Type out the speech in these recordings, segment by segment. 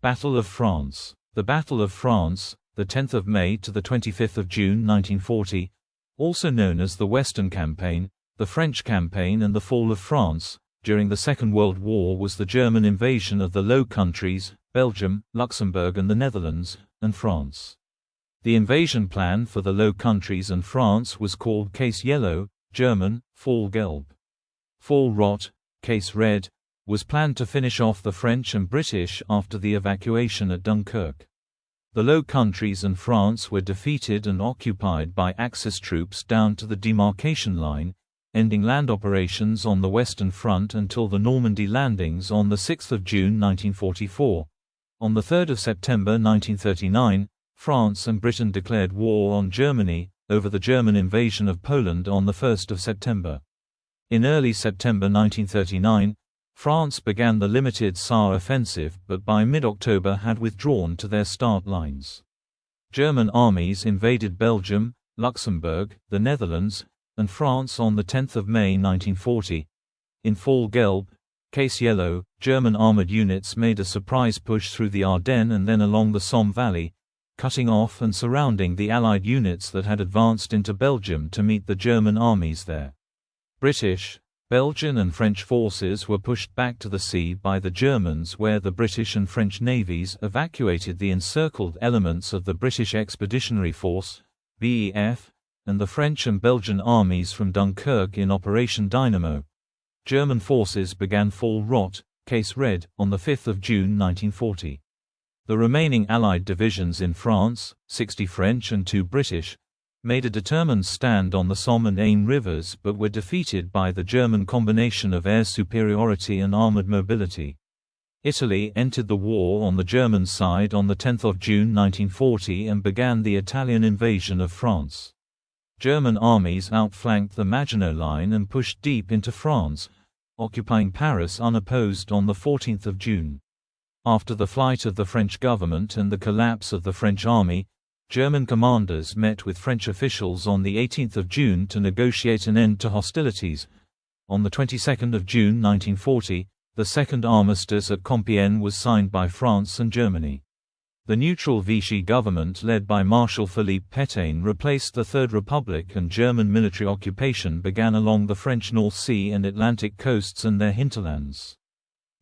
Battle of France. The Battle of France, the 10th of May to the 25th of June 1940, also known as the Western Campaign, the French Campaign and the Fall of France, during the Second World War was the German invasion of the Low Countries, Belgium, Luxembourg and the Netherlands, and France. The invasion plan for the Low Countries and France was called Case Yellow, German, Fall Gelb. Fall Rot, Case Red, was planned to finish off the French and British after the evacuation at Dunkirk. The Low Countries and France were defeated and occupied by Axis troops down to the demarcation line, ending land operations on the Western Front until the Normandy landings on 6 June 1944. On 3 September 1939, France and Britain declared war on Germany, over the German invasion of Poland on 1 September. In early September 1939, France began the limited Saar offensive but by mid-October had withdrawn to their start lines. German armies invaded Belgium, Luxembourg, the Netherlands, and France on 10 May 1940. In Fall Gelb, Case Yellow, German armored units made a surprise push through the Ardennes and then along the Somme Valley, cutting off and surrounding the Allied units that had advanced into Belgium to meet the German armies there. British, Belgian and French forces were pushed back to the sea by the Germans where the British and French navies evacuated the encircled elements of the British Expeditionary Force, BEF, and the French and Belgian armies from Dunkirk in Operation Dynamo. German forces began Fall Rot, Case Red, on 5 June 1940. The remaining Allied divisions in France, 60 French and 2 British, made a determined stand on the Somme and Aisne rivers but were defeated by the German combination of air superiority and armored mobility. Italy entered the war on the German side on 10 June 1940 and began the Italian invasion of France. German armies outflanked the Maginot Line and pushed deep into France, occupying Paris unopposed on 14 June. After the flight of the French government and the collapse of the French army, German commanders met with French officials on 18 June to negotiate an end to hostilities. On the 22nd of June 1940, the second armistice at Compiègne was signed by France and Germany. The neutral Vichy government led by Marshal Philippe Pétain replaced the Third Republic and German military occupation began along the French North Sea and Atlantic coasts and their hinterlands.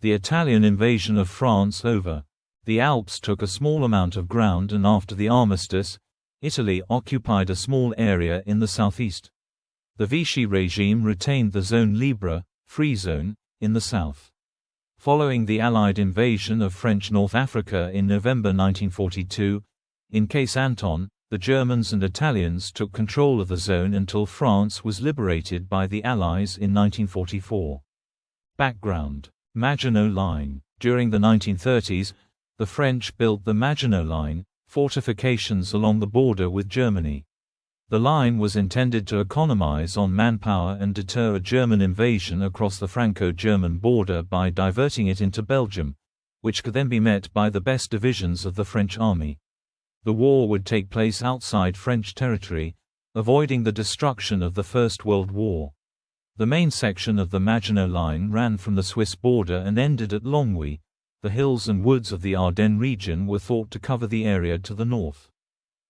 The Italian invasion of France over the Alps took a small amount of ground and after the armistice, Italy occupied a small area in the southeast. The Vichy regime retained the Zone Libre, free zone, in the south. Following the Allied invasion of French North Africa in November 1942, in Case Anton, the Germans and Italians took control of the zone until France was liberated by the Allies in 1944. Background: Maginot Line. During the 1930s, the French built the Maginot Line, fortifications along the border with Germany. The line was intended to economize on manpower and deter a German invasion across the Franco-German border by diverting it into Belgium, which could then be met by the best divisions of the French army. The war would take place outside French territory, avoiding the destruction of the First World War. The main section of the Maginot Line ran from the Swiss border and ended at Longwy. The hills and woods of the Ardennes region were thought to cover the area to the north.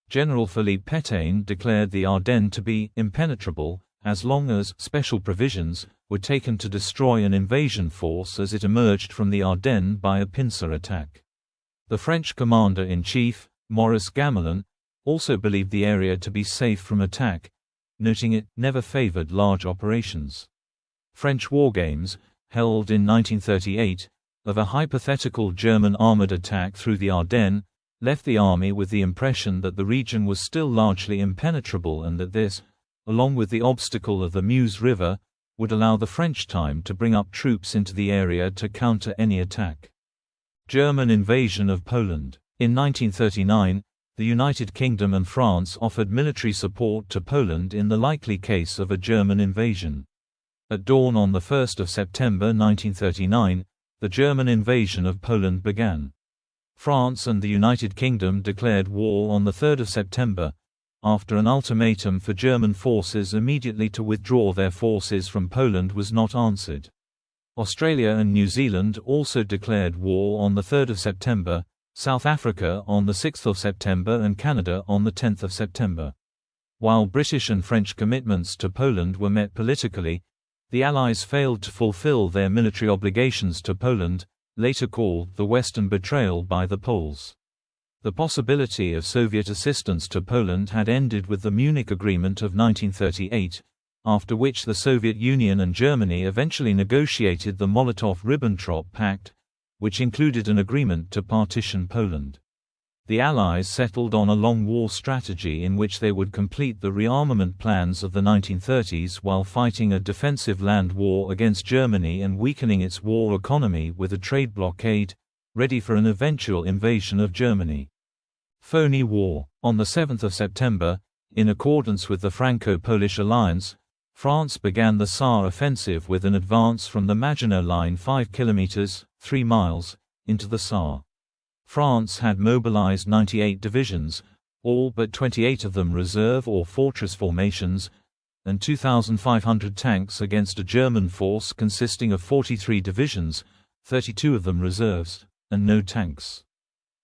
General Philippe Pétain declared the Ardennes to be impenetrable, as long as special provisions were taken to destroy an invasion force as it emerged from the Ardennes by a pincer attack. The French commander-in-chief, Maurice Gamelin, also believed the area to be safe from attack, noting it never favored large operations. French wargames, held in 1938, of a hypothetical German armored attack through the Ardennes, left the army with the impression that the region was still largely impenetrable and that this, along with the obstacle of the Meuse River, would allow the French time to bring up troops into the area to counter any attack. German invasion of Poland. In 1939, the United Kingdom and France offered military support to Poland in the likely case of a German invasion. At dawn on 1 September 1939, the German invasion of Poland began. France and the United Kingdom declared war on 3 September, after an ultimatum for German forces immediately to withdraw their forces from Poland was not answered. Australia and New Zealand also declared war on 3 September, South Africa on the 6th of September and Canada on the 10th of September. While British and French commitments to Poland were met politically, the Allies failed to fulfill their military obligations to Poland, later called the Western Betrayal by the Poles. The possibility of Soviet assistance to Poland had ended with the Munich Agreement of 1938, after which the Soviet Union and Germany eventually negotiated the Molotov-Ribbentrop Pact, which included an agreement to partition Poland. The Allies settled on a long war strategy in which they would complete the rearmament plans of the 1930s while fighting a defensive land war against Germany and weakening its war economy with a trade blockade, ready for an eventual invasion of Germany. Phoney War. On the 7th of September, in accordance with the Franco-Polish alliance, France began the Saar offensive with an advance from the Maginot Line 5 kilometers, 3 miles, into the Saar. France had mobilized 98 divisions, all but 28 of them reserve or fortress formations, and 2,500 tanks against a German force consisting of 43 divisions, 32 of them reserves, and no tanks.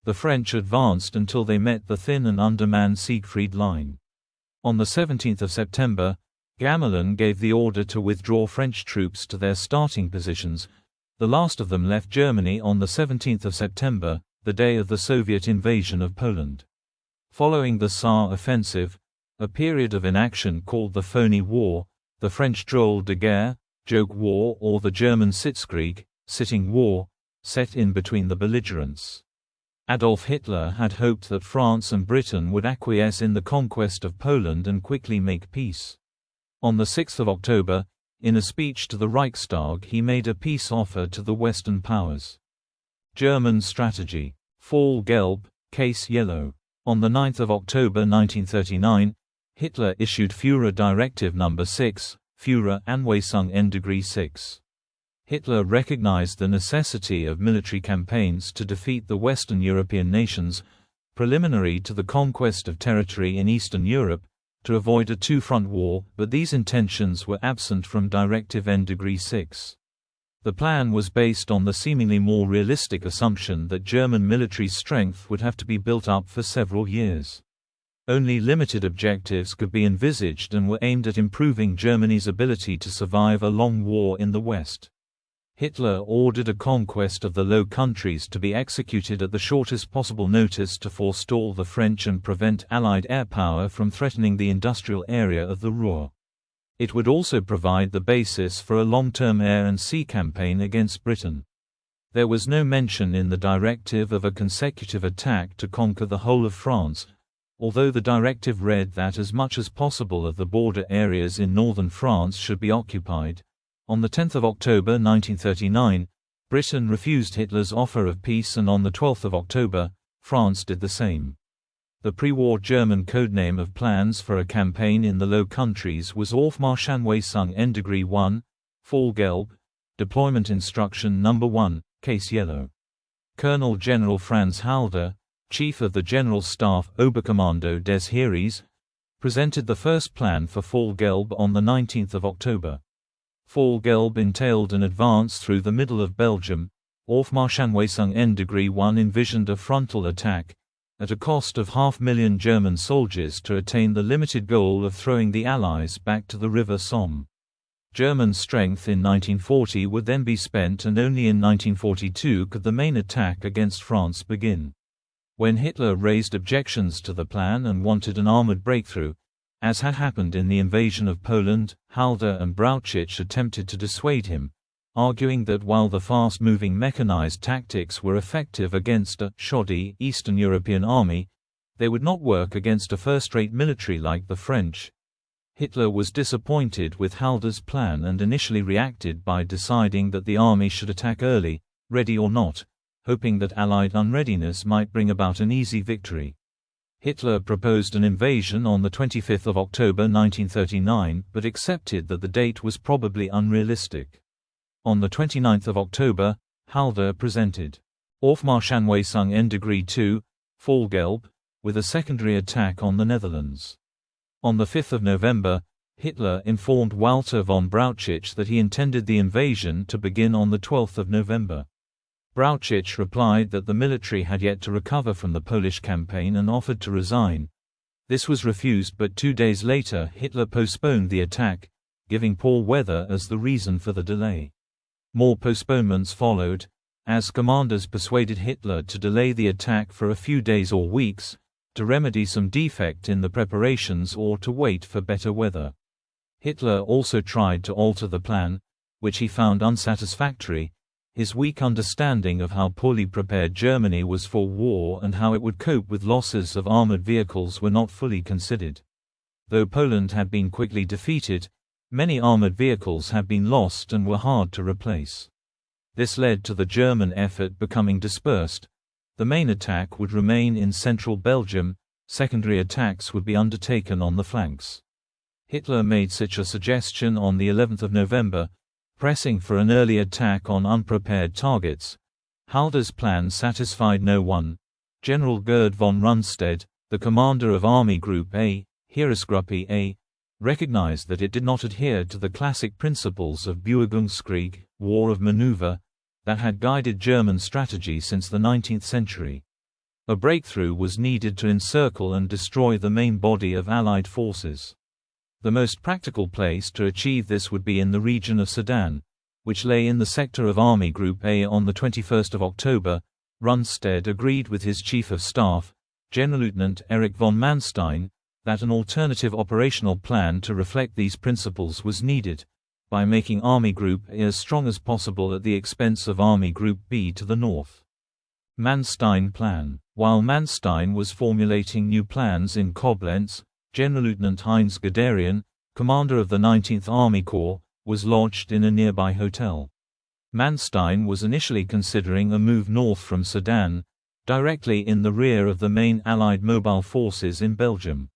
The French advanced until they met the thin and undermanned Siegfried Line. On the 17th of September, Gembloux gave the order to withdraw French troops to their starting positions. The last of them left Germany on the 17th of September, the day of the Soviet invasion of Poland. Following the Saar offensive, a period of inaction called the Phoney War, the French drôle de guerre, joke war, or the German Sitzkrieg, sitting war, set in between the belligerents. Adolf Hitler had hoped that France and Britain would acquiesce in the conquest of Poland and quickly make peace. On the 6th of October, in a speech to the Reichstag, he made a peace offer to the Western powers. German strategy. Fall Gelb, case yellow. On the 9th of October 1939, Hitler issued Führer Directive No. 6, Führer Anweisung N 6. Hitler recognized the necessity of military campaigns to defeat the Western European nations, preliminary to the conquest of territory in Eastern Europe, to avoid a two-front war, but these intentions were absent from Directive N 6. The plan was based on the seemingly more realistic assumption that German military strength would have to be built up for several years. Only limited objectives could be envisaged and were aimed at improving Germany's ability to survive a long war in the West. Hitler ordered a conquest of the Low Countries to be executed at the shortest possible notice to forestall the French and prevent Allied air power from threatening the industrial area of the Ruhr. It would also provide the basis for a long-term air and sea campaign against Britain. There was no mention in the directive of a consecutive attack to conquer the whole of France, although the directive read that as much as possible of the border areas in northern France should be occupied. On the 10th of October 1939, Britain refused Hitler's offer of peace, and on the 12th of October, France did the same. The pre-war German codename of plans for a campaign in the Low Countries was Aufmarschanweisung N 1, Fall Gelb, Deployment Instruction No. 1, Case Yellow. Colonel General Franz Halder, Chief of the General Staff Oberkommando des Heeres, presented the first plan for Fall Gelb on the 19th of October. Fall Gelb entailed an advance through the middle of Belgium. Aufmarschanweisung N 1 envisioned a frontal attack, at a cost of 500,000 German soldiers, to attain the limited goal of throwing the Allies back to the River Somme. German strength in 1940 would then be spent, and only in 1942 could the main attack against France begin. When Hitler raised objections to the plan and wanted an armored breakthrough, as had happened in the invasion of Poland, Halder and Brauchitsch attempted to dissuade him, arguing that while the fast-moving mechanized tactics were effective against a shoddy Eastern European army, they would not work against a first-rate military like the French. Hitler was disappointed with Halder's plan and initially reacted by deciding that the army should attack early, ready or not, hoping that Allied unreadiness might bring about an easy victory. Hitler proposed an invasion on the 25th of October 1939, but accepted that the date was probably unrealistic. On the 29th of October, Halder presented Aufmarschanweisung N 2, Fall Gelb, with a secondary attack on the Netherlands. On the 5th of November, Hitler informed Walter von Brauchitsch that he intended the invasion to begin on the 12th of November. Brauchitsch replied that the military had yet to recover from the Polish campaign and offered to resign. This was refused, but 2 days later Hitler postponed the attack, giving poor weather as the reason for the delay. More postponements followed, as commanders persuaded Hitler to delay the attack for a few days or weeks, to remedy some defect in the preparations or to wait for better weather. Hitler also tried to alter the plan, which he found unsatisfactory. His weak understanding of how poorly prepared Germany was for war and how it would cope with losses of armored vehicles were not fully considered. Though Poland had been quickly defeated, many armored vehicles had been lost and were hard to replace. This led to the German effort becoming dispersed. The main attack would remain in central Belgium, secondary attacks would be undertaken on the flanks. Hitler made such a suggestion on the 11th of November, pressing for an early attack on unprepared targets. Halder's plan satisfied no one. General Gerd von Rundstedt, the commander of Army Group A, Heeresgruppe A, recognized that it did not adhere to the classic principles of Beugungskrieg, war of maneuver, that had guided German strategy since the 19th century. A breakthrough was needed to encircle and destroy the main body of Allied forces. The most practical place to achieve this would be in the region of Sedan, which lay in the sector of Army Group A. On the 21st of October, Rundstedt agreed with his Chief of Staff, Generalleutnant Erich von Manstein, that an alternative operational plan to reflect these principles was needed, by making Army Group A as strong as possible at the expense of Army Group B to the north. Manstein Plan. While Manstein was formulating new plans in Koblenz, Generalleutnant Heinz Guderian, commander of the 19th Army Corps, was lodged in a nearby hotel. Manstein was initially considering a move north from Sedan, directly in the rear of the main Allied mobile forces in Belgium.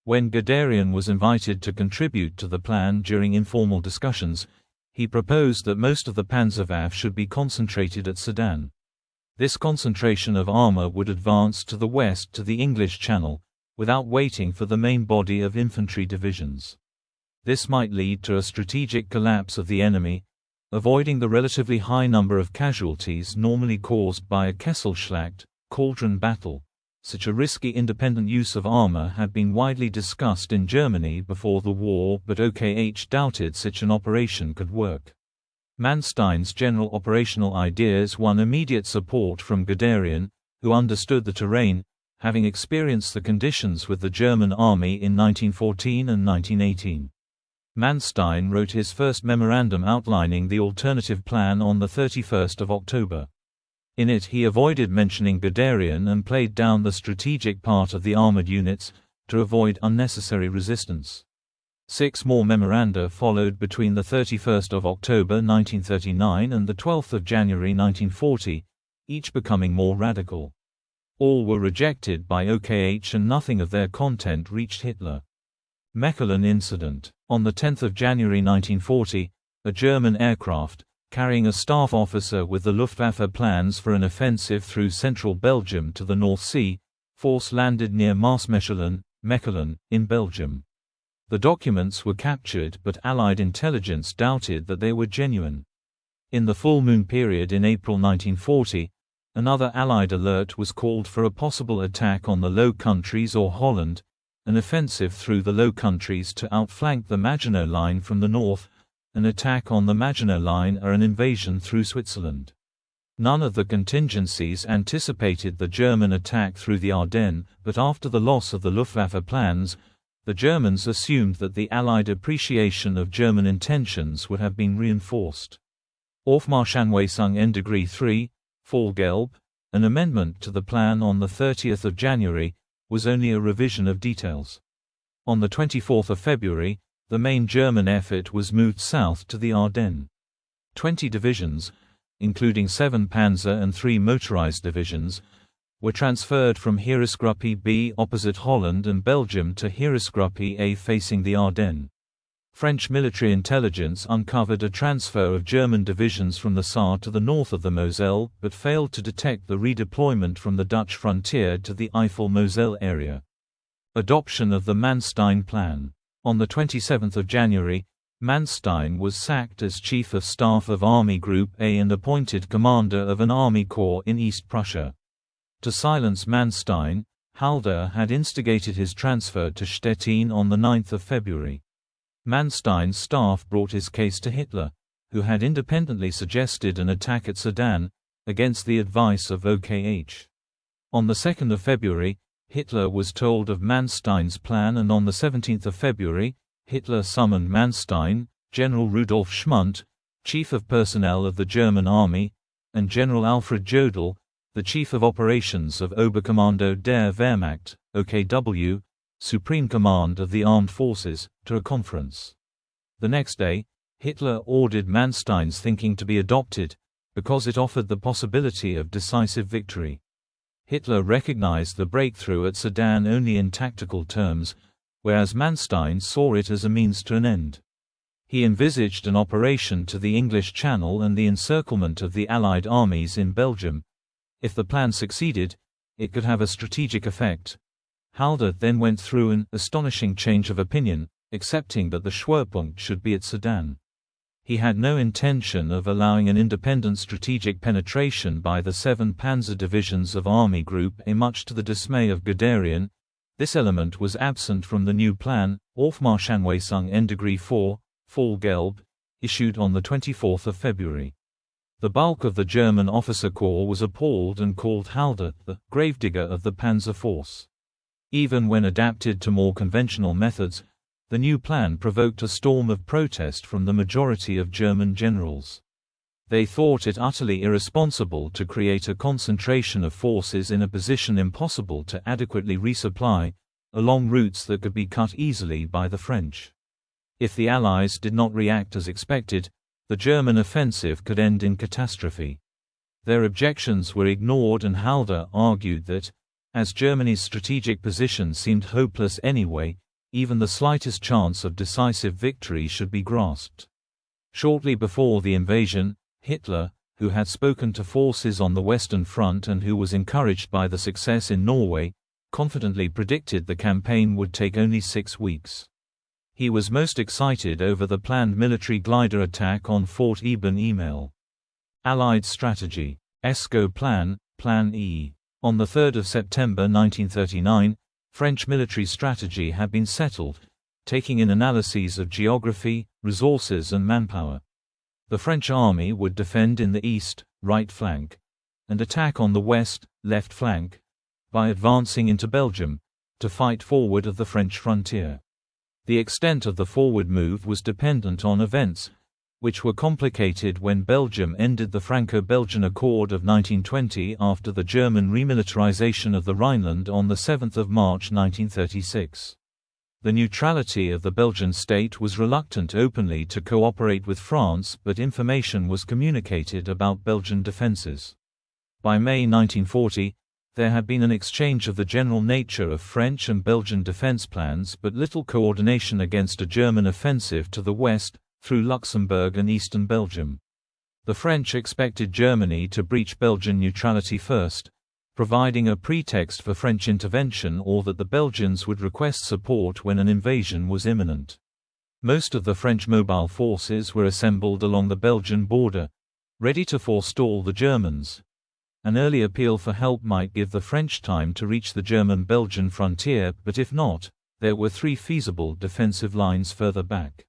When Guderian was invited to contribute to the plan during informal discussions, he proposed that most of the Panzerwaffe should be concentrated at Sedan. This concentration of armor would advance to the west to the English Channel, without waiting for the main body of infantry divisions. This might lead to a strategic collapse of the enemy, avoiding the relatively high number of casualties normally caused by a Kesselschlacht, cauldron battle. Such a risky independent use of armor had been widely discussed in Germany before the war, but OKH doubted such an operation could work. Manstein's general operational ideas won immediate support from Guderian, who understood the terrain, having experienced the conditions with the German army in 1914 and 1918. Manstein wrote his first memorandum outlining the alternative plan on the 31st of October. In it he avoided mentioning Guderian and played down the strategic part of the armored units, to avoid unnecessary resistance. 6 more memoranda followed between the 31st of October 1939 and the 12th of January 1940, each becoming more radical. All were rejected by OKH and nothing of their content reached Hitler. Mechelen incident. On the 10th of January 1940, a German aircraft, carrying a staff officer with the Luftwaffe plans for an offensive through central Belgium to the North Sea, force landed near Mechelen, in Belgium. The documents were captured, but Allied intelligence doubted that they were genuine. In the full moon period in April 1940, another Allied alert was called for a possible attack on the Low Countries or Holland, an offensive through the Low Countries to outflank the Maginot Line from the north, an attack on the Maginot Line or an invasion through Switzerland. None of the contingencies anticipated the German attack through the Ardennes, but after the loss of the Luftwaffe plans, the Germans assumed that the Allied appreciation of German intentions would have been reinforced. Aufmarschanweisung in Degree 3, Fallgelb, an amendment to the plan on the 30th of January, was only a revision of details. On the 24th of February, the main German effort was moved south to the Ardennes. 20 divisions, including 7 panzer and 3 motorized divisions, were transferred from Heeresgruppe B opposite Holland and Belgium to Heeresgruppe A facing the Ardennes. French military intelligence uncovered a transfer of German divisions from the Saar to the north of the Moselle, but failed to detect the redeployment from the Dutch frontier to the Eifel-Moselle area. Adoption of the Manstein Plan. On the 27th of January, Manstein was sacked as Chief of Staff of Army Group A and appointed commander of an army corps in East Prussia. To silence Manstein, Halt had instigated his transfer to Stettin on 9 February. Manstein's staff brought his case to Hitler, who had independently suggested an attack at Sedan, against the advice of OKH. On 2 February, Hitler was told of Manstein's plan, and on 17 February, Hitler summoned Manstein, General Rudolf Schmundt, Chief of Personnel of the German Army, and General Alfred Jodl, the Chief of Operations of Oberkommando der Wehrmacht, OKW, Supreme Command of the Armed Forces, to a conference. The next day, Hitler ordered Manstein's thinking to be adopted, because it offered the possibility of decisive victory. Hitler recognized the breakthrough at Sedan only in tactical terms, whereas Manstein saw it as a means to an end. He envisaged an operation to the English Channel and the encirclement of the Allied armies in Belgium. If the plan succeeded, it could have a strategic effect. Halt then went through an astonishing change of opinion, accepting that the Schwerpunkt should be at Sedan. He had no intention of allowing an independent strategic penetration by the 7 panzer divisions of Army Group A, much to the dismay of Guderian. This element was absent from the new plan, Aufmarschanweisung Ende 4, Fall Gelb, issued on 24 February. The bulk of the German officer corps was appalled and called Halt the gravedigger of the panzer force. Even when adapted to more conventional methods, the new plan provoked a storm of protest from the majority of German generals. They thought it utterly irresponsible to create a concentration of forces in a position impossible to adequately resupply, along routes that could be cut easily by the French. If the Allies did not react as expected, the German offensive could end in catastrophe. Their objections were ignored, and Halt argued that, as Germany's strategic position seemed hopeless anyway, even the slightest chance of decisive victory should be grasped. Shortly before the invasion, Hitler, who had spoken to forces on the Western Front and who was encouraged by the success in Norway, confidently predicted the campaign would take only 6 weeks. He was most excited over the planned military glider attack on Fort Eben Email. Allied strategy. ESCO plan, Plan E. On 3 September 1939, French military strategy had been settled, taking in analyses of geography, resources and manpower. The French army would defend in the east, right flank, and attack on the west, left flank, by advancing into Belgium, to fight forward of the French frontier. The extent of the forward move was dependent on events, which were complicated when Belgium ended the Franco-Belgian Accord of 1920 after the German remilitarization of the Rhineland on 7 March 1936. The neutrality of the Belgian state was reluctant openly to cooperate with France, but information was communicated about Belgian defenses. By May 1940, there had been an exchange of the general nature of French and Belgian defense plans, but little coordination against a German offensive to the west, through Luxembourg and eastern Belgium. The French expected Germany to breach Belgian neutrality first, providing a pretext for French intervention, or that the Belgians would request support when an invasion was imminent. Most of the French mobile forces were assembled along the Belgian border, ready to forestall the Germans. An early appeal for help might give the French time to reach the German-Belgian frontier, but if not, there were 3 feasible defensive lines further back.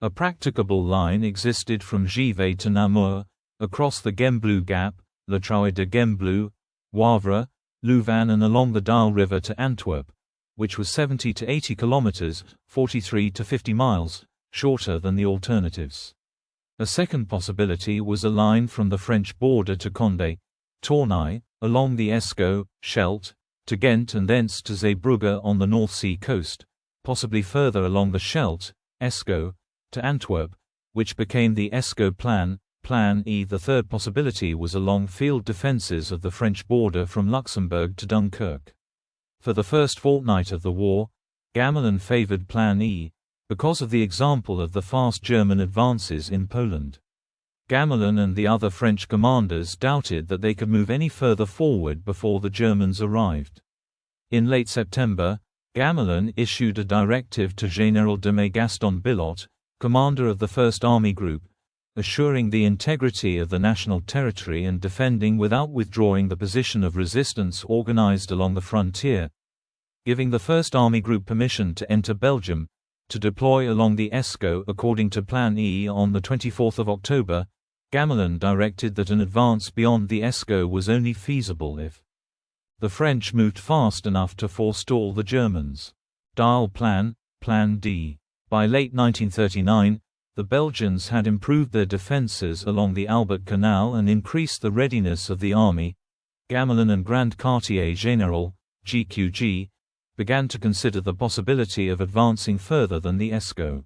A practicable line existed from Givet to Namur, across the Gembloux Gap, Le Trou de Gembloux, Wavre, Louvain, and along the Dyle River to Antwerp, which was 70 to 80 kilometers, 43 to 50 miles, shorter than the alternatives. A second possibility was a line from the French border to Condé, Tournai, along the Escaut, Scheldt, to Ghent and thence to Zeebrugge on the North Sea coast, possibly further along the Scheldt, Escaut, to Antwerp, which became the Escaut plan, Plan E. The third possibility was along field defences of the French border from Luxembourg to Dunkirk. For the first fortnight of the war, Gamelin favoured Plan E, because of the example of the fast German advances in Poland. Gamelin and the other French commanders doubted that they could move any further forward before the Germans arrived. In late September, Gamelin issued a directive to Général de May Gaston Billotte, commander of the 1st Army Group, assuring the integrity of the national territory and defending without withdrawing the position of resistance organized along the frontier, giving the 1st Army Group permission to enter Belgium, to deploy along the Escaut according to Plan E. On 24 October, Gembloux directed that an advance beyond the Escaut was only feasible if the French moved fast enough to forestall the Germans. Dyle Plan, Plan D. By late 1939, the Belgians had improved their defences along the Albert Canal and increased the readiness of the army. Gembloux and Grand Quartier Général, GQG, began to consider the possibility of advancing further than the Escaut.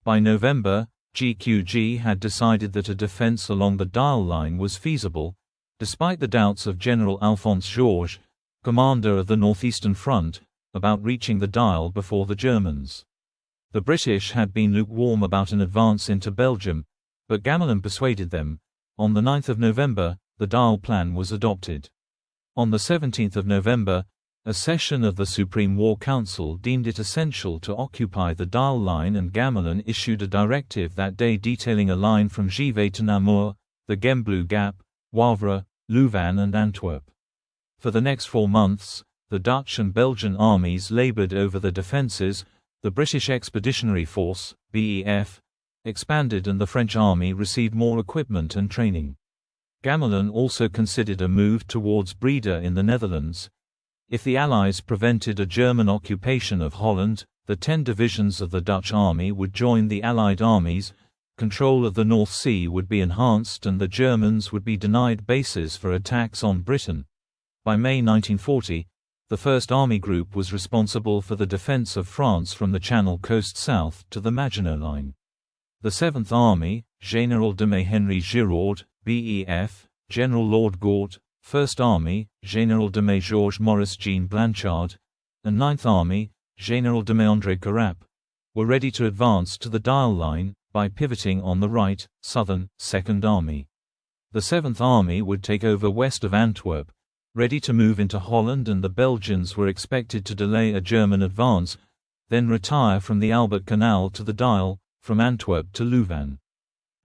By November, GQG had decided that a defence along the Dyle line was feasible, despite the doubts of General Alphonse Georges, commander of the Northeastern Front, about reaching the Dyle before the Germans. The British had been lukewarm about an advance into Belgium, but Gembloux persuaded them. On 9 November, the Dyle Plan was adopted. On 17 November, a session of the Supreme War Council deemed it essential to occupy the Dyle line, and Gembloux issued a directive that day detailing a line from Givet to Namur, the Gembloux Gap, Wavre, Louvain and Antwerp. For the next 4 months, the Dutch and Belgian armies labored over the defences. The British Expeditionary Force, BEF, expanded and the French army received more equipment and training. Gembloux also considered a move towards Breda in the Netherlands. If the Allies prevented a German occupation of Holland, the 10 divisions of the Dutch army would join the Allied armies, control of the North Sea would be enhanced and the Germans would be denied bases for attacks on Britain. By May 1940, the 1st Army Group was responsible for the defense of France from the Channel coast south to the Maginot Line. The 7th Army, Général de May Henry Giraud, BEF, General Lord Gort, 1st Army, Général de May Georges Maurice Jean Blanchard, and 9th Army, Général de May André Carap, were ready to advance to the Dyle Line, by pivoting on the right, southern, 2nd Army. The 7th Army would take over west of Antwerp, ready to move into Holland, and the Belgians were expected to delay a German advance, then retire from the Albert Canal to the Dyle, from Antwerp to Louvain.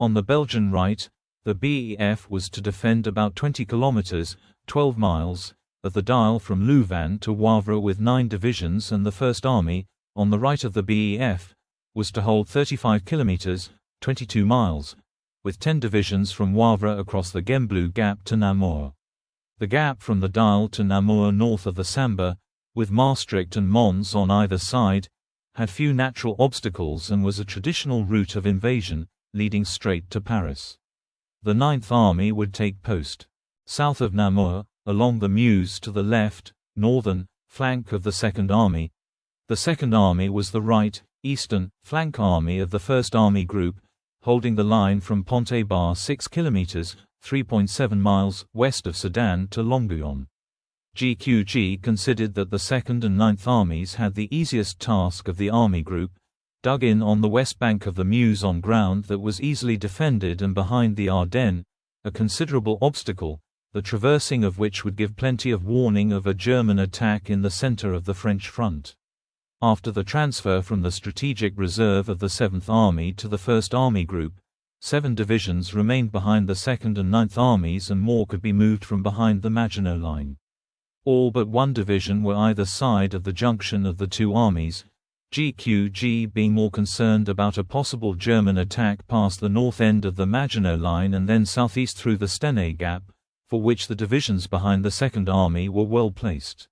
On the Belgian right, the BEF was to defend about 20 kilometers, 12 miles, of the Dyle from Louvain to Wavre with 9 divisions, and the 1st Army, on the right of the BEF, was to hold 35 kilometers, 22 miles, with 10 divisions from Wavre across the Gembloux Gap to Namur. The gap from the Dyle to Namur north of the Sambre, with Maastricht and Mons on either side, had few natural obstacles and was a traditional route of invasion, leading straight to Paris. The 9th Army would take post south of Namur, along the Meuse to the left, northern, flank of the 2nd Army. The 2nd Army was the right, eastern, flank army of the 1st Army Group, holding the line from Pont-Bar 6 kilometers, 3.7 miles, west of Sedan to Longuyon. GQG considered that the 2nd and 9th Armies had the easiest task of the Army Group, dug in on the west bank of the Meuse on ground that was easily defended and behind the Ardennes, a considerable obstacle, the traversing of which would give plenty of warning of a German attack in the center of the French front. After the transfer from the strategic reserve of the 7th Army to the 1st Army Group, 7 divisions remained behind the 2nd and 9th Armies and more could be moved from behind the Maginot Line. All but 1 division were either side of the junction of the 2 armies, GQG being more concerned about a possible German attack past the north end of the Maginot Line and then southeast through the Stenay Gap, for which the divisions behind the 2nd Army were well placed.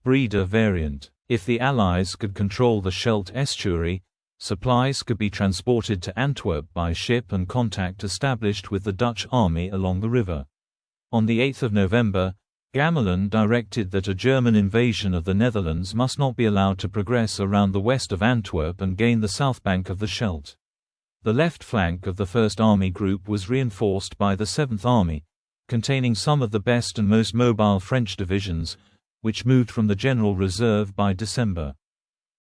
Breda variant. If the Allies could control the Scheldt estuary, supplies could be transported to Antwerp by ship and contact established with the Dutch army along the river. On 8 November, Gembloux directed that a German invasion of the Netherlands must not be allowed to progress around the west of Antwerp and gain the south bank of the Scheldt. The left flank of the 1st Army Group was reinforced by the 7th Army, containing some of the best and most mobile French divisions, which moved from the General Reserve by December.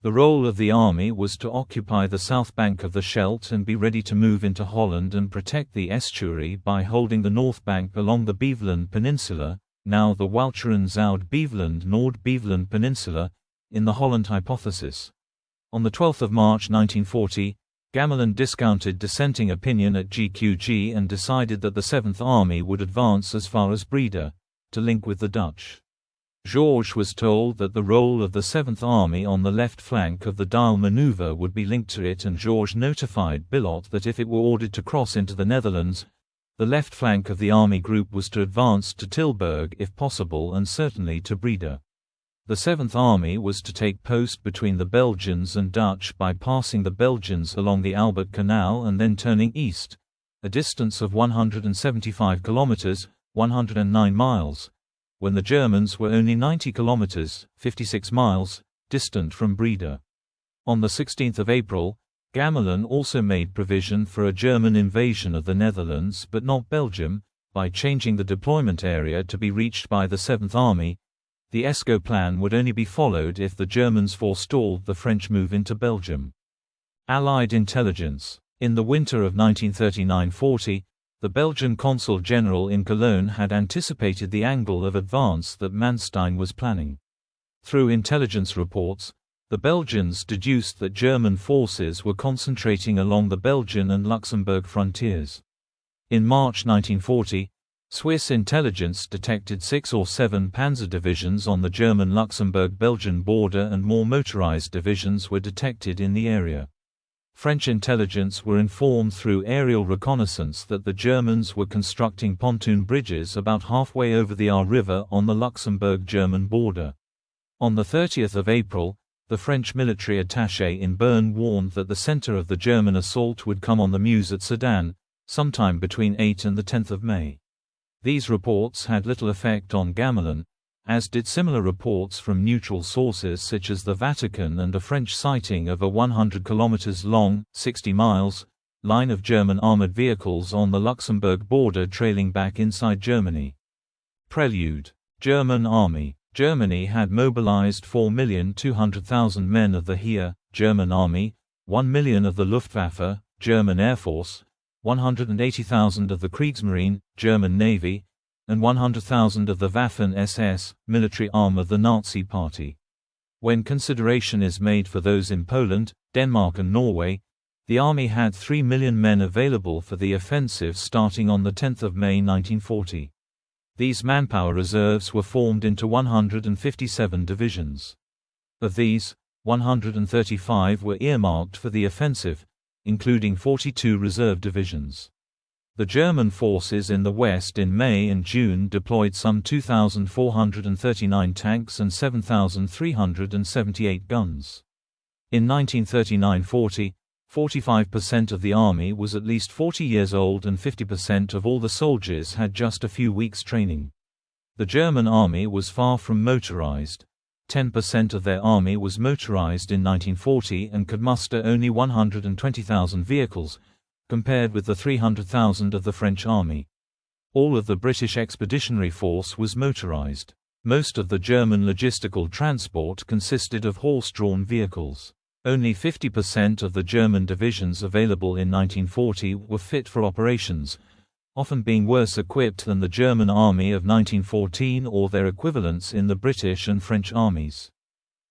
The role of the army was to occupy the south bank of the Scheldt and be ready to move into Holland and protect the estuary by holding the north bank along the Beveland Peninsula, now the Walcheren Zuid-Beveland Noord-Beveland Peninsula, in the Holland hypothesis. On 12 March 1940, Gamelin discounted dissenting opinion at GQG and decided that the 7th Army would advance as far as Breda, to link with the Dutch. Georges was told that the role of the 7th Army on the left flank of the Dyle maneuver would be linked to it, and Georges notified Billot that if it were ordered to cross into the Netherlands, the left flank of the army group was to advance to Tilburg if possible and certainly to Breda. The 7th Army was to take post between the Belgians and Dutch by passing the Belgians along the Albert Canal and then turning east, a distance of 175 kilometers, 109 miles, when the Germans were only 90 kilometers, 56 miles, distant from Breda. On the 16th of April, Gamelin also made provision for a German invasion of the Netherlands but not Belgium, by changing the deployment area to be reached by the 7th Army. The ESCO plan would only be followed if the Germans forestalled the French move into Belgium. Allied intelligence. In the winter of 1939–40, the Belgian consul general in Cologne had anticipated the angle of advance that Manstein was planning. Through intelligence reports, the Belgians deduced that German forces were concentrating along the Belgian and Luxembourg frontiers. In March 1940, Swiss intelligence detected 6 or 7 panzer divisions on the German-Luxembourg-Belgian border, and more motorized divisions were detected in the area. French intelligence were informed through aerial reconnaissance that the Germans were constructing pontoon bridges about halfway over the Aar River on the Luxembourg-German border. On the 30th of April, the French military attaché in Bern warned that the center of the German assault would come on the Meuse at Sedan, sometime between 8 and the 10th of May. These reports had little effect on Gamelin, as did similar reports from neutral sources such as the Vatican and a French sighting of a 100 kilometers long, 60 miles, line of German armored vehicles on the Luxembourg border trailing back inside Germany. Prelude. German Army. Germany had mobilized 4,200,000 men of the Heer, German Army, 1 million of the Luftwaffe, German Air Force, 180,000 of the Kriegsmarine, German Navy, and 100,000 of the Waffen-SS, military arm of the Nazi Party. When consideration is made for those in Poland, Denmark and Norway, the army had 3 million men available for the offensive starting on 10 May 1940. These manpower reserves were formed into 157 divisions. Of these, 135 were earmarked for the offensive, including 42 reserve divisions. The German forces in the West in May and June deployed some 2,439 tanks and 7,378 guns. In 1939–40, 45% of the army was at least 40 years old and 50% of all the soldiers had just a few weeks' training. The German army was far from motorized. 10% of their army was motorized in 1940 and could muster only 120,000 vehicles, compared with the 300,000 of the French army. All of the British Expeditionary Force was motorized. Most of the German logistical transport consisted of horse-drawn vehicles. Only 50% of the German divisions available in 1940 were fit for operations, often being worse equipped than the German army of 1914 or their equivalents in the British and French armies.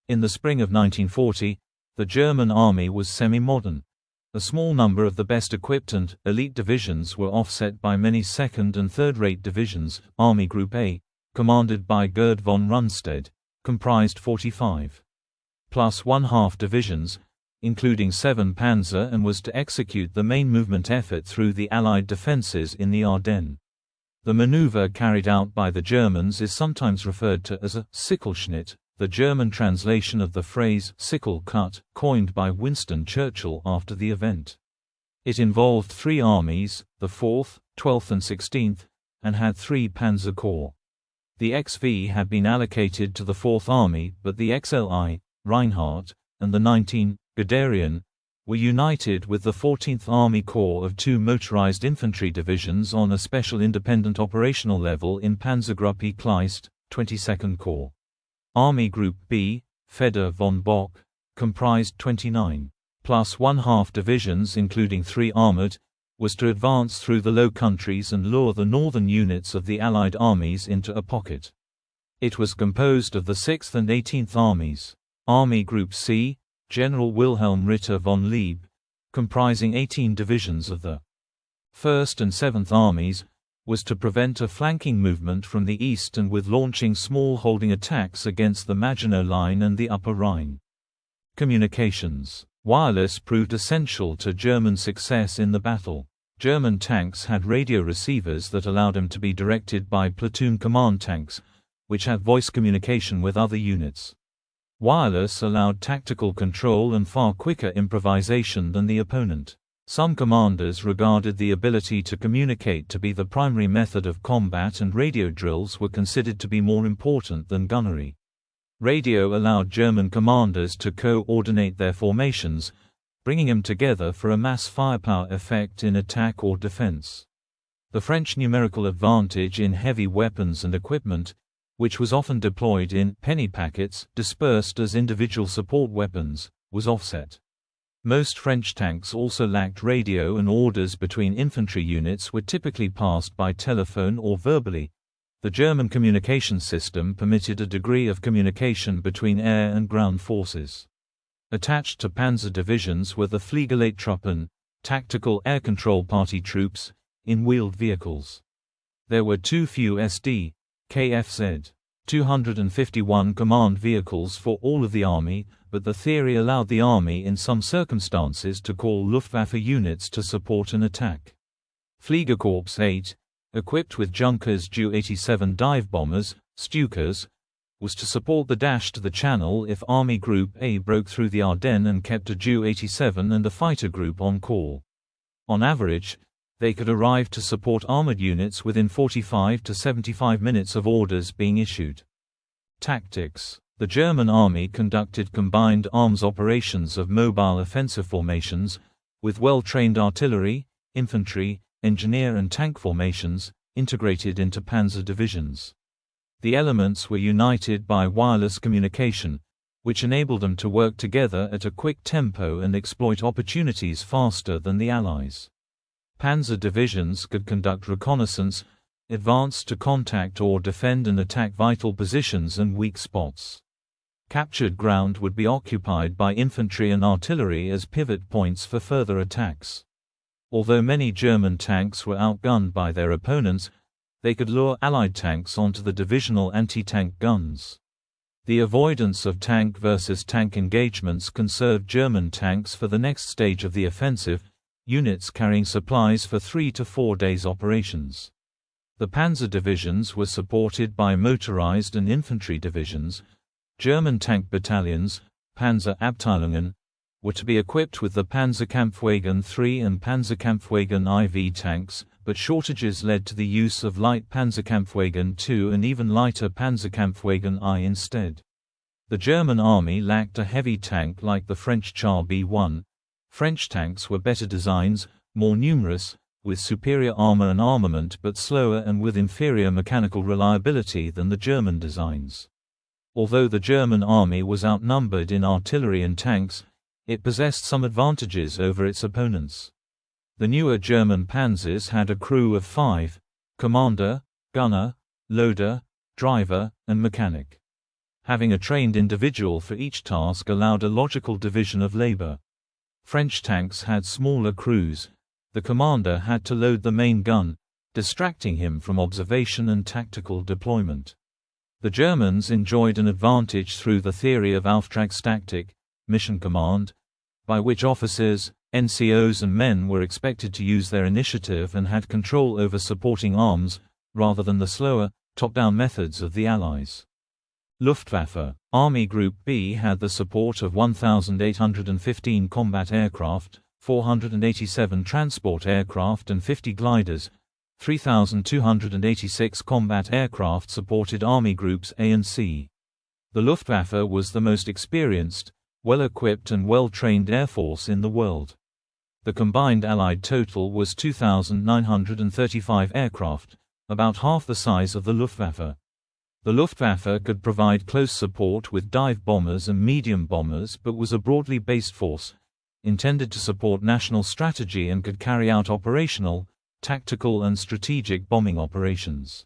In the spring of 1940, the German army was semi-modern. A small number of the best equipped and elite divisions were offset by many second and third-rate divisions. Army Group A, commanded by Gerd von Rundstedt, comprised 45 plus 1/2 divisions, including 7 panzer, and was to execute the main movement effort through the Allied defenses in the Ardennes. The maneuver carried out by the Germans is sometimes referred to as a Sichelschnitt, the German translation of the phrase sickle cut, coined by Winston Churchill after the event. It involved 3 armies, the 4th, 12th and 16th, and had 3 panzer corps. The XV had been allocated to the 4th Army, but the XLI, Reinhardt, and the 19, Guderian, were united with the 14th Army Corps of 2 motorized infantry divisions on a special independent operational level in Panzergruppe Kleist, 22nd Corps. Army Group B, Feder von Bock, comprised 29 plus 1/2 divisions, including 3 armored, was to advance through the Low Countries and lure the northern units of the Allied armies into a pocket. It was composed of the 6th and 18th Armies. Army Group C, General Wilhelm Ritter von Lieb, comprising 18 divisions of the 1st and 7th Armies, was to prevent a flanking movement from the east and with launching small holding attacks against the Maginot Line and the Upper Rhine. Communications. Wireless proved essential to German success in the battle. German tanks had radio receivers that allowed them to be directed by platoon command tanks, which had voice communication with other units. Wireless allowed tactical control and far quicker improvisation than the opponent. Some commanders regarded the ability to communicate to be the primary method of combat, and radio drills were considered to be more important than gunnery. Radio allowed German commanders to coordinate their formations, bringing them together for a mass firepower effect in attack or defense. The French numerical advantage in heavy weapons and equipment, which was often deployed in penny packets dispersed as individual support weapons, was offset. Most French tanks also lacked radio, and orders between infantry units were typically passed by telephone or verbally. The German communication system permitted a degree of communication between air and ground forces. Attached to panzer divisions were the Fliegerleittruppen, tactical air control party troops, in wheeled vehicles. There were too few SD, KFZ, 251 command vehicles for all of the army, but the theory allowed the army in some circumstances to call Luftwaffe units to support an attack. Fliegerkorps 8, equipped with Junkers Ju-87 dive bombers, Stukas, was to support the dash to the Channel if Army Group A broke through the Ardennes and kept a Ju-87 and a fighter group on call. On average, they could arrive to support armored units within 45 to 75 minutes of orders being issued. Tactics. The German army conducted combined arms operations of mobile offensive formations, with well-trained artillery, infantry, engineer and tank formations, integrated into panzer divisions. The elements were united by wireless communication, which enabled them to work together at a quick tempo and exploit opportunities faster than the Allies. Panzer divisions could conduct reconnaissance, advance to contact or defend and attack vital positions and weak spots. Captured ground would be occupied by infantry and artillery as pivot points for further attacks. Although many German tanks were outgunned by their opponents, they could lure Allied tanks onto the divisional anti-tank guns. The avoidance of tank versus tank engagements conserved German tanks for the next stage of the offensive, units carrying supplies for 3 to 4 days operations. The panzer divisions were supported by motorized and infantry divisions. German tank battalions, Panzerabteilungen, were to be equipped with the Panzerkampfwagen III and Panzerkampfwagen IV tanks, but shortages led to the use of light Panzerkampfwagen II and even lighter Panzerkampfwagen I instead. The German army lacked a heavy tank like the French Char B1. French tanks were better designs, more numerous, with superior armor and armament, but slower and with inferior mechanical reliability than the German designs. Although the German army was outnumbered in artillery and tanks, it possessed some advantages over its opponents. The newer German panzers had a crew of 5: commander, gunner, loader, driver, and mechanic. Having a trained individual for each task allowed a logical division of labor. French tanks had smaller crews. The commander had to load the main gun, distracting him from observation and tactical deployment. The Germans enjoyed an advantage through the theory of Auftragstaktik, mission command, by which officers, NCOs and men were expected to use their initiative and had control over supporting arms, rather than the slower, top-down methods of the Allies. Luftwaffe. Army Group B had the support of 1,815 combat aircraft, 487 transport aircraft and 50 gliders. 3,286 combat aircraft supported Army Groups A and C. The Luftwaffe was the most experienced, well-equipped and well-trained air force in the world. The combined Allied total was 2,935 aircraft, about half the size of the Luftwaffe. The Luftwaffe could provide close support with dive bombers and medium bombers, but was a broadly based force, intended to support national strategy and could carry out operational, tactical and strategic bombing operations.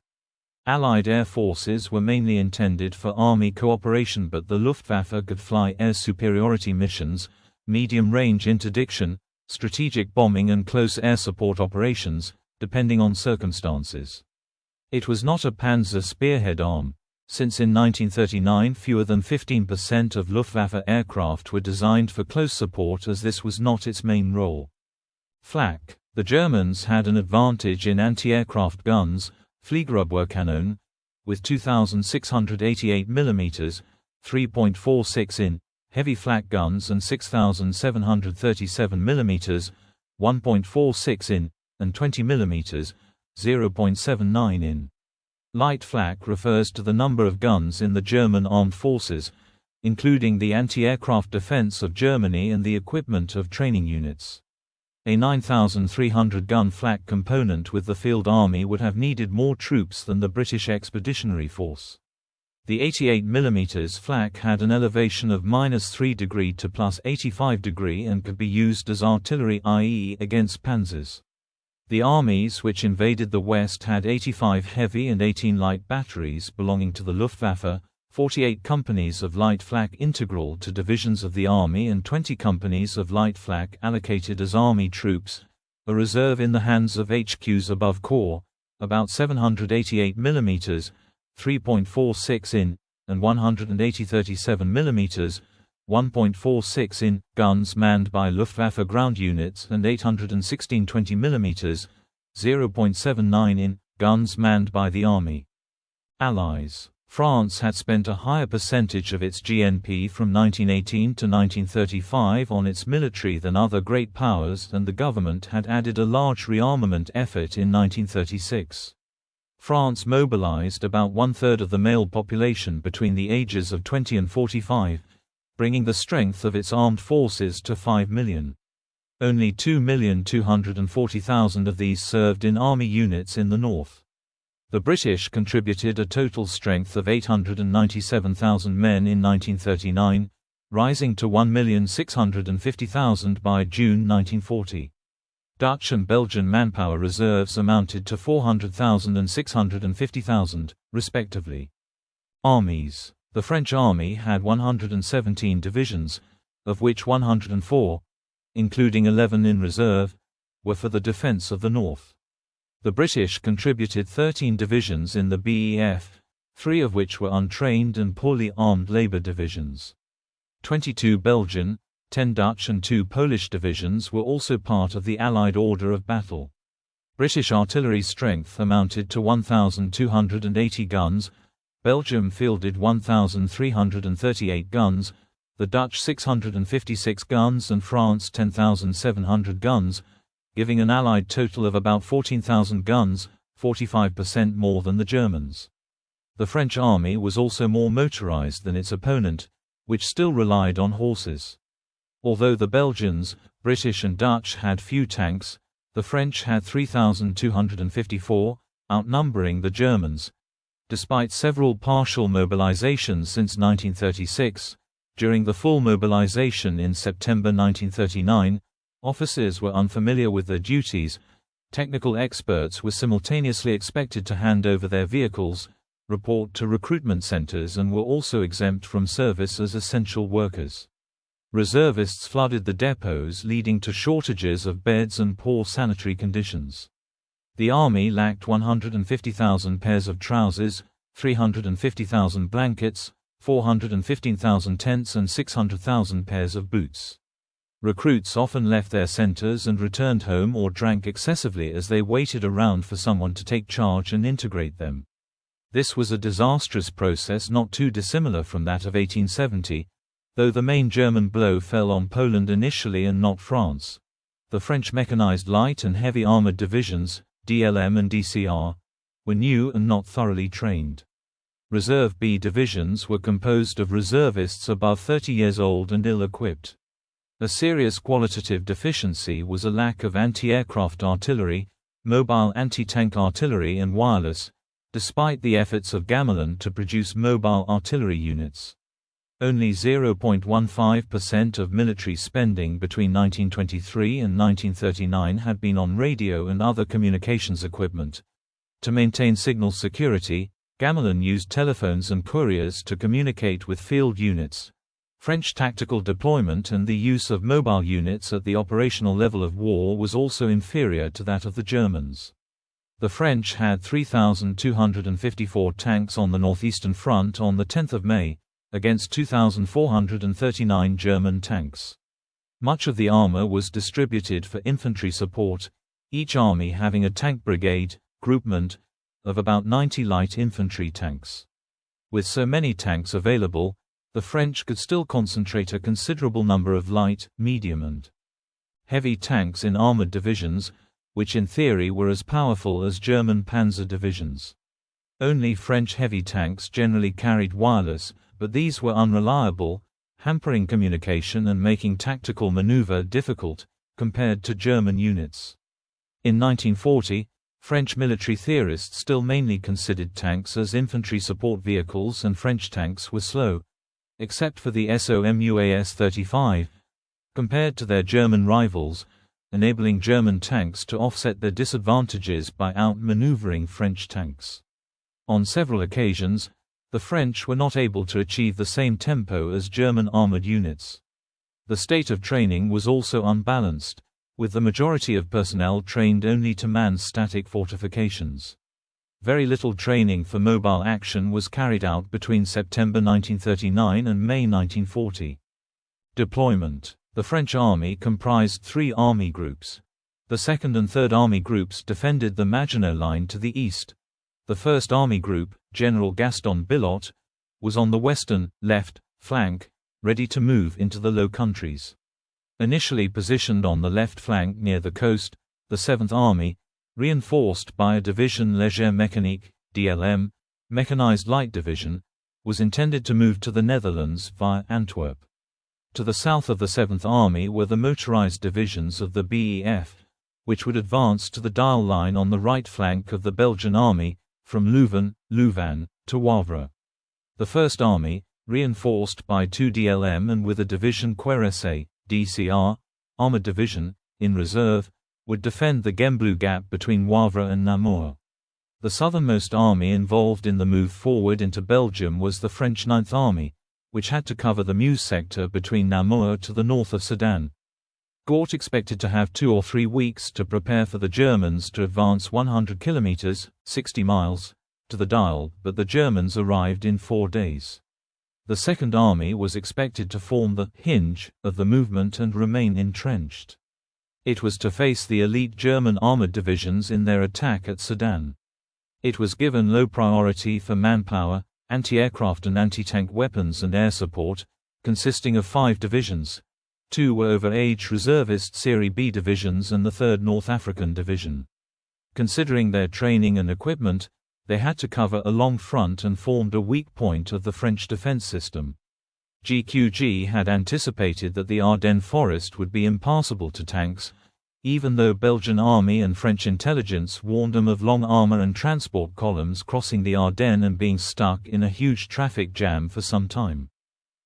Allied air forces were mainly intended for army cooperation, but the Luftwaffe could fly air superiority missions, medium-range interdiction, strategic bombing and close air support operations, depending on circumstances. It was not a panzer spearhead arm, since in 1939 fewer than 15% of Luftwaffe aircraft were designed for close support, as this was not its main role. Flak. The Germans had an advantage in anti-aircraft guns, Fliegerabwehrkanone, with 2,688 mm, 3.46 in, heavy flak guns and 6,737 mm, 1.46 in, and 20 mm, 0.79 in. Light flak refers to the number of guns in the German armed forces, including the anti-aircraft defense of Germany and the equipment of training units. A 9,300-gun flak component with the Field Army would have needed more troops than the British Expeditionary Force. The 88 mm flak had an elevation of -3° to +85° and could be used as artillery, i.e. against panzers. The armies which invaded the West had 85 heavy and 18 light batteries belonging to the Luftwaffe, 48 companies of light flak integral to divisions of the Army and 20 companies of light flak allocated as Army troops, a reserve in the hands of HQs above corps, about 788 mm, 3.46 in, and 180-37 mm, 1.46 in, guns manned by Luftwaffe ground units and 816 20 mm, 0.79 in, guns manned by the Army. Allies. France had spent a higher percentage of its GNP from 1918 to 1935 on its military than other great powers, and the government had added a large rearmament effort in 1936. France mobilized about one-third of the male population between the ages of 20 and 45, bringing the strength of its armed forces to 5 million. Only 2,240,000 of these served in army units in the north. The British contributed a total strength of 897,000 men in 1939, rising to 1,650,000 by June 1940. Dutch and Belgian manpower reserves amounted to 400,000 and 650,000, respectively. Armies. The French army had 117 divisions, of which 104, including 11 in reserve, were for the defense of the north. The British contributed 13 divisions in the BEF, 3 of which were untrained and poorly armed labor divisions. 22 Belgian, 10 Dutch and 2 Polish divisions were also part of the Allied order of battle. British artillery strength amounted to 1,280 guns, Belgium fielded 1,338 guns, the Dutch 656 guns and France 10,700 guns, giving an Allied total of about 14,000 guns, 45% more than the Germans. The French army was also more motorized than its opponent, which still relied on horses. Although the Belgians, British and Dutch had few tanks, the French had 3,254, outnumbering the Germans. Despite several partial mobilizations since 1936, during the full mobilization in September 1939, officers were unfamiliar with their duties, technical experts were simultaneously expected to hand over their vehicles, report to recruitment centers, and were also exempt from service as essential workers. Reservists flooded the depots, leading to shortages of beds and poor sanitary conditions. The army lacked 150,000 pairs of trousers, 350,000 blankets, 415,000 tents and 600,000 pairs of boots. Recruits often left their centers and returned home or drank excessively as they waited around for someone to take charge and integrate them. This was a disastrous process not too dissimilar from that of 1870, though the main German blow fell on Poland initially and not France. The French mechanized light and heavy armored divisions, DLM and DCR, were new and not thoroughly trained. Reserve B divisions were composed of reservists above 30 years old and ill-equipped. A serious qualitative deficiency was a lack of anti-aircraft artillery, mobile anti-tank artillery and wireless, despite the efforts of Gembloux to produce mobile artillery units. Only 0.15% of military spending between 1923 and 1939 had been on radio and other communications equipment. To maintain signal security, Gembloux used telephones and couriers to communicate with field units. French tactical deployment and the use of mobile units at the operational level of war was also inferior to that of the Germans. The French had 3,254 tanks on the northeastern front on the 10th of May, against 2,439 German tanks. Much of the armor was distributed for infantry support, each army having a tank brigade, groupement, of about 90 light infantry tanks. With so many tanks available, the French could still concentrate a considerable number of light, medium and heavy tanks in armored divisions, which in theory were as powerful as German panzer divisions. Only French heavy tanks generally carried wireless, but these were unreliable, hampering communication and making tactical maneuver difficult, compared to German units. In 1940, French military theorists still mainly considered tanks as infantry support vehicles, and French tanks were slow, except for the SOMUAS 35, compared to their German rivals, enabling German tanks to offset their disadvantages by outmaneuvering French tanks. On several occasions, the French were not able to achieve the same tempo as German armored units. The state of training was also unbalanced, with the majority of personnel trained only to man static fortifications. Very little training for mobile action was carried out between September 1939 and May 1940. Deployment. The French army comprised three army groups. The 2nd and 3rd Army groups defended the Maginot Line to the east. The 1st Army Group, General Gaston Billot, was on the western, left, flank, ready to move into the Low Countries. Initially positioned on the left flank near the coast, the 7th Army, reinforced by a Division Légère Mécanique, DLM, Mechanized Light Division, was intended to move to the Netherlands via Antwerp. To the south of the 7th Army were the motorized divisions of the BEF, which would advance to the Dyle line on the right flank of the Belgian Army, from Louvain, to Wavre. The 1st Army, reinforced by 2 DLM and with a Division Cuirassé, DCR, armored division, in reserve, would defend the Gembloux gap between Wavre and Namur. The southernmost army involved in the move forward into Belgium was the French 9th Army, which had to cover the Meuse sector between Namur to the north of Sedan. Gort expected to have 2 or 3 weeks to prepare for the Germans to advance 100 kilometers, 60 miles, to the Dyle, but the Germans arrived in 4 days. The 2nd Army was expected to form the hinge of the movement and remain entrenched. It was to face the elite German armored divisions in their attack at Sedan. It was given low priority for manpower, anti-aircraft and anti-tank weapons and air support, consisting of 5 divisions. 2 were over-age reservist Serie B divisions and the 3rd North African Division. Considering their training and equipment, they had to cover a long front and formed a weak point of the French defense system. GQG had anticipated that the Ardennes forest would be impassable to tanks, even though Belgian army and French intelligence warned them of long armor and transport columns crossing the Ardennes and being stuck in a huge traffic jam for some time.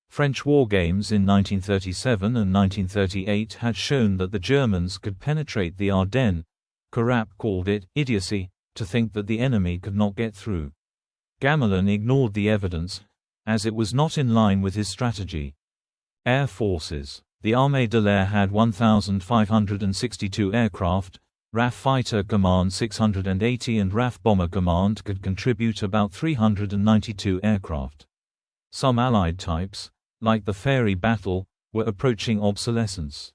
French war games in 1937 and 1938 had shown that the Germans could penetrate the Ardennes. Carap called it idiocy to think that the enemy could not get through. Gamelin ignored the evidence, as it was not in line with his strategy. Air Forces. The Armée de l'Air had 1,562 aircraft, RAF Fighter Command 680 and RAF Bomber Command could contribute about 392 aircraft. Some Allied types, like the Fairey Battle, were approaching obsolescence.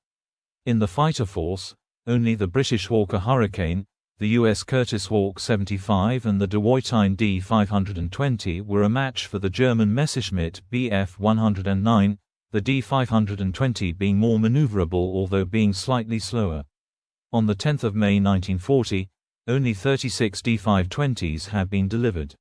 In the fighter force, only the British Hawker Hurricane, the US Curtiss Hawk 75 and the De Woitijn D520 were a match for the German Messerschmitt Bf 109, the D520 being more maneuverable although being slightly slower. On the 10th of May 1940, only 36 D520s had been delivered.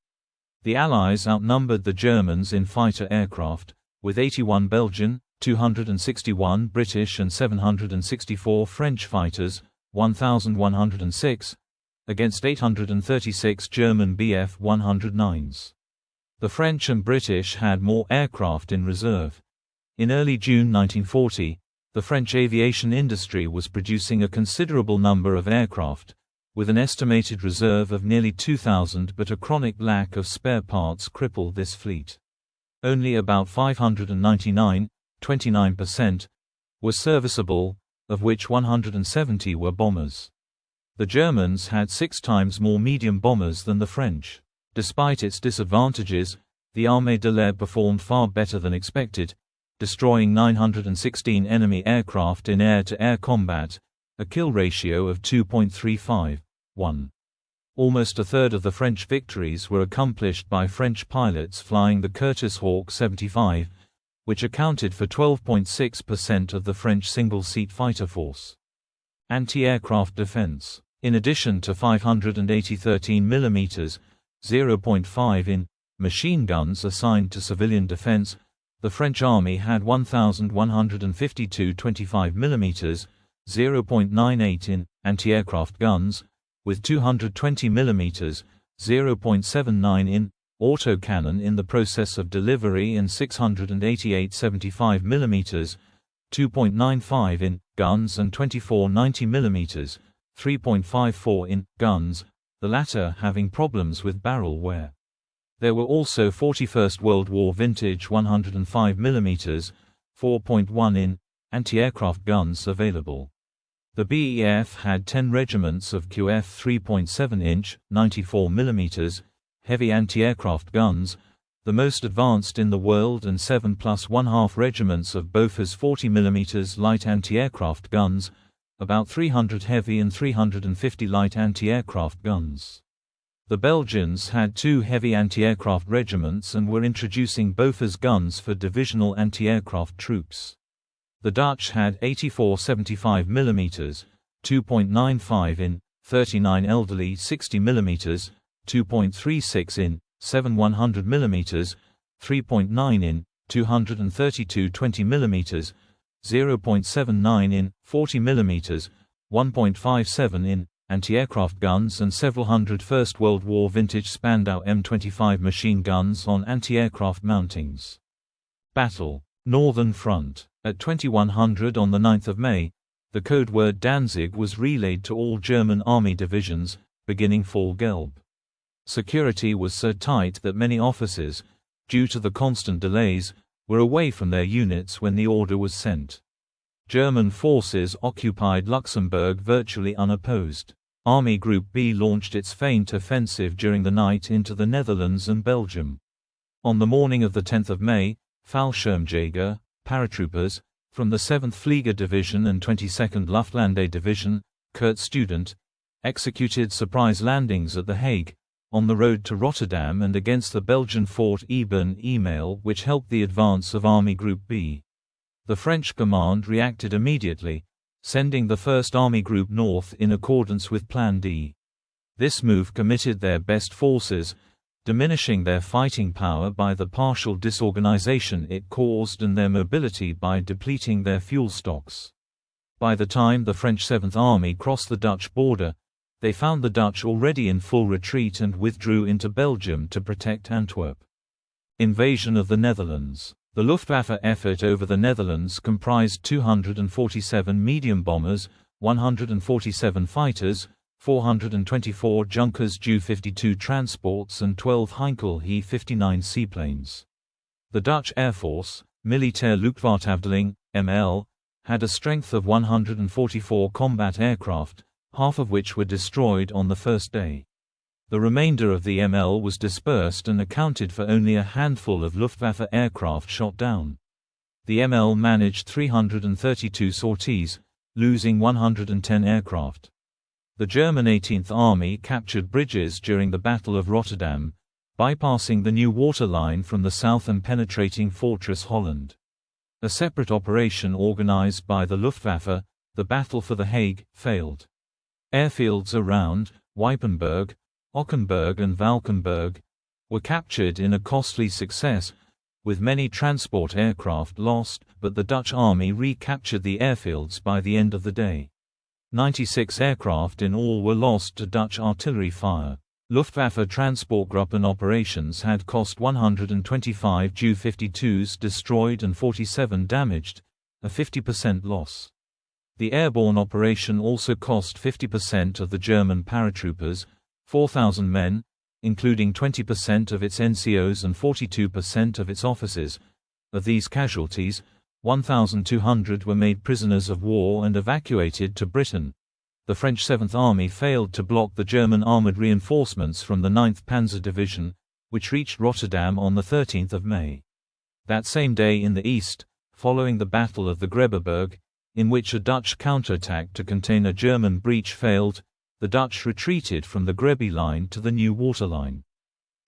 The Allies outnumbered the Germans in fighter aircraft, with 81 Belgian, 261 British and 764 French fighters, 1,106, against 836 German Bf 109s. The French and British had more aircraft in reserve. In early June 1940, the French aviation industry was producing a considerable number of aircraft, with an estimated reserve of nearly 2,000, but a chronic lack of spare parts crippled this fleet. Only about 599, 29%, were serviceable, of which 170 were bombers. The Germans had 6 times more medium bombers than the French. Despite its disadvantages, the Armée de l'Air performed far better than expected, destroying 916 enemy aircraft in air-to-air combat, a kill ratio of 2.35:1. Almost a third of the French victories were accomplished by French pilots flying the Curtiss Hawk 75, which accounted for 12.6% of the French single-seat fighter force. Anti-aircraft defense. In addition to 580 13mm, 0.5 machine guns assigned to civilian defense, the French army had 1,152 25mm, 0.98 anti-aircraft guns, with 220mm, 0.79 autocannon in the process of delivery and 688 75mm, 2.95 guns and 24 90mm, 3.54 guns, the latter having problems with barrel wear. There were also 41st World War vintage 105mm, 4.1 anti-aircraft guns available. The BEF had 10 regiments of QF 3.7 94mm heavy anti-aircraft guns, the most advanced in the world, and 7 +1/2 regiments of Bofors 40mm light anti-aircraft guns, about 300 heavy and 350 light anti-aircraft guns. The Belgians had 2 heavy anti-aircraft regiments and were introducing Bofors guns for divisional anti-aircraft troops. The Dutch had 84 75mm, 2.95 39 elderly 60mm, 2.36 7 100mm, 3.9 232 20mm, 0.79 40mm, 1.57 anti-aircraft guns, and several hundred First World War vintage Spandau M25 machine guns on anti-aircraft mountings. Battle. Northern Front. At 2100 on 9 May, the code word Danzig was relayed to all German army divisions, beginning Fall Gelb. Security was so tight that many officers, due to the constant delays, were away from their units when the order was sent. German forces occupied Luxembourg virtually unopposed. Army Group B launched its feint offensive during the night into the Netherlands and Belgium. On the morning of 10 May, Fallschirmjäger, paratroopers, from the 7th Flieger Division and 22nd Luftlande Division, Kurt Student, executed surprise landings at The Hague, on the road to Rotterdam and against the Belgian fort Eben-Emael, which helped the advance of Army Group B. The French command reacted immediately, sending the 1st Army Group north in accordance with Plan D. This move committed their best forces, diminishing their fighting power by the partial disorganization it caused and their mobility by depleting their fuel stocks. By the time the French 7th Army crossed the Dutch border, they found the Dutch already in full retreat and withdrew into Belgium to protect Antwerp. Invasion of the Netherlands. The Luftwaffe effort over the Netherlands comprised 247 medium bombers, 147 fighters, 424 Junkers Ju-52 transports and 12 Heinkel He-59 seaplanes. The Dutch Air Force, Militaire Luchtvaartafdeling, ML, had a strength of 144 combat aircraft, half of which were destroyed on the first day. The remainder of the ML was dispersed and accounted for only a handful of Luftwaffe aircraft shot down. The ML managed 332 sorties, losing 110 aircraft. The German 18th Army captured bridges during the Battle of Rotterdam, bypassing the new water line from the south and penetrating Fortress Holland. A separate operation organized by the Luftwaffe, the Battle for The Hague, failed. Airfields around Weipenburg, Ockenburg and Valkenburg were captured in a costly success, with many transport aircraft lost, but the Dutch army recaptured the airfields by the end of the day. 96 aircraft in all were lost to Dutch artillery fire. Luftwaffe Transportgruppen operations had cost 125 Ju-52s destroyed and 47 damaged, a 50% loss. The airborne operation also cost 50% of the German paratroopers, 4,000 men, including 20% of its NCOs and 42% of its officers. Of these casualties, 1,200 were made prisoners of war and evacuated to Britain. The French 7th Army failed to block the German armoured reinforcements from the 9th Panzer Division, which reached Rotterdam on 13 May. That same day in the east, following the Battle of the Grebbeberg, in which a Dutch counterattack to contain a German breach failed, the Dutch retreated from the Grebbe line to the new waterline.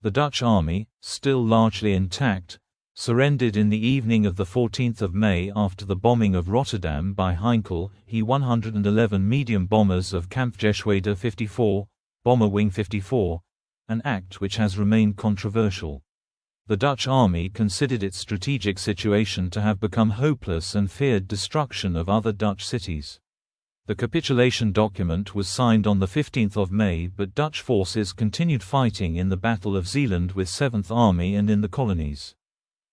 The Dutch army, still largely intact, surrendered in the evening of 14 May after the bombing of Rotterdam by Heinkel, He-111 medium bombers of Kampfgeschwader 54, Bomber Wing 54, an act which has remained controversial. The Dutch army considered its strategic situation to have become hopeless and feared destruction of other Dutch cities. The capitulation document was signed on 15 May, but Dutch forces continued fighting in the Battle of Zeeland with 7th Army and in the colonies.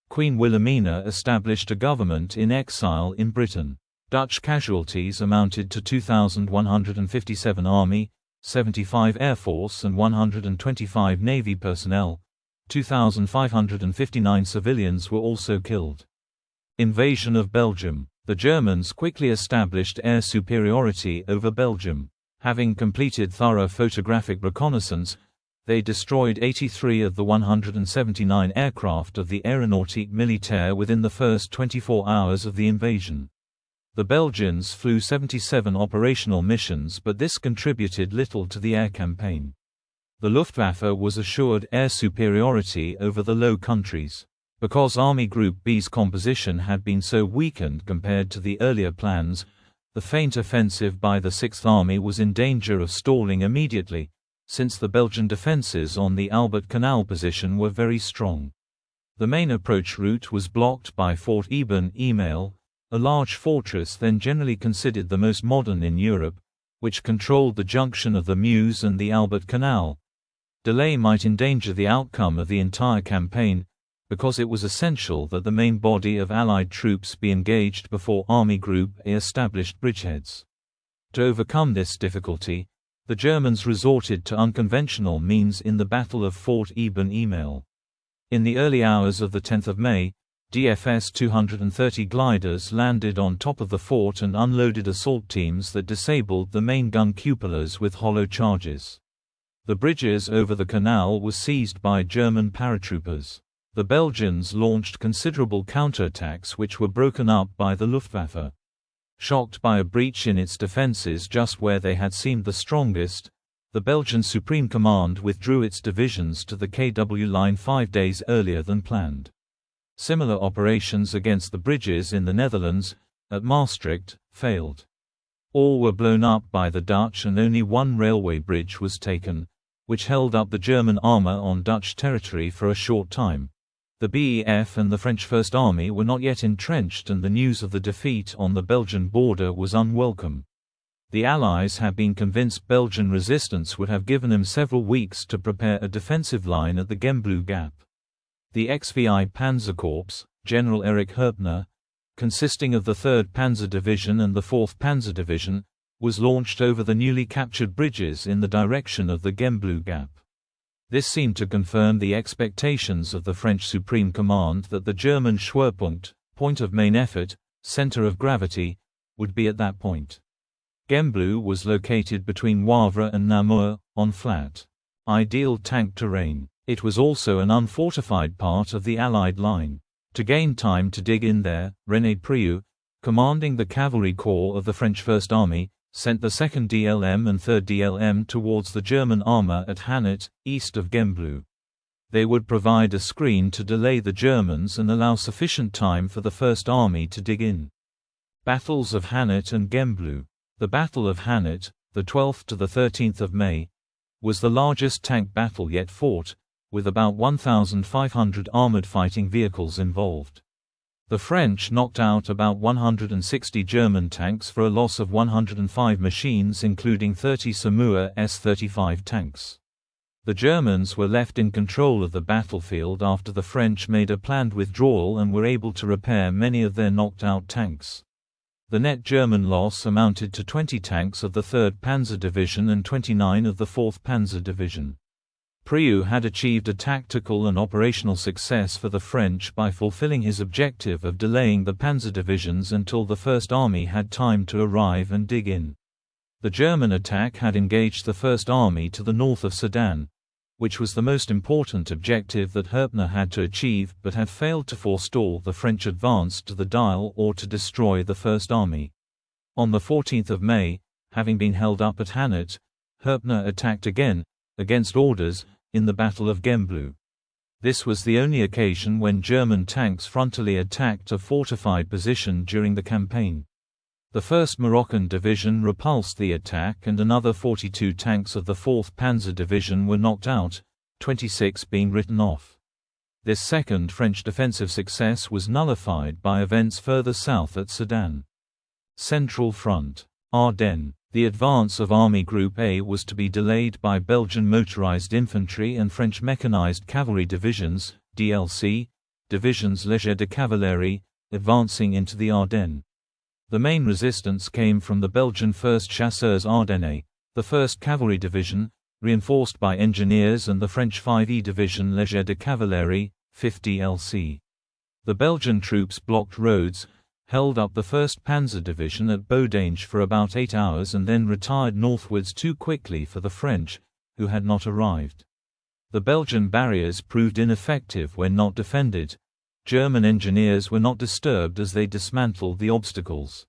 Queen Wilhelmina established a government in exile in Britain. Dutch casualties amounted to 2,157 Army, 75 Air Force and 125 Navy personnel. 2,559 civilians were also killed. Invasion of Belgium. The Germans quickly established air superiority over Belgium. Having completed thorough photographic reconnaissance, they destroyed 83 of the 179 aircraft of the Aéronautique Militaire within the first 24 hours of the invasion. The Belgians flew 77 operational missions, but this contributed little to the air campaign. The Luftwaffe was assured air superiority over the Low Countries. Because Army Group B's composition had been so weakened compared to the earlier plans, the feint offensive by the 6th Army was in danger of stalling immediately, since the Belgian defences on the Albert Canal position were very strong. The main approach route was blocked by Fort Ibn Email, a large fortress then generally considered the most modern in Europe, which controlled the junction of the Meuse and the Albert Canal. Delay might endanger the outcome of the entire campaign, because it was essential that the main body of Allied troops be engaged before Army Group A established bridgeheads. To overcome this difficulty, the Germans resorted to unconventional means in the Battle of Fort Ibn Email. In the early hours of 10 May, DFS 230 gliders landed on top of the fort and unloaded assault teams that disabled the main gun cupolas with hollow charges. The bridges over the canal were seized by German paratroopers. The Belgians launched considerable counterattacks which were broken up by the Luftwaffe. Shocked by a breach in its defences just where they had seemed the strongest, the Belgian Supreme Command withdrew its divisions to the KW line 5 days earlier than planned. Similar operations against the bridges in the Netherlands, at Maastricht, failed. All were blown up by the Dutch and only one railway bridge was taken, which held up the German armour on Dutch territory for a short time. The BEF and the French First Army were not yet entrenched, and the news of the defeat on the Belgian border was unwelcome. The Allies had been convinced Belgian resistance would have given them several weeks to prepare a defensive line at the Gembloux Gap. The XVI Panzerkorps, General Erich Herpner, consisting of the 3rd Panzer Division and the 4th Panzer Division, was launched over the newly captured bridges in the direction of the Gembloux Gap. This seemed to confirm the expectations of the French Supreme Command that the German Schwerpunkt, point of main effort, center of gravity, would be at that point. Gembloux was located between Wavre and Namur, on flat, ideal tank terrain. It was also an unfortified part of the Allied line. To gain time to dig in there, René Priou, commanding the cavalry corps of the French First Army, sent the 2nd DLM and 3rd DLM towards the German armour at Hannut, east of Gembloux. They would provide a screen to delay the Germans and allow sufficient time for the First Army to dig in. Battles of Hannut and Gembloux. The Battle of Hannut, the 12th to the 13th of May, was the largest tank battle yet fought, with about 1,500 armoured fighting vehicles involved. The French knocked out about 160 German tanks for a loss of 105 machines, including 30 Saumur S-35 tanks. The Germans were left in control of the battlefield after the French made a planned withdrawal and were able to repair many of their knocked-out tanks. The net German loss amounted to 20 tanks of the 3rd Panzer Division and 29 of the 4th Panzer Division. Prelude had achieved a tactical and operational success for the French by fulfilling his objective of delaying the panzer divisions until the First Army had time to arrive and dig in. The German attack had engaged the First Army to the north of Sedan, which was the most important objective that Herpner had to achieve, but had failed to forestall the French advance to the Dyle or to destroy the First Army. On the 14th of May, having been held up at Hannut, Herpner attacked again, against orders, in the Battle of Gembloux. This was the only occasion when German tanks frontally attacked a fortified position during the campaign. The 1st Moroccan Division repulsed the attack and another 42 tanks of the 4th Panzer Division were knocked out, 26 being written off. This second French defensive success was nullified by events further south at Sedan. Central Front. Ardennes. The advance of Army Group A was to be delayed by Belgian motorized infantry and French mechanized cavalry divisions, DLC, Divisions Légers de Cavalerie, advancing into the Ardennes. The main resistance came from the Belgian 1st Chasseurs Ardennais, the 1st Cavalry Division, reinforced by engineers, and the French 5e Division Légers de Cavalerie, 50 LC. The Belgian troops blocked roads, held up the 1st Panzer Division at Boudange for about 8 hours and then retired northwards too quickly for the French, who had not arrived. The Belgian barriers proved ineffective when not defended. German engineers were not disturbed as they dismantled the obstacles.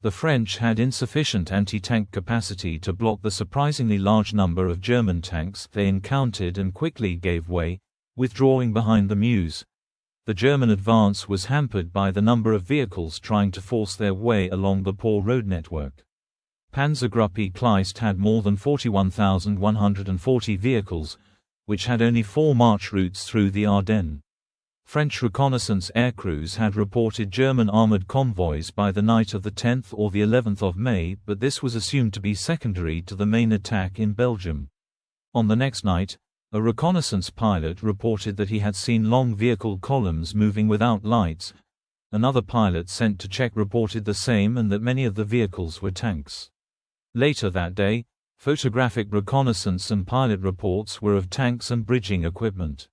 The French had insufficient anti-tank capacity to block the surprisingly large number of German tanks they encountered and quickly gave way, withdrawing behind the Meuse. The German advance was hampered by the number of vehicles trying to force their way along the poor road network. Panzergruppe Kleist had more than 41,140 vehicles, which had only 4 march routes through the Ardennes. French reconnaissance aircrews had reported German armored convoys by the night of the 10th or the 11th of May, but this was assumed to be secondary to the main attack in Belgium. On the next night, a reconnaissance pilot reported that he had seen long vehicle columns moving without lights. Another pilot sent to check reported the same and that many of the vehicles were tanks. Later that day, photographic reconnaissance and pilot reports were of tanks and bridging equipment.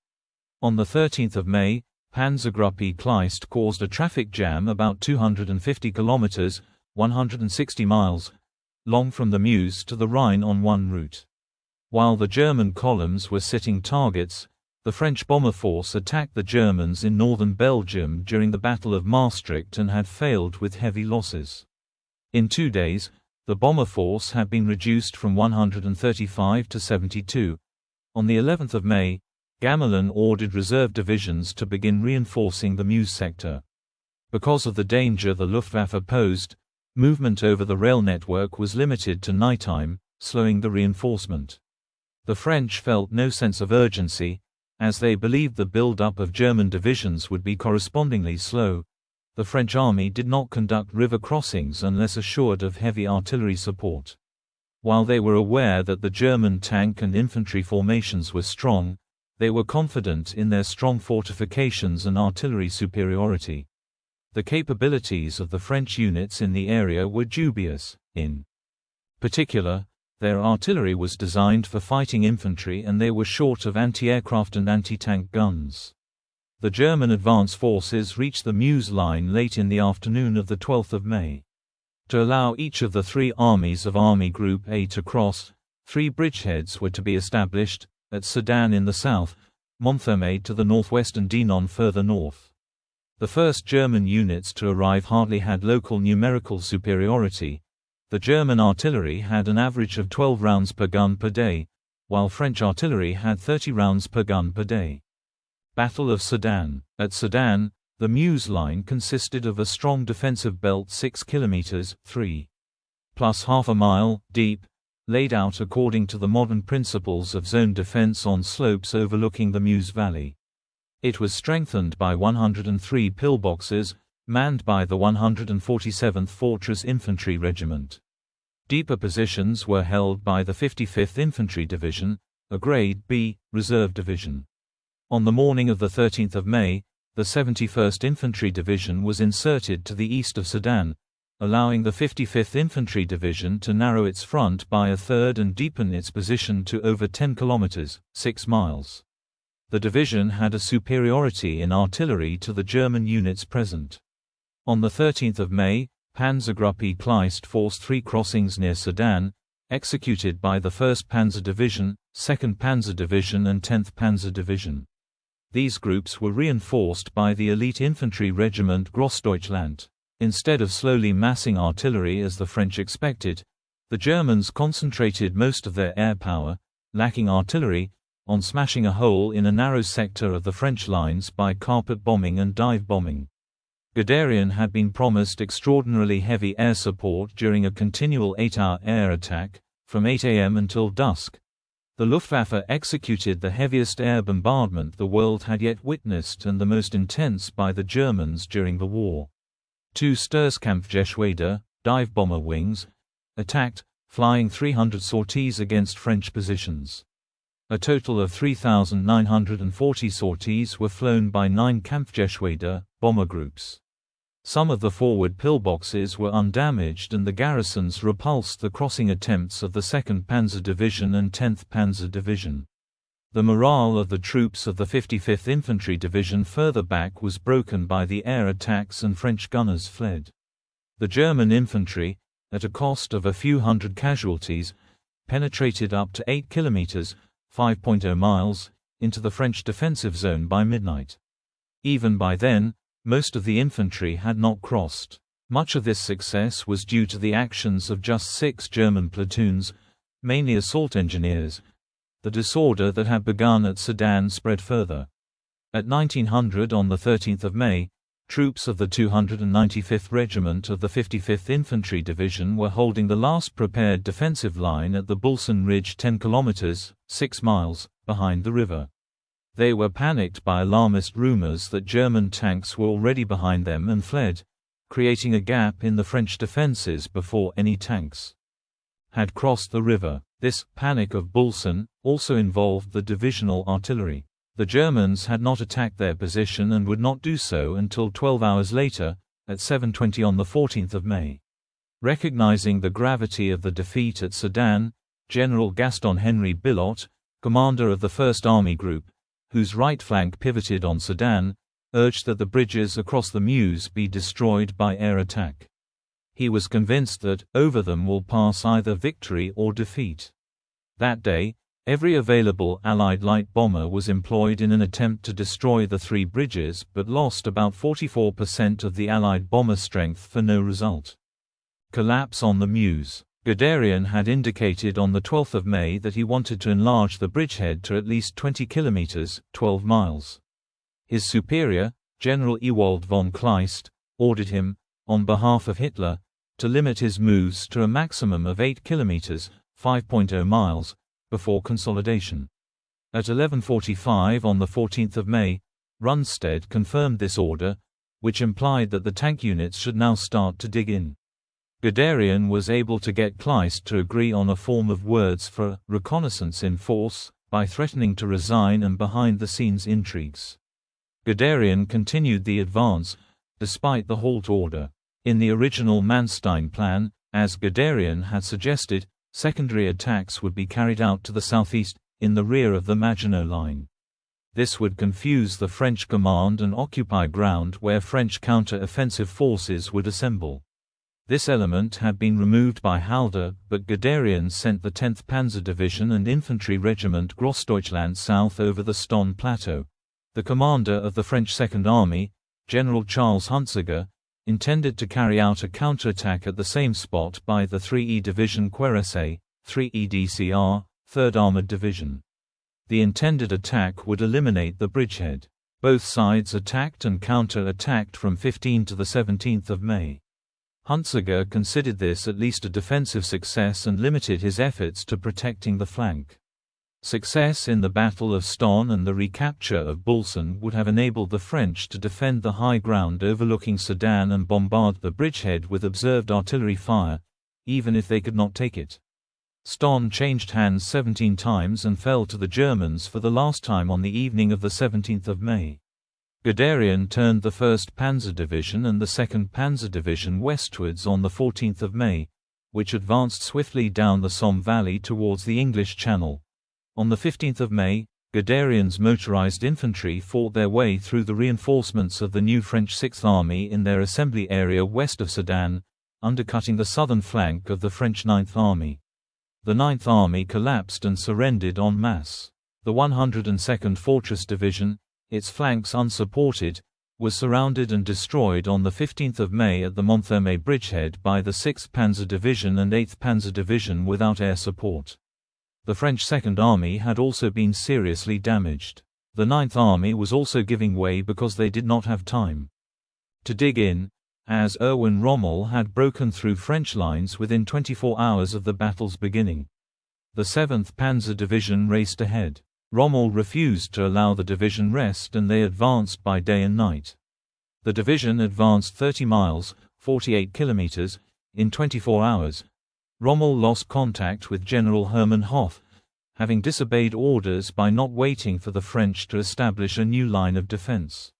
On the 13th of May, Panzergruppe Kleist caused a traffic jam about 250 kilometers, 160 miles, long from the Meuse to the Rhine on one route. While the German columns were sitting targets, the French bomber force attacked the Germans in northern Belgium during the Battle of Maastricht and had failed with heavy losses. In 2 days, the bomber force had been reduced from 135 to 72. On the 11th of May, Gamelin ordered reserve divisions to begin reinforcing the Meuse sector. Because of the danger the Luftwaffe posed, movement over the rail network was limited to nighttime, slowing the reinforcement. The French felt no sense of urgency, as they believed the build-up of German divisions would be correspondingly slow. The French army did not conduct river crossings unless assured of heavy artillery support. While they were aware that the German tank and infantry formations were strong, they were confident in their strong fortifications and artillery superiority. The capabilities of the French units in the area were dubious. In particular, their artillery was designed for fighting infantry and they were short of anti-aircraft and anti-tank guns. The German advance forces reached the Meuse line late in the afternoon of the 12th of May. To allow each of the 3 armies of Army Group A to cross, 3 bridgeheads were to be established, at Sedan in the south, Montfermeil to the northwest and Dinant further north. The first German units to arrive hardly had local numerical superiority. The German artillery had an average of 12 rounds per gun per day, while French artillery had 30 rounds per gun per day. Battle of Sedan. At Sedan, the Meuse line consisted of a strong defensive belt 6 kilometers (3 plus half a mile) deep, laid out according to the modern principles of zone defense on slopes overlooking the Meuse Valley. It was strengthened by 103 pillboxes, manned by the 147th Fortress Infantry Regiment. Deeper positions were held by the 55th Infantry Division, a Grade B reserve division. On the morning of the 13th of May, the 71st Infantry Division was inserted to the east of Sedan, allowing the 55th Infantry Division to narrow its front by a third and deepen its position to over 10 kilometers, 6 miles. The division had a superiority in artillery to the German units present. On 13 May, Panzergruppe Kleist forced 3 crossings near Sedan, executed by the 1st Panzer Division, 2nd Panzer Division and 10th Panzer Division. These groups were reinforced by the elite infantry regiment Grossdeutschland. Instead of slowly massing artillery as the French expected, the Germans concentrated most of their air power, lacking artillery, on smashing a hole in a narrow sector of the French lines by carpet bombing and dive bombing. Guderian had been promised extraordinarily heavy air support during a continual 8-hour air attack, from 8 a.m. until dusk. The Luftwaffe executed the heaviest air bombardment the world had yet witnessed and the most intense by the Germans during the war. 2 Sturzkampfgeschwader, dive bomber wings, attacked, flying 300 sorties against French positions. A total of 3,940 sorties were flown by 9 Kampfgeschwader, bomber groups. Some of the forward pillboxes were undamaged and the garrisons repulsed the crossing attempts of the 2nd Panzer Division and 10th Panzer Division. The morale of the troops of the 55th Infantry Division further back was broken by the air attacks and French gunners fled. The German infantry, at a cost of a few hundred casualties, penetrated up to 8 kilometers, 5.0 miles, into the French defensive zone by midnight. Even by then, most of the infantry had not crossed. Much of this success was due to the actions of just 6 German platoons, mainly assault engineers. The disorder that had begun at Sedan spread further. At 1900 on 13 May, troops of the 295th Regiment of the 55th Infantry Division were holding the last prepared defensive line at the Bulsen Ridge 10 kilometers, 6 miles, behind the river. They were panicked by alarmist rumors that German tanks were already behind them and fled, creating a gap in the French defenses before any tanks had crossed the river. This panic of Bulsen also involved the divisional artillery. The Germans had not attacked their position and would not do so until 12 hours later, at 7:20 on 14 May. Recognizing the gravity of the defeat at Sedan, General Gaston-Henri Billot, commander of the 1st Army Group, whose right flank pivoted on Sedan, urged that the bridges across the Meuse be destroyed by air attack. He was convinced that over them will pass either victory or defeat. That day, every available Allied light bomber was employed in an attempt to destroy the 3 bridges but lost about 44% of the Allied bomber strength for no result. Collapse on the Meuse. Guderian had indicated on 12 May that he wanted to enlarge the bridgehead to at least 20 kilometers, 12 miles. His superior, General Ewald von Kleist, ordered him, on behalf of Hitler, to limit his moves to a maximum of 8 kilometers, 5.0 miles, before consolidation. At 11:45 on 14 May, Rundstedt confirmed this order, which implied that the tank units should now start to dig in. Guderian was able to get Kleist to agree on a form of words for reconnaissance in force, by threatening to resign and behind-the-scenes intrigues. Guderian continued the advance, despite the halt order. In the original Manstein plan, as Guderian had suggested, secondary attacks would be carried out to the southeast, in the rear of the Maginot line. This would confuse the French command and occupy ground where French counter-offensive forces would assemble. This element had been removed by Halder, but Guderian sent the 10th Panzer Division and Infantry Regiment Grossdeutschland south over the Stonne Plateau. The commander of the French Second Army, General Charles Hunziger, intended to carry out a counterattack at the same spot by the 3E Division Cuirassiers, 3E DCR, 3rd Armored Division. The intended attack would eliminate the bridgehead. Both sides attacked and counter-attacked from 15 to 17 May. Hunziger considered this at least a defensive success and limited his efforts to protecting the flank. Success in the Battle of Stonne and the recapture of Bulsen would have enabled the French to defend the high ground overlooking Sedan and bombard the bridgehead with observed artillery fire, even if they could not take it. Stonne changed hands 17 times and fell to the Germans for the last time on the evening of 17 May. Guderian turned the 1st Panzer Division and the 2nd Panzer Division westwards on 14 May, which advanced swiftly down the Somme Valley towards the English Channel. On 15 May, Guderian's motorized infantry fought their way through the reinforcements of the new French 6th Army in their assembly area west of Sedan, undercutting the southern flank of the French 9th Army. The 9th Army collapsed and surrendered en masse. The 102nd Fortress Division, its flanks unsupported, was surrounded and destroyed on 15 May at the Monthermé bridgehead by the 6th Panzer Division and 8th Panzer Division without air support. The French 2nd Army had also been seriously damaged. The 9th Army was also giving way because they did not have time to dig in, as Erwin Rommel had broken through French lines within 24 hours of the battle's beginning. The 7th Panzer Division raced ahead. Rommel refused to allow the division rest and they advanced by day and night. The division advanced 30 miles, 48 kilometers, in 24 hours. Rommel lost contact with General Hermann Hoth, having disobeyed orders by not waiting for the French to establish a new line of defense.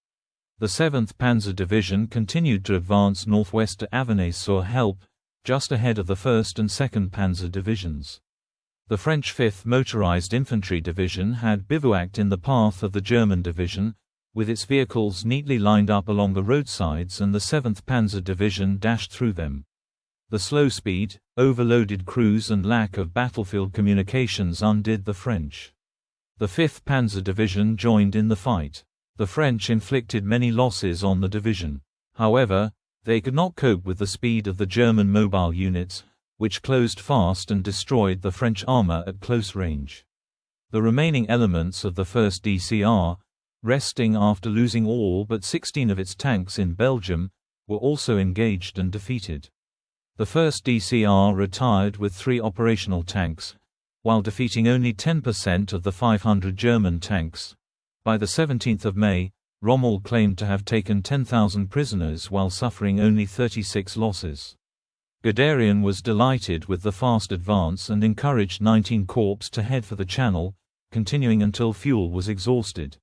The 7th Panzer Division continued to advance northwest to Avesnes-sur-Helpe, just ahead of the 1st and 2nd Panzer Divisions. The French 5th Motorized Infantry Division had bivouacked in the path of the German division, with its vehicles neatly lined up along the roadsides, and the 7th Panzer Division dashed through them. The slow speed, overloaded crews and lack of battlefield communications undid the French. The 5th Panzer Division joined in the fight. The French inflicted many losses on the division. However, they could not cope with the speed of the German mobile units, which closed fast and destroyed the French armor at close range. The remaining elements of the 1st DCR, resting after losing all but 16 of its tanks in Belgium, were also engaged and defeated. The 1st DCR retired with 3 operational tanks, while defeating only 10% of the 500 German tanks. By the 17th of May, Rommel claimed to have taken 10,000 prisoners while suffering only 36 losses. Guderian was delighted with the fast advance and encouraged 19 Corps to head for the Channel, continuing until fuel was exhausted.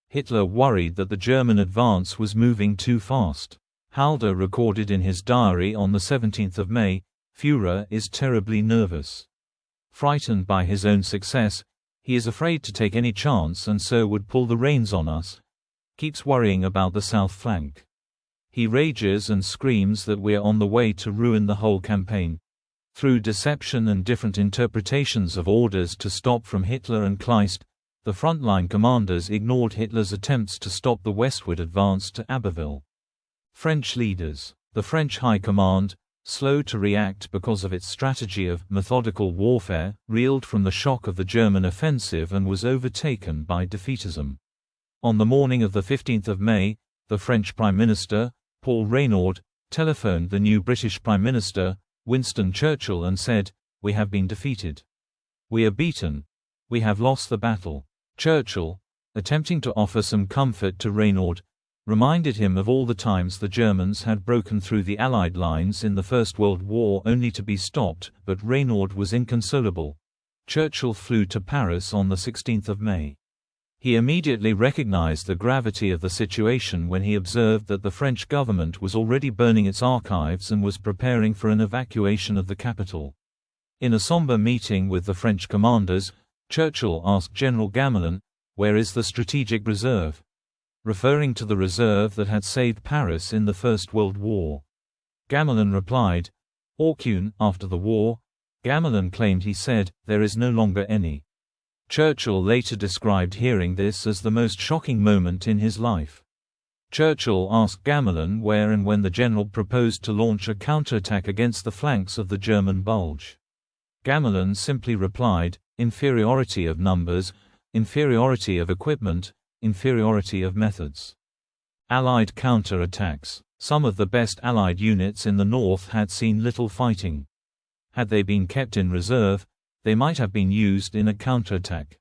Hitler worried that the German advance was moving too fast. Halder recorded in his diary on 17 May, "Führer is terribly nervous. Frightened by his own success, he is afraid to take any chance and so would pull the reins on us. Keeps worrying about the south flank. He rages and screams that we are on the way to ruin the whole campaign." Through deception and different interpretations of orders to stop from Hitler and Kleist, the frontline commanders ignored Hitler's attempts to stop the westward advance to Abbeville. French leaders. The French High Command, slow to react because of its strategy of methodical warfare, reeled from the shock of the German offensive and was overtaken by defeatism. On the morning of 15 May, the French Prime Minister, Paul Reynaud, telephoned the new British Prime Minister, Winston Churchill, and said, "We have been defeated. We are beaten. We have lost the battle." Churchill, attempting to offer some comfort to Reynaud, reminded him of all the times the Germans had broken through the Allied lines in the First World War only to be stopped, but Reynaud was inconsolable. Churchill flew to Paris on 16 May. He immediately recognized the gravity of the situation when he observed that the French government was already burning its archives and was preparing for an evacuation of the capital. In a somber meeting with the French commanders, Churchill asked General Gamelin, "Where is the strategic reserve?" referring to the reserve that had saved Paris in the First World War. Gamelin replied, "Aucune." After the war, Gamelin claimed he said, "There is no longer any." Churchill later described hearing this as the most shocking moment in his life. Churchill asked Gamelin where and when the general proposed to launch a counterattack against the flanks of the German Bulge. Gamelin simply replied, "Inferiority of numbers, inferiority of equipment, inferiority of methods." Allied counter-attacks. Some of the best Allied units in the north had seen little fighting. Had they been kept in reserve, they might have been used in a counterattack.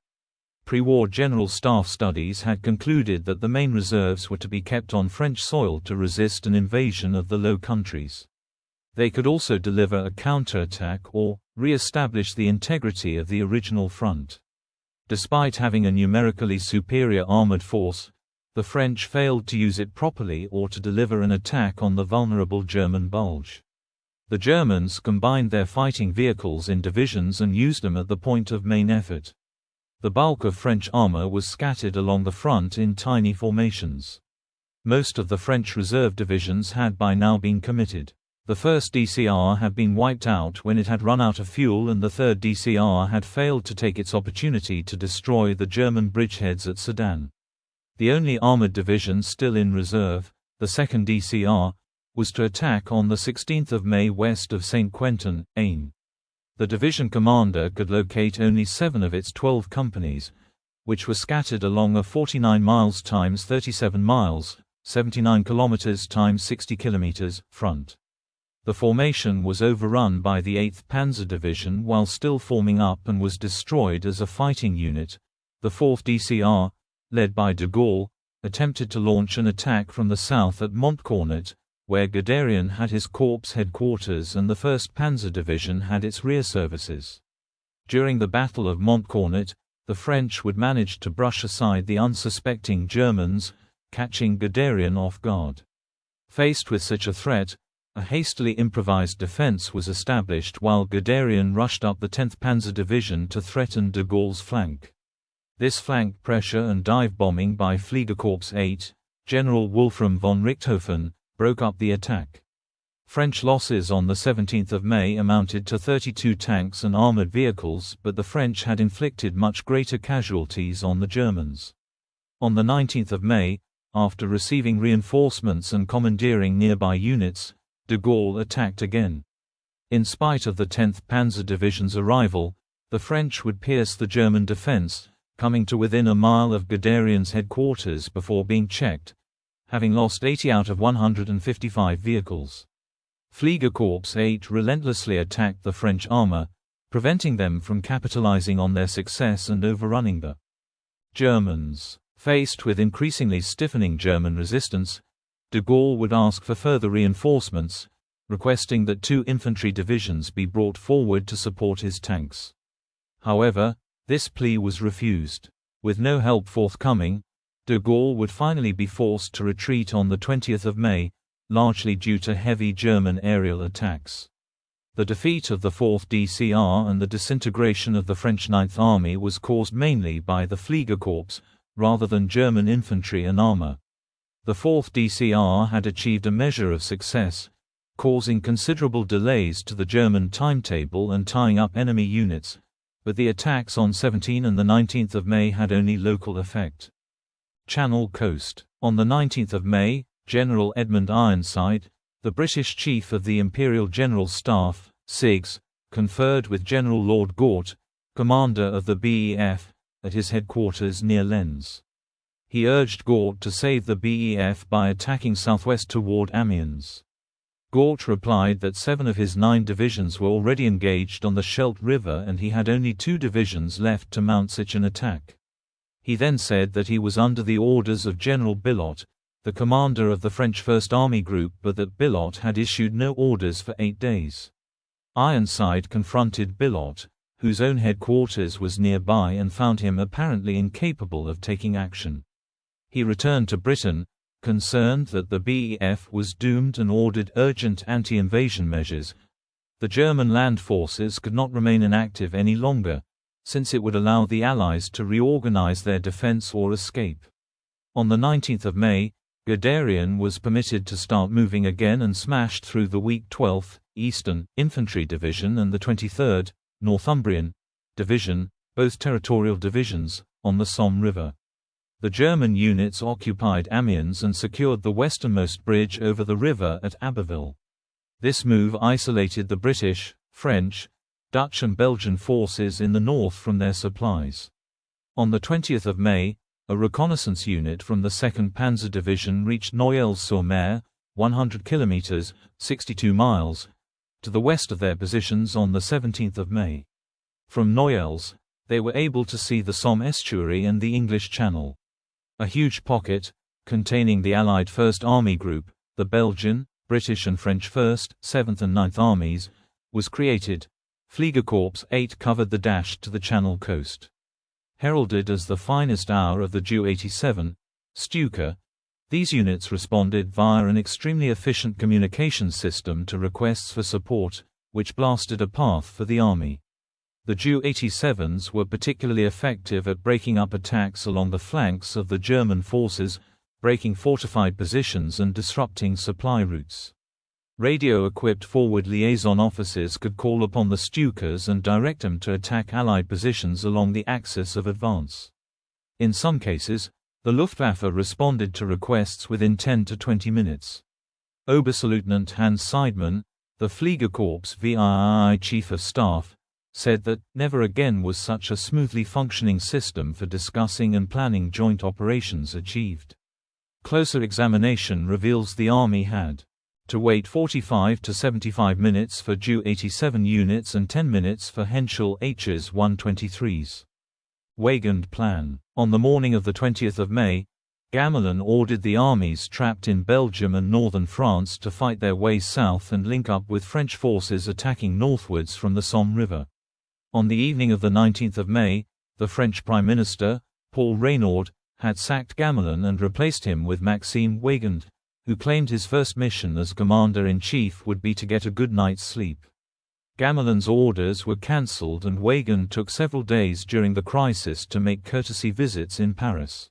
Pre-war General Staff studies had concluded that the main reserves were to be kept on French soil to resist an invasion of the Low Countries. They could also deliver a counterattack or re-establish the integrity of the original front. Despite having a numerically superior armored force, the the French failed to use it properly or to deliver an attack on the vulnerable German Bulge. The Germans combined their fighting vehicles in divisions and used them at the point of main effort. The bulk of French armor was scattered along the front in tiny formations. Most of the French reserve divisions had by now been committed. The 1st DCR had been wiped out when it had run out of fuel, and the 3rd DCR had failed to take its opportunity to destroy the German bridgeheads at Sedan. The only armored division still in reserve, the 2nd DCR, was to attack on the 16th of May west of Saint-Quentin, Aisne. The division commander could locate only 7 of its 12 companies, which were scattered along a 49 miles times 37 miles, 79 kilometers times 60 kilometers, front. The formation was overrun by the 8th Panzer Division while still forming up and was destroyed as a fighting unit. The 4th DCR, led by de Gaulle, attempted to launch an attack from the south at Montcornet, where Guderian had his corps headquarters and the 1st Panzer Division had its rear services. During the Battle of Montcornet, the French would manage to brush aside the unsuspecting Germans, catching Guderian off guard. Faced with such a threat, a hastily improvised defense was established while Guderian rushed up the 10th Panzer Division to threaten de Gaulle's flank. This flank pressure and dive bombing by Fliegerkorps 8, General Wolfram von Richthofen, broke up the attack. French losses on the 17th of May amounted to 32 tanks and armored vehicles, but the French had inflicted much greater casualties on the Germans. On the 19th of May, after receiving reinforcements and commandeering nearby units, de Gaulle attacked again. In spite of the 10th Panzer Division's arrival, the French would pierce the German defense, coming to within a mile of Guderian's headquarters before being checked, having lost 80 out of 155 vehicles. Fliegerkorps 8 relentlessly attacked the French armor, preventing them from capitalizing on their success and overrunning the Germans. Faced with increasingly stiffening German resistance, de Gaulle would ask for further reinforcements, requesting that 2 infantry divisions be brought forward to support his tanks. However, this plea was refused. With no help forthcoming, de Gaulle would finally be forced to retreat on the 20th of May, largely due to heavy German aerial attacks. The defeat of the 4th DCR and the disintegration of the French 9th Army was caused mainly by the Fliegerkorps, rather than German infantry and armor. The 4th DCR had achieved a measure of success, causing considerable delays to the German timetable and tying up enemy units, but the attacks on 17 and the 19th of May had only local effect. Channel Coast. On the 19th of May, General Edmund Ironside, the British Chief of the Imperial General Staff, SIGS, conferred with General Lord Gort, commander of the BEF, at his headquarters near Lens. He urged Gort to save the BEF by attacking southwest toward Amiens. Gort replied that 7 of his 9 divisions were already engaged on the Scheldt River and he had only 2 divisions left to mount such an attack. He then said that he was under the orders of General Billot, the commander of the French First Army Group, but that Billot had issued no orders for 8 days. Ironside confronted Billot, whose own headquarters was nearby, and found him apparently incapable of taking action. He returned to Britain, concerned that the BEF was doomed, and ordered urgent anti-invasion measures. The German land forces could not remain inactive any longer, since it would allow the Allies to reorganize their defense or escape. On the 19th of May, Guderian was permitted to start moving again and smashed through the weak 12th, Eastern, Infantry Division and the 23rd, Northumbrian, Division, both territorial divisions, on the Somme River. The German units occupied Amiens and secured the westernmost bridge over the river at Abbeville. This move isolated the British, French, Dutch and Belgian forces in the north from their supplies. On the 20th of May, a reconnaissance unit from the 2nd Panzer Division reached Noyelles-sur-Mer, 100 kilometers, 62 miles, to the west of their positions on the 17th of May. From Noyelles, they were able to see the Somme estuary and the English Channel. A huge pocket, containing the Allied First Army Group, the Belgian, British and French 1st, 7th and 9th Armies, was created. Fliegerkorps 8 covered the dash to the Channel coast. Heralded as the finest hour of the Ju-87, Stuka. These units responded via an extremely efficient communication system to requests for support, which blasted a path for the army. The Ju-87s were particularly effective at breaking up attacks along the flanks of the German forces, breaking fortified positions and disrupting supply routes. Radio-equipped forward liaison officers could call upon the Stukas and direct them to attack Allied positions along the axis of advance. In some cases, the Luftwaffe responded to requests within 10 to 20 minutes. Oberstleutnant Hans Seidmann, the Fliegerkorps VII Chief of Staff, said that never again was such a smoothly functioning system for discussing and planning joint operations achieved. Closer examination reveals the Army had to wait 45 to 75 minutes for Ju-87 units and 10 minutes for Henschel H's 123s. Weygand Plan. On the morning of 20 May, Gembloux ordered the armies trapped in Belgium and northern France to fight their way south and link up with French forces attacking northwards from the Somme River. On the evening of 19 May, the French Prime Minister, Paul Reynaud, had sacked Gembloux and replaced him with Maxime Weygand, who claimed his first mission as commander-in-chief would be to get a good night's sleep. Gembloux's orders were cancelled and Weygand took several days during the crisis to make courtesy visits in Paris.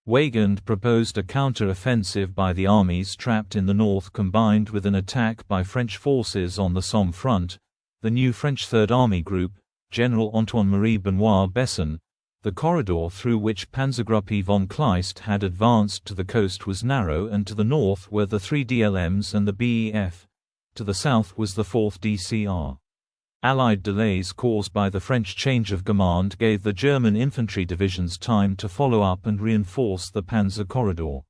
Weygand proposed a counter-offensive by the armies trapped in the north combined with an attack by French forces on the Somme front. The new French Third Army Group, General Antoine-Marie Benoit Besson, the corridor through which Panzergruppe von Kleist had advanced to the coast was narrow, and to the north were the 3 DLMs and the BEF. To the south was the 4th DCR. Allied delays caused by the French change of command gave the German infantry divisions time to follow up and reinforce the Panzer corridor.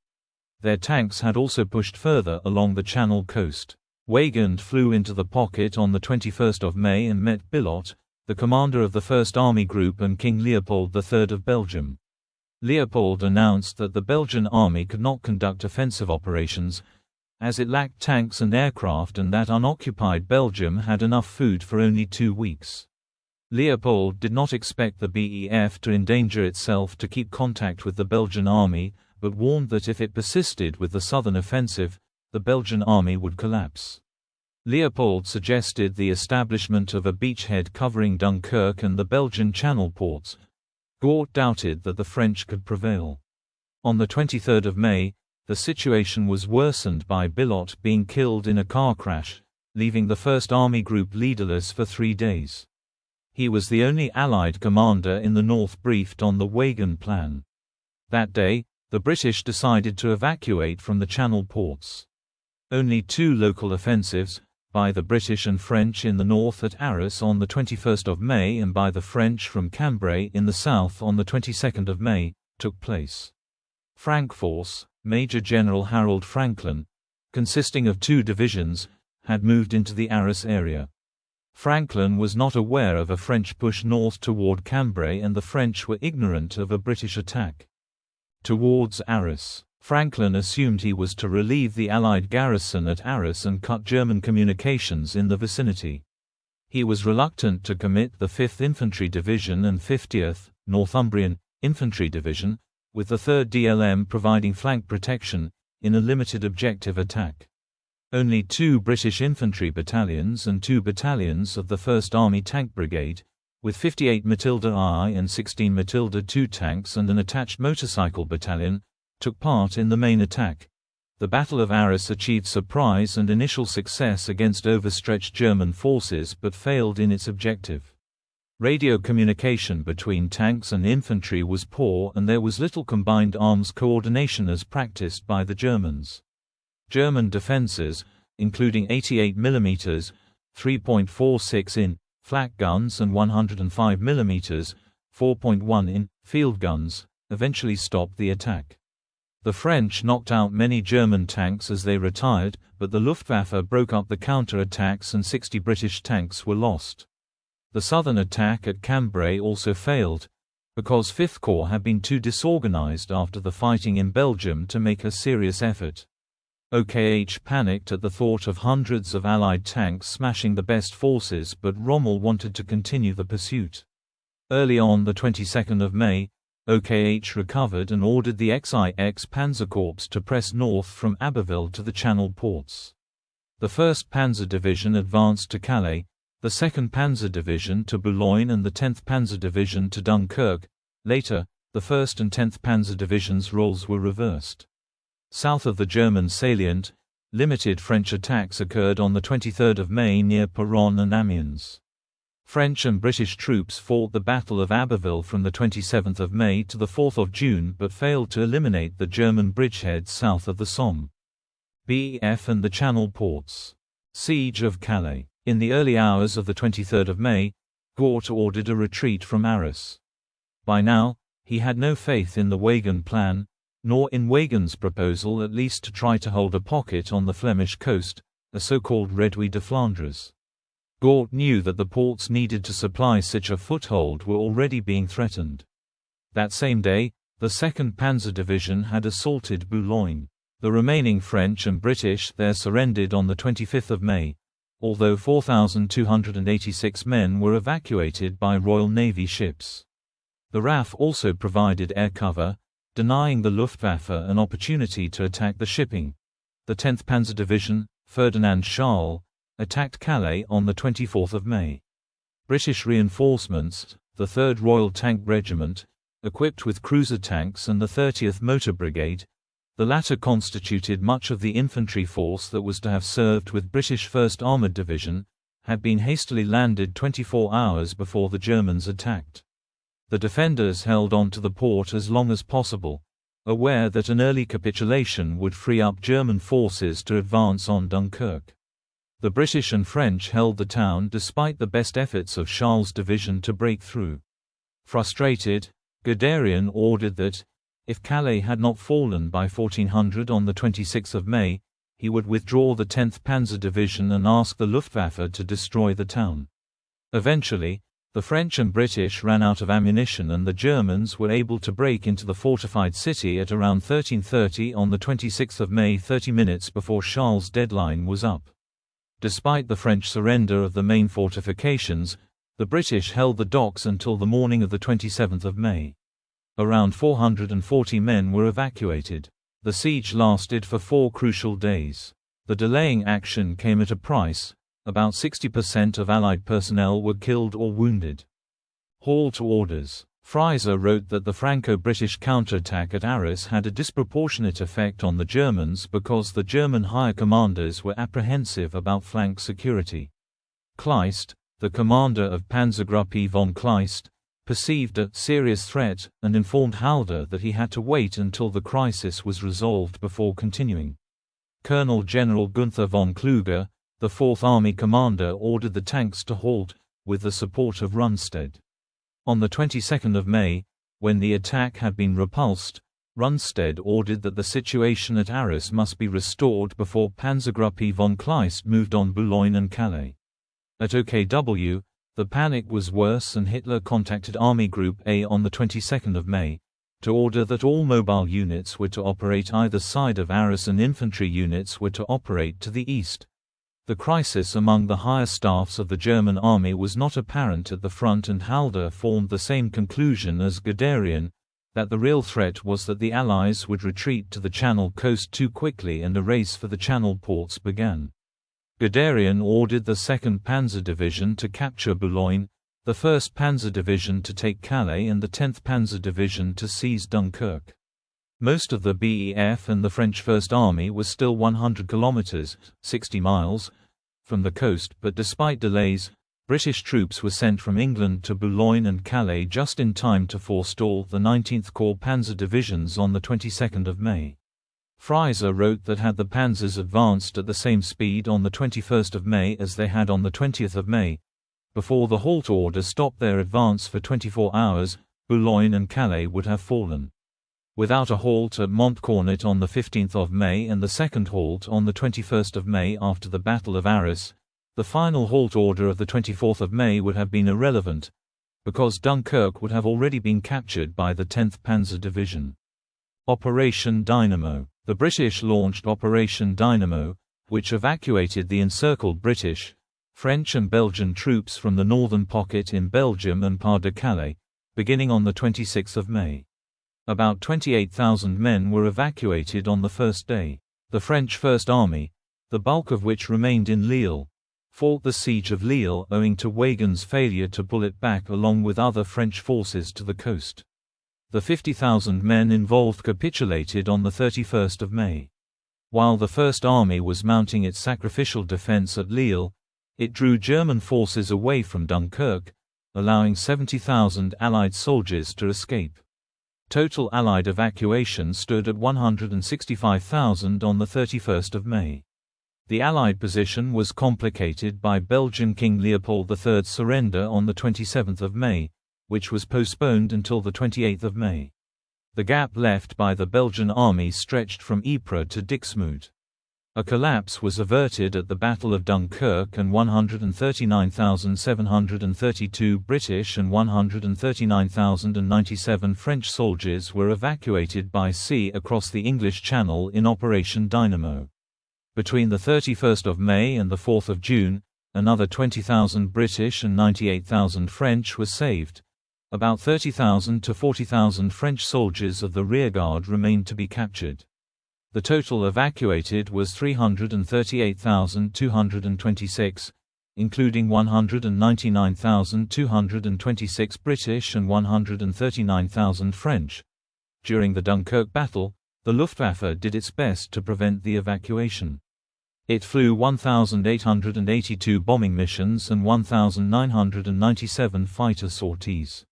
Their tanks had also pushed further along the Channel coast. Weygand flew into the pocket on 21 May and met Billot, the commander of the First Army Group, and King Leopold III of Belgium. Leopold announced that the Belgian army could not conduct offensive operations, as it lacked tanks and aircraft, and that unoccupied Belgium had enough food for only 2 weeks. Leopold did not expect the BEF to endanger itself to keep contact with the Belgian army, but warned that if it persisted with the southern offensive, the Belgian army would collapse. Leopold suggested the establishment of a beachhead covering Dunkirk and the Belgian Channel ports. Gort doubted that the French could prevail. On 23 May, the situation was worsened by Billot being killed in a car crash, leaving the First Army Group leaderless for 3 days. He was the only Allied commander in the north briefed on the Weygand Plan. That day, the British decided to evacuate from the Channel ports. Only 2 local offensives, by the British and French in the north at Arras on 21 May and by the French from Cambrai in the south on 22 May, took place. Frankforce, Major General Harold Franklin, consisting of 2 divisions, had moved into the Arras area. Franklin was not aware of a French push north toward Cambrai, and the French were ignorant of a British attack towards Arras. Franklin assumed he was to relieve the Allied garrison at Arras and cut German communications in the vicinity. He was reluctant to commit the 5th Infantry Division and 50th, Northumbrian, Infantry Division, with the 3rd DLM providing flank protection, in a limited objective attack. Only 2 British infantry battalions and 2 battalions of the 1st Army Tank Brigade, with 58 Matilda I and 16 Matilda II tanks and an attached motorcycle battalion, took part in the main attack. The Battle of Arras achieved surprise and initial success against overstretched German forces but failed in its objective. Radio communication between tanks and infantry was poor, and there was little combined arms coordination as practiced by the Germans. German defenses, including 88 mm, 3.46 in, flak guns and 105 mm, 4.1 in, field guns, eventually stopped the attack. The French knocked out many German tanks as they retired, but the Luftwaffe broke up the counter-attacks and 60 British tanks were lost. The southern attack at Cambrai also failed, because 5th Corps had been too disorganized after the fighting in Belgium to make a serious effort. OKH panicked at the thought of hundreds of Allied tanks smashing the best forces, but Rommel wanted to continue the pursuit. Early on the 22nd of May, OKH recovered and ordered the XIX Panzer Corps to press north from Abbeville to the Channel ports. The 1st Panzer Division advanced to Calais, the 2nd Panzer Division to Boulogne and the 10th Panzer Division to Dunkirk. Later, the 1st and 10th Panzer Division's roles were reversed. South of the German salient, limited French attacks occurred on the 23rd of May near Péronne and Amiens. French and British troops fought the Battle of Abbeville from the 27th of May to the 4th of June but failed to eliminate the German bridgeheads south of the Somme. BEF and the Channel ports. Siege of Calais. In the early hours of the 23rd of May, Gort ordered a retreat from Arras. By now, he had no faith in the Weygand plan, nor in Weygand's proposal at least to try to hold a pocket on the Flemish coast, a so-called Réduit de Flandres. Gort knew that the ports needed to supply such a foothold were already being threatened. That same day, the 2nd Panzer Division had assaulted Boulogne. The remaining French and British there surrendered on the 25th of May, although 4,286 men were evacuated by Royal Navy ships. The RAF also provided air cover, denying the Luftwaffe an opportunity to attack the shipping. The 10th Panzer Division, Ferdinand Charles, attacked Calais on the 24th of May. British reinforcements, the 3rd Royal Tank Regiment, equipped with cruiser tanks, and the 30th Motor Brigade, the latter constituted much of the infantry force that was to have served with British 1st Armoured Division, had been hastily landed 24 hours before the Germans attacked. The defenders held on to the port as long as possible, aware that an early capitulation would free up German forces to advance on Dunkirk. The British and French held the town despite the best efforts of Charles' division to break through. Frustrated, Guderian ordered that, if Calais had not fallen by 1400 on the 26th of May, he would withdraw the 10th Panzer Division and ask the Luftwaffe to destroy the town. Eventually, the French and British ran out of ammunition and the Germans were able to break into the fortified city at around 13:30 on the 26th of May, 30 minutes before Charles' deadline was up. Despite the French surrender of the main fortifications, the British held the docks until the morning of the 27th of May. Around 440 men were evacuated. The siege lasted for 4 crucial days. The delaying action came at a price. About 60% of Allied personnel were killed or wounded. Halt orders. Freyser wrote that the Franco-British counterattack at Arras had a disproportionate effect on the Germans because the German higher commanders were apprehensive about flank security. Kleist, the commander of Panzergruppe von Kleist, perceived a serious threat and informed Halder that he had to wait until the crisis was resolved before continuing. Colonel General Gunther von Kluge, the 4th Army commander, ordered the tanks to halt, with the support of Rundstedt. On the 22nd of May, when the attack had been repulsed, Rundstedt ordered that the situation at Arras must be restored before Panzergruppe von Kleist moved on Boulogne and Calais. At OKW, the panic was worse and Hitler contacted Army Group A on the 22nd of May, to order that all mobile units were to operate either side of Arras and infantry units were to operate to the east. The crisis among the higher staffs of the German army was not apparent at the front, and Halder formed the same conclusion as Guderian, that the real threat was that the Allies would retreat to the Channel coast too quickly and a race for the Channel ports began. Guderian ordered the 2nd Panzer Division to capture Boulogne, the 1st Panzer Division to take Calais and the 10th Panzer Division to seize Dunkirk. Most of the BEF and the French First Army was still 100 kilometers (60 miles) from the coast, but despite delays, British troops were sent from England to Boulogne and Calais just in time to forestall the 19th Corps Panzer Divisions on the 22nd of May. Freyser wrote that had the panzers advanced at the same speed on the 21st of May as they had on the 20th of May, before the halt order stopped their advance for 24 hours, Boulogne and Calais would have fallen. Without a halt at Montcornet on the 15th of May and the second halt on the 21st of May after the Battle of Arras, the final halt order of the 24th of May would have been irrelevant, because Dunkirk would have already been captured by the 10th Panzer Division. Operation Dynamo. The British launched Operation Dynamo, which evacuated the encircled British, French and Belgian troops from the northern pocket in Belgium and Pas-de-Calais, beginning on the 26th of May. About 28,000 men were evacuated on the first day. The French First Army, the bulk of which remained in Lille, fought the siege of Lille owing to Weygand's failure to pull it back along with other French forces to the coast. The 50,000 men involved capitulated on the 31st of May. While the First Army was mounting its sacrificial defense at Lille, it drew German forces away from Dunkirk, allowing 70,000 Allied soldiers to escape. Total Allied evacuation stood at 165,000 on the 31st of May. The Allied position was complicated by Belgian King Leopold III's surrender on the 27th of May, which was postponed until the 28th of May. The gap left by the Belgian army stretched from Ypres to Dixmude. A collapse was averted at the Battle of Dunkirk, and 139,732 British and 139,097 French soldiers were evacuated by sea across the English Channel in Operation Dynamo. Between the 31st of May and the 4th of June, another 20,000 British and 98,000 French were saved. About 30,000 to 40,000 French soldiers of the rearguard remained to be captured. The total evacuated was 338,226, including 199,226 British and 139,000 French. During the Dunkirk battle, the Luftwaffe did its best to prevent the evacuation. It flew 1,882 bombing missions and 1,997 fighter sorties.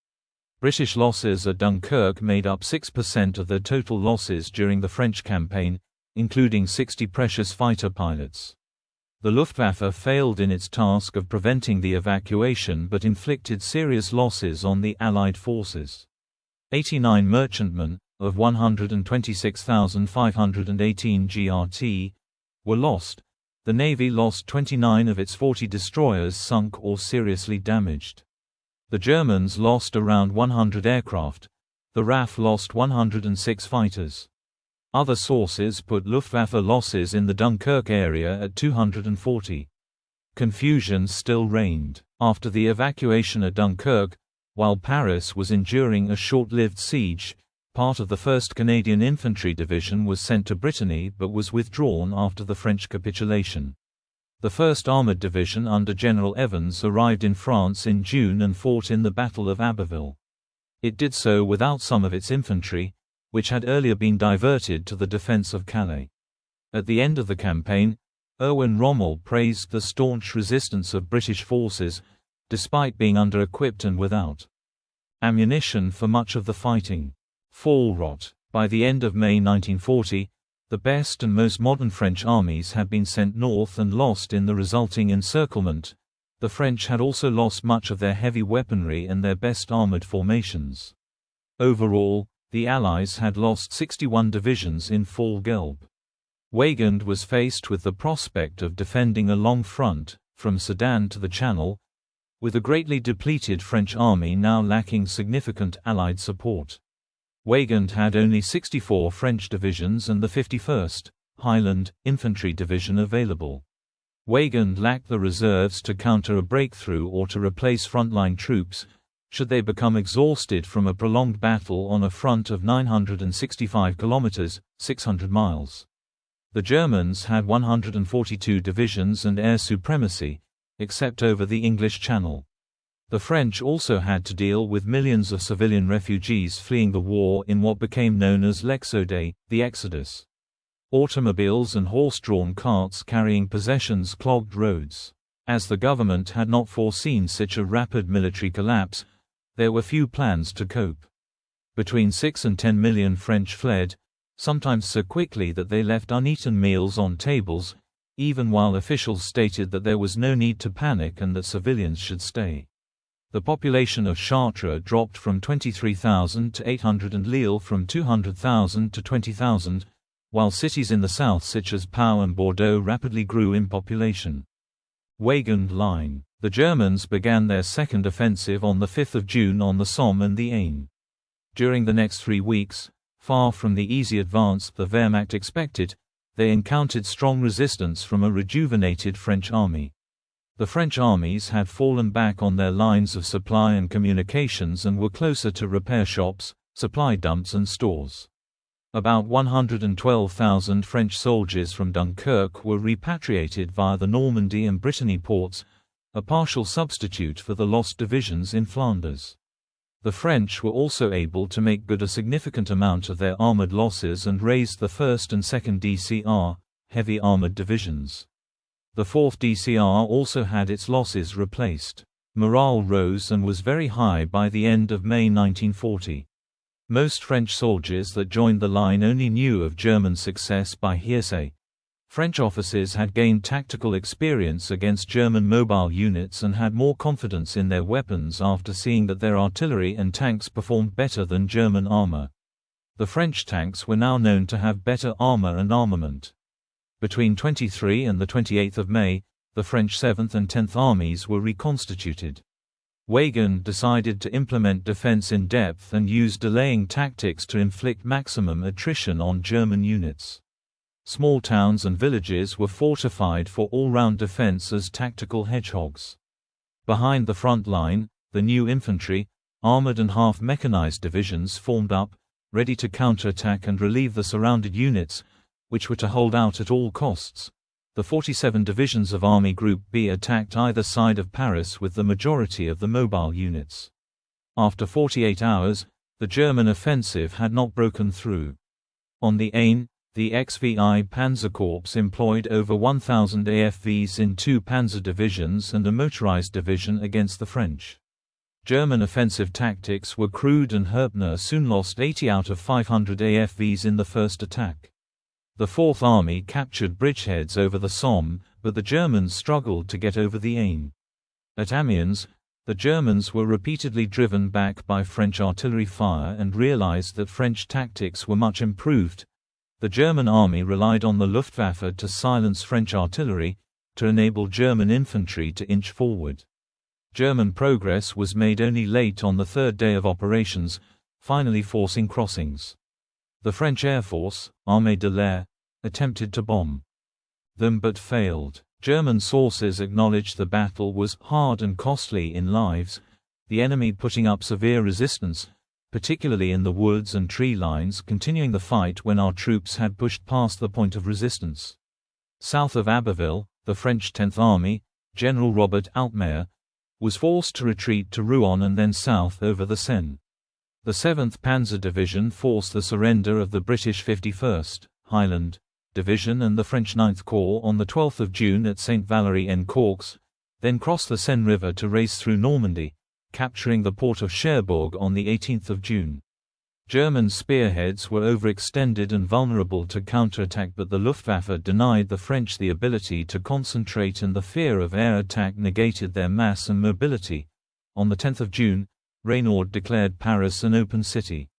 British losses at Dunkirk made up 6% of their total losses during the French campaign, including 60 precious fighter pilots. The Luftwaffe failed in its task of preventing the evacuation but inflicted serious losses on the Allied forces. 89 merchantmen, of 126,518 GRT, were lost. The Navy lost 29 of its 40 destroyers sunk or seriously damaged. The Germans lost around 100 aircraft. The RAF lost 106 fighters. Other sources put Luftwaffe losses in the Dunkirk area at 240. Confusion still reigned. After the evacuation at Dunkirk, while Paris was enduring a short-lived siege, part of the 1st Canadian Infantry Division was sent to Brittany but was withdrawn after the French capitulation. The 1st Armoured Division under General Evans arrived in France in June and fought in the Battle of Abbeville. It did so without some of its infantry, which had earlier been diverted to the defence of Calais. At the end of the campaign, Erwin Rommel praised the staunch resistance of British forces, despite being under-equipped and without ammunition for much of the fighting. Fall rot. By the end of May 1940, the best and most modern French armies had been sent north and lost in the resulting encirclement. The French had also lost much of their heavy weaponry and their best armoured formations. Overall, the Allies had lost 61 divisions in Fall Gelb. Weygand was faced with the prospect of defending a long front, from Sedan to the Channel, with a greatly depleted French army now lacking significant Allied support. Weygand had only 64 French divisions and the 51st, Highland, Infantry Division available. Weygand lacked the reserves to counter a breakthrough or to replace frontline troops, should they become exhausted from a prolonged battle on a front of 965 kilometers, 600 miles. The Germans had 142 divisions and air supremacy, except over the English Channel. The French also had to deal with millions of civilian refugees fleeing the war in what became known as l'Exode, the Exodus. Automobiles and horse-drawn carts carrying possessions clogged roads. As the government had not foreseen such a rapid military collapse, there were few plans to cope. Between 6 and 10 million French fled, sometimes so quickly that they left uneaten meals on tables, even while officials stated that there was no need to panic and that civilians should stay. The population of Chartres dropped from 23,000 to 800 and Lille from 200,000 to 20,000, while cities in the south such as Pau and Bordeaux rapidly grew in population. Weygand Line. The Germans began their second offensive on the 5th of June on the Somme and the Aisne. During the next 3 weeks, far from the easy advance the Wehrmacht expected, they encountered strong resistance from a rejuvenated French army. The French armies had fallen back on their lines of supply and communications and were closer to repair shops, supply dumps and stores. About 112,000 French soldiers from Dunkirk were repatriated via the Normandy and Brittany ports, a partial substitute for the lost divisions in Flanders. The French were also able to make good a significant amount of their armored losses and raised the 1st and 2nd DCR, heavy armored divisions. The 4th DCR also had its losses replaced. Morale rose and was very high by the end of May 1940. Most French soldiers that joined the line only knew of German success by hearsay. French officers had gained tactical experience against German mobile units and had more confidence in their weapons after seeing that their artillery and tanks performed better than German armor. The French tanks were now known to have better armor and armament. Between 23 and 28 May, the French 7th and 10th Armies were reconstituted. Weygand decided to implement defense in depth and use delaying tactics to inflict maximum attrition on German units. Small towns and villages were fortified for all-round defense as tactical hedgehogs. Behind the front line, the new infantry, armored and half-mechanized divisions formed up, ready to counterattack and relieve the surrounded units, which were to hold out at all costs. The 47 divisions of Army Group B attacked either side of Paris with the majority of the mobile units. After 48 hours, the German offensive had not broken through. On the Aisne, the XVI Panzerkorps employed over 1,000 AFVs in 2 panzer divisions and a motorized division against the French. German offensive tactics were crude and Herpner soon lost 80 out of 500 AFVs in the first attack. The 4th Army captured bridgeheads over the Somme, but the Germans struggled to get over the Aisne. At Amiens, the Germans were repeatedly driven back by French artillery fire and realized that French tactics were much improved. The German army relied on the Luftwaffe to silence French artillery, to enable German infantry to inch forward. German progress was made only late on the 3rd day of operations, finally forcing crossings. The French Air Force, Armée de l'Air, attempted to bomb them but failed. German sources acknowledged the battle was hard and costly in lives, the enemy putting up severe resistance, particularly in the woods and tree lines, continuing the fight when our troops had pushed past the point of resistance. South of Abbeville, the French 10th Army, General Robert Altmaier, was forced to retreat to Rouen and then south over the Seine. The 7th Panzer Division forced the surrender of the British 51st Highland Division and the French 9th Corps on 12 June at Saint-Valery-en-Corps, then crossed the Seine River to race through Normandy, capturing the port of Cherbourg on 18 June. German spearheads were overextended and vulnerable to counterattack, but the Luftwaffe denied the French the ability to concentrate, and the fear of air attack negated their mass and mobility. On 10 June, Reynaud declared Paris an open city.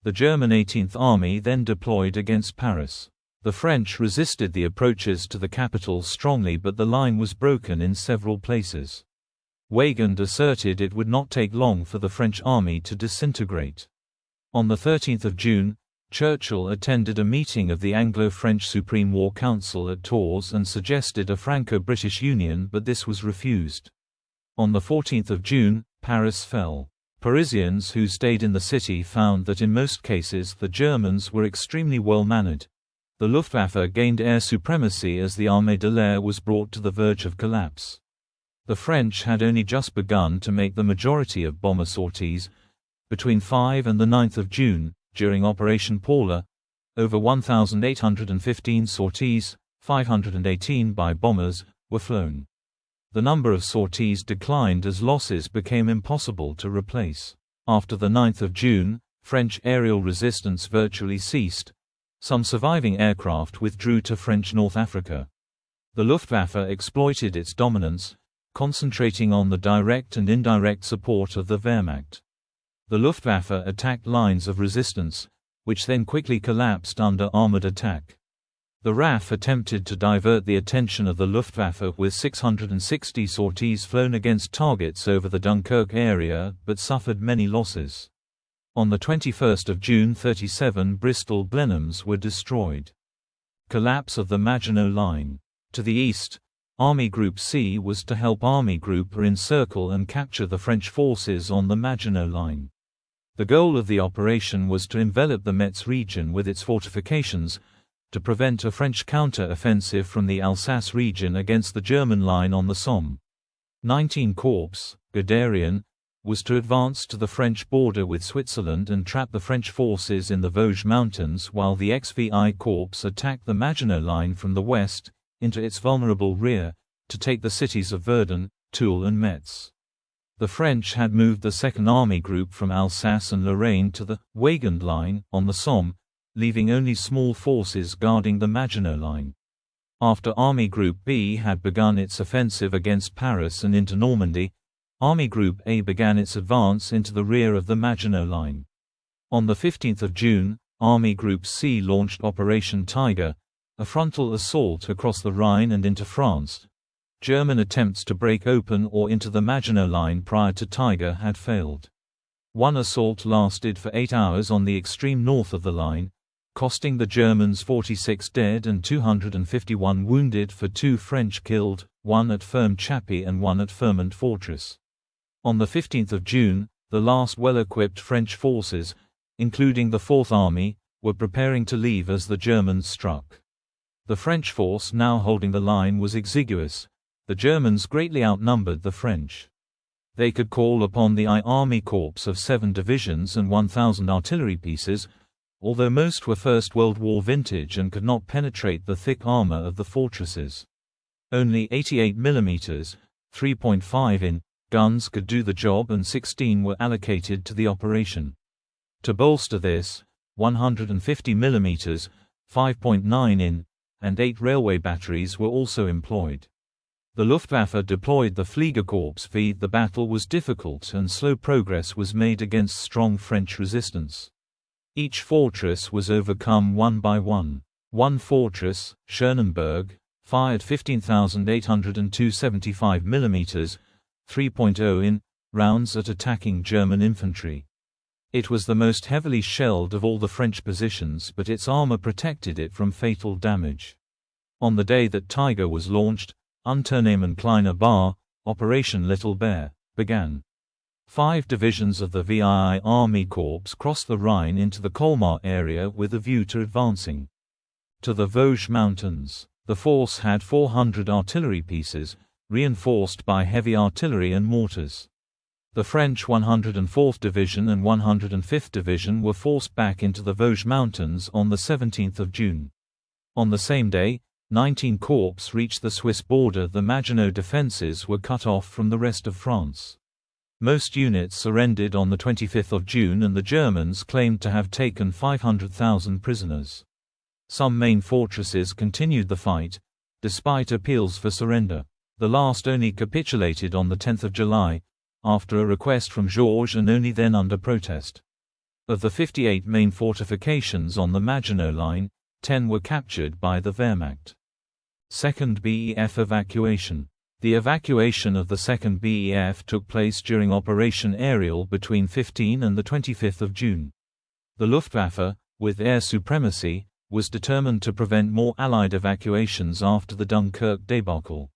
The German 18th Army then deployed against Paris. The French resisted the approaches to the capital strongly, but the line was broken in several places. Weygand asserted it would not take long for the French army to disintegrate. On 13 June, Churchill attended a meeting of the Anglo-French Supreme War Council at Tours and suggested a Franco-British Union, but this was refused. On 14 June, Paris fell. Parisians who stayed in the city found that in most cases the Germans were extremely well mannered. The Luftwaffe gained air supremacy as the Armée de l'Air was brought to the verge of collapse. The French had only just begun to make the majority of bomber sorties. Between 5 and 9 June, during Operation Paula, over 1,815 sorties, 518 by bombers, were flown. The number of sorties declined as losses became impossible to replace. After 9 June, French aerial resistance virtually ceased. Some surviving aircraft withdrew to French North Africa. The Luftwaffe exploited its dominance, concentrating on the direct and indirect support of the Wehrmacht. The Luftwaffe attacked lines of resistance, which then quickly collapsed under armored attack. The RAF attempted to divert the attention of the Luftwaffe with 660 sorties flown against targets over the Dunkirk area, but suffered many losses. On 21 June 37 Bristol Blenheims were destroyed. Collapse of the Maginot Line. To the east, Army Group C was to help Army Group A encircle and capture the French forces on the Maginot Line. The goal of the operation was to envelop the Metz region with its fortifications, to prevent a French counter-offensive from the Alsace region against the German line on the Somme. 19 Corps, Guderian, was to advance to the French border with Switzerland and trap the French forces in the Vosges Mountains, while the XVI Corps attacked the Maginot Line from the west, into its vulnerable rear, to take the cities of Verdun, Toul and Metz. The French had moved the Second Army Group from Alsace and Lorraine to the Weygand Line on the Somme, leaving only small forces guarding the Maginot Line. After Army Group B had begun its offensive against Paris and into Normandy, Army Group A began its advance into the rear of the Maginot Line. On 15 June, Army Group C launched Operation Tiger, a frontal assault across the Rhine and into France. German attempts to break open or into the Maginot Line prior to Tiger had failed. One assault lasted for 8 hours on the extreme north of the line, costing the Germans 46 dead and 251 wounded for 2 French killed, one at Ferme Chappy and one at Fermont Fortress. On 15 June, the last well-equipped French forces, including the Fourth Army, were preparing to leave as the Germans struck. The French force now holding the line was exiguous. The Germans greatly outnumbered the French. They could call upon the I Army Corps of 7 divisions and 1,000 artillery pieces, although most were First World War vintage and could not penetrate the thick armor of the fortresses. Only 88 mm, 3.5 in, guns could do the job and 16 were allocated to the operation. To bolster this, 150 mm, 5.9 in, and 8 railway batteries were also employed. The Luftwaffe deployed the Fliegerkorps V. The battle was difficult and slow progress was made against strong French resistance. Each fortress was overcome one by one. One fortress, Schönenberg, fired 15,802 75 mm, 3.0 in, rounds at attacking German infantry. It was the most heavily shelled of all the French positions, but its armor protected it from fatal damage. On the day that Tiger was launched, Unternehmen Kleiner Bar, Operation Little Bear, began. 5 divisions of the VII Army Corps crossed the Rhine into the Colmar area with a view to advancing to the Vosges Mountains. The force had 400 artillery pieces, reinforced by heavy artillery and mortars. The French 104th Division and 105th Division were forced back into the Vosges Mountains on 17 June. On the same day, 19 Corps reached the Swiss border. The Maginot defenses were cut off from the rest of France. Most units surrendered on 25 June and the Germans claimed to have taken 500,000 prisoners. Some main fortresses continued the fight, despite appeals for surrender. The last only capitulated on 10 July, after a request from Georges and only then under protest. Of the 58 main fortifications on the Maginot Line, 10 were captured by the Wehrmacht. 2nd BEF evacuation. The evacuation of the 2nd BEF took place during Operation Ariel between 15 and 25 June. The Luftwaffe, with air supremacy, was determined to prevent more Allied evacuations after the Dunkirk debacle.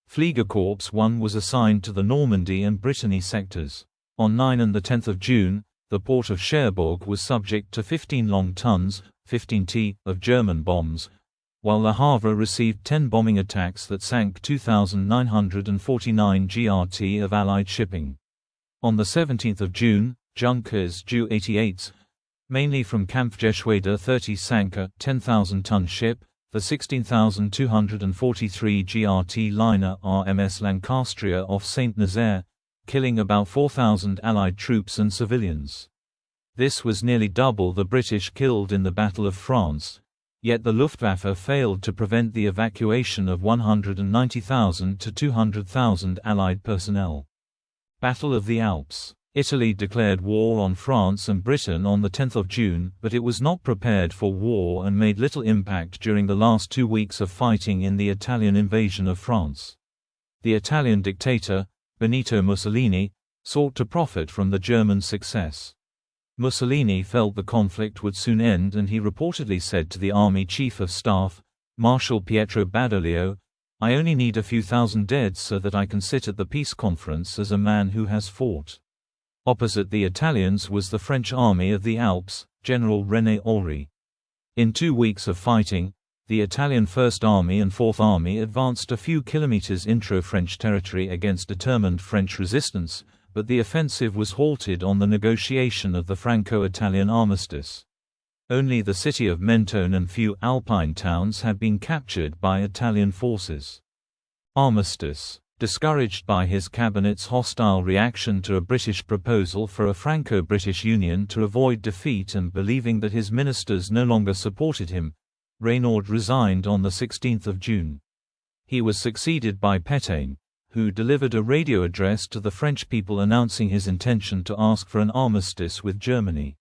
Fliegerkorps 1 was assigned to the Normandy and Brittany sectors. On 9 and 10 June, the port of Cherbourg was subject to 15 long tons, 15 t, of German bombs, while Le Havre received 10 bombing attacks that sank 2,949 GRT of Allied shipping. On 17 June, Junkers Ju-88s, mainly from Kampfgeschwader 30 sank a 10,000-ton ship, the 16,243 GRT liner RMS Lancastria off Saint-Nazaire, killing about 4,000 Allied troops and civilians. This was nearly double the British killed in the Battle of France. Yet the Luftwaffe failed to prevent the evacuation of 190,000 to 200,000 Allied personnel. Battle of the Alps. Italy declared war on France and Britain on 10 June, but it was not prepared for war and made little impact during the last 2 weeks of fighting in the Italian invasion of France. The Italian dictator, Benito Mussolini, sought to profit from the German success. Mussolini felt the conflict would soon end and he reportedly said to the Army Chief of Staff, Marshal Pietro Badoglio, "I only need a few thousand dead so that I can sit at the peace conference as a man who has fought." Opposite the Italians was the French army of the Alps, General René Olry. In 2 weeks of fighting, the Italian First Army and Fourth Army advanced a few kilometers into French territory against determined French resistance, but the offensive was halted on the negotiation of the Franco-Italian armistice. Only the city of Mentone and few Alpine towns had been captured by Italian forces. Armistice. Discouraged by his cabinet's hostile reaction to a British proposal for a Franco-British Union to avoid defeat and believing that his ministers no longer supported him, Reynaud resigned on 16 June. He was succeeded by Pétain, who delivered a radio address to the French people announcing his intention to ask for an armistice with Germany.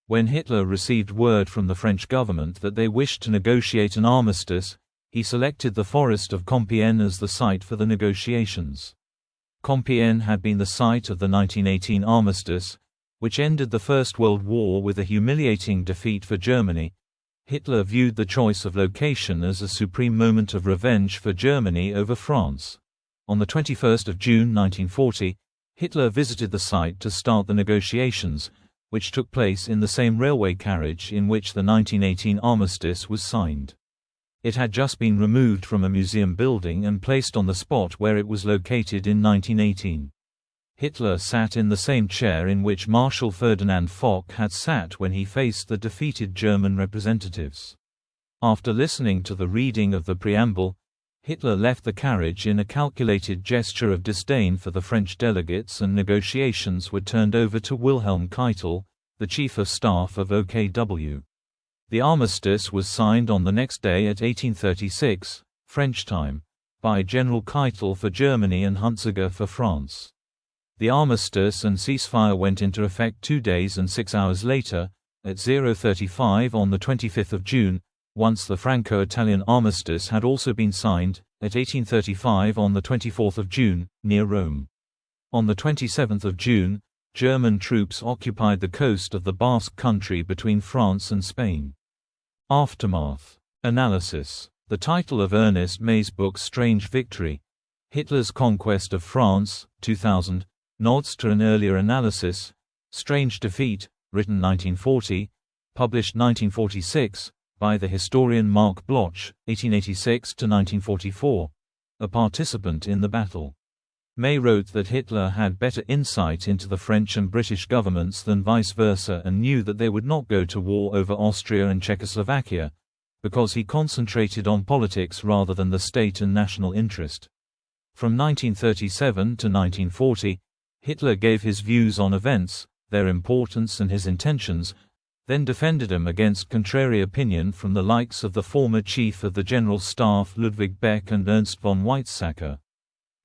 When Hitler received word from the French government that they wished to negotiate an armistice, he selected the forest of Compiègne as the site for the negotiations. Compiègne had been the site of the 1918 armistice, which ended the First World War with a humiliating defeat for Germany. Hitler viewed the choice of location as a supreme moment of revenge for Germany over France. On 21 June 1940, Hitler visited the site to start the negotiations, which took place in the same railway carriage in which the 1918 armistice was signed. It had just been removed from a museum building and placed on the spot where it was located in 1918. Hitler sat in the same chair in which Marshal Ferdinand Foch had sat when he faced the defeated German representatives. After listening to the reading of the preamble, Hitler left the carriage in a calculated gesture of disdain for the French delegates, and negotiations were turned over to Wilhelm Keitel, the Chief of Staff of OKW. The armistice was signed on the next day at 1836, French time, by General Keitel for Germany and Hunziker for France. The armistice and ceasefire went into effect 2 days and 6 hours later, at 0:35 on 25 June, once the Franco-Italian armistice had also been signed, at 1835 on 24 June, near Rome. On 27 June, German troops occupied the coast of the Basque Country between France and Spain. Aftermath. Analysis. The title of Ernest May's book Strange Victory, Hitler's Conquest of France, 2000, nods to an earlier analysis, Strange Defeat, written 1940, published 1946, by the historian Mark Bloch, 1886–1944, a participant in the battle. May wrote that Hitler had better insight into the French and British governments than vice versa, and knew that they would not go to war over Austria and Czechoslovakia, because he concentrated on politics rather than the state and national interest. From 1937 to 1940, Hitler gave his views on events, their importance and his intentions, then defended them against contrary opinion from the likes of the former Chief of the General Staff Ludwig Beck and Ernst von Weizsäcker.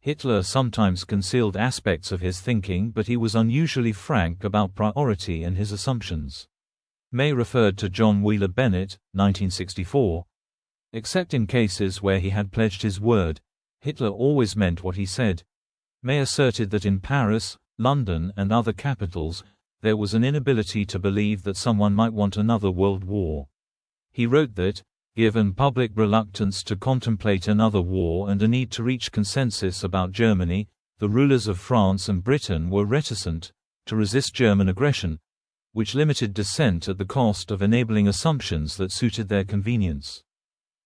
Hitler sometimes concealed aspects of his thinking, but he was unusually frank about priority and his assumptions. May referred to John Wheeler Bennett, 1964. Except in cases where he had pledged his word, Hitler always meant what he said. May asserted that in Paris, London and other capitals, there was an inability to believe that someone might want another world war. He wrote that, given public reluctance to contemplate another war and a need to reach consensus about Germany, the rulers of France and Britain were reticent to resist German aggression, which limited dissent at the cost of enabling assumptions that suited their convenience.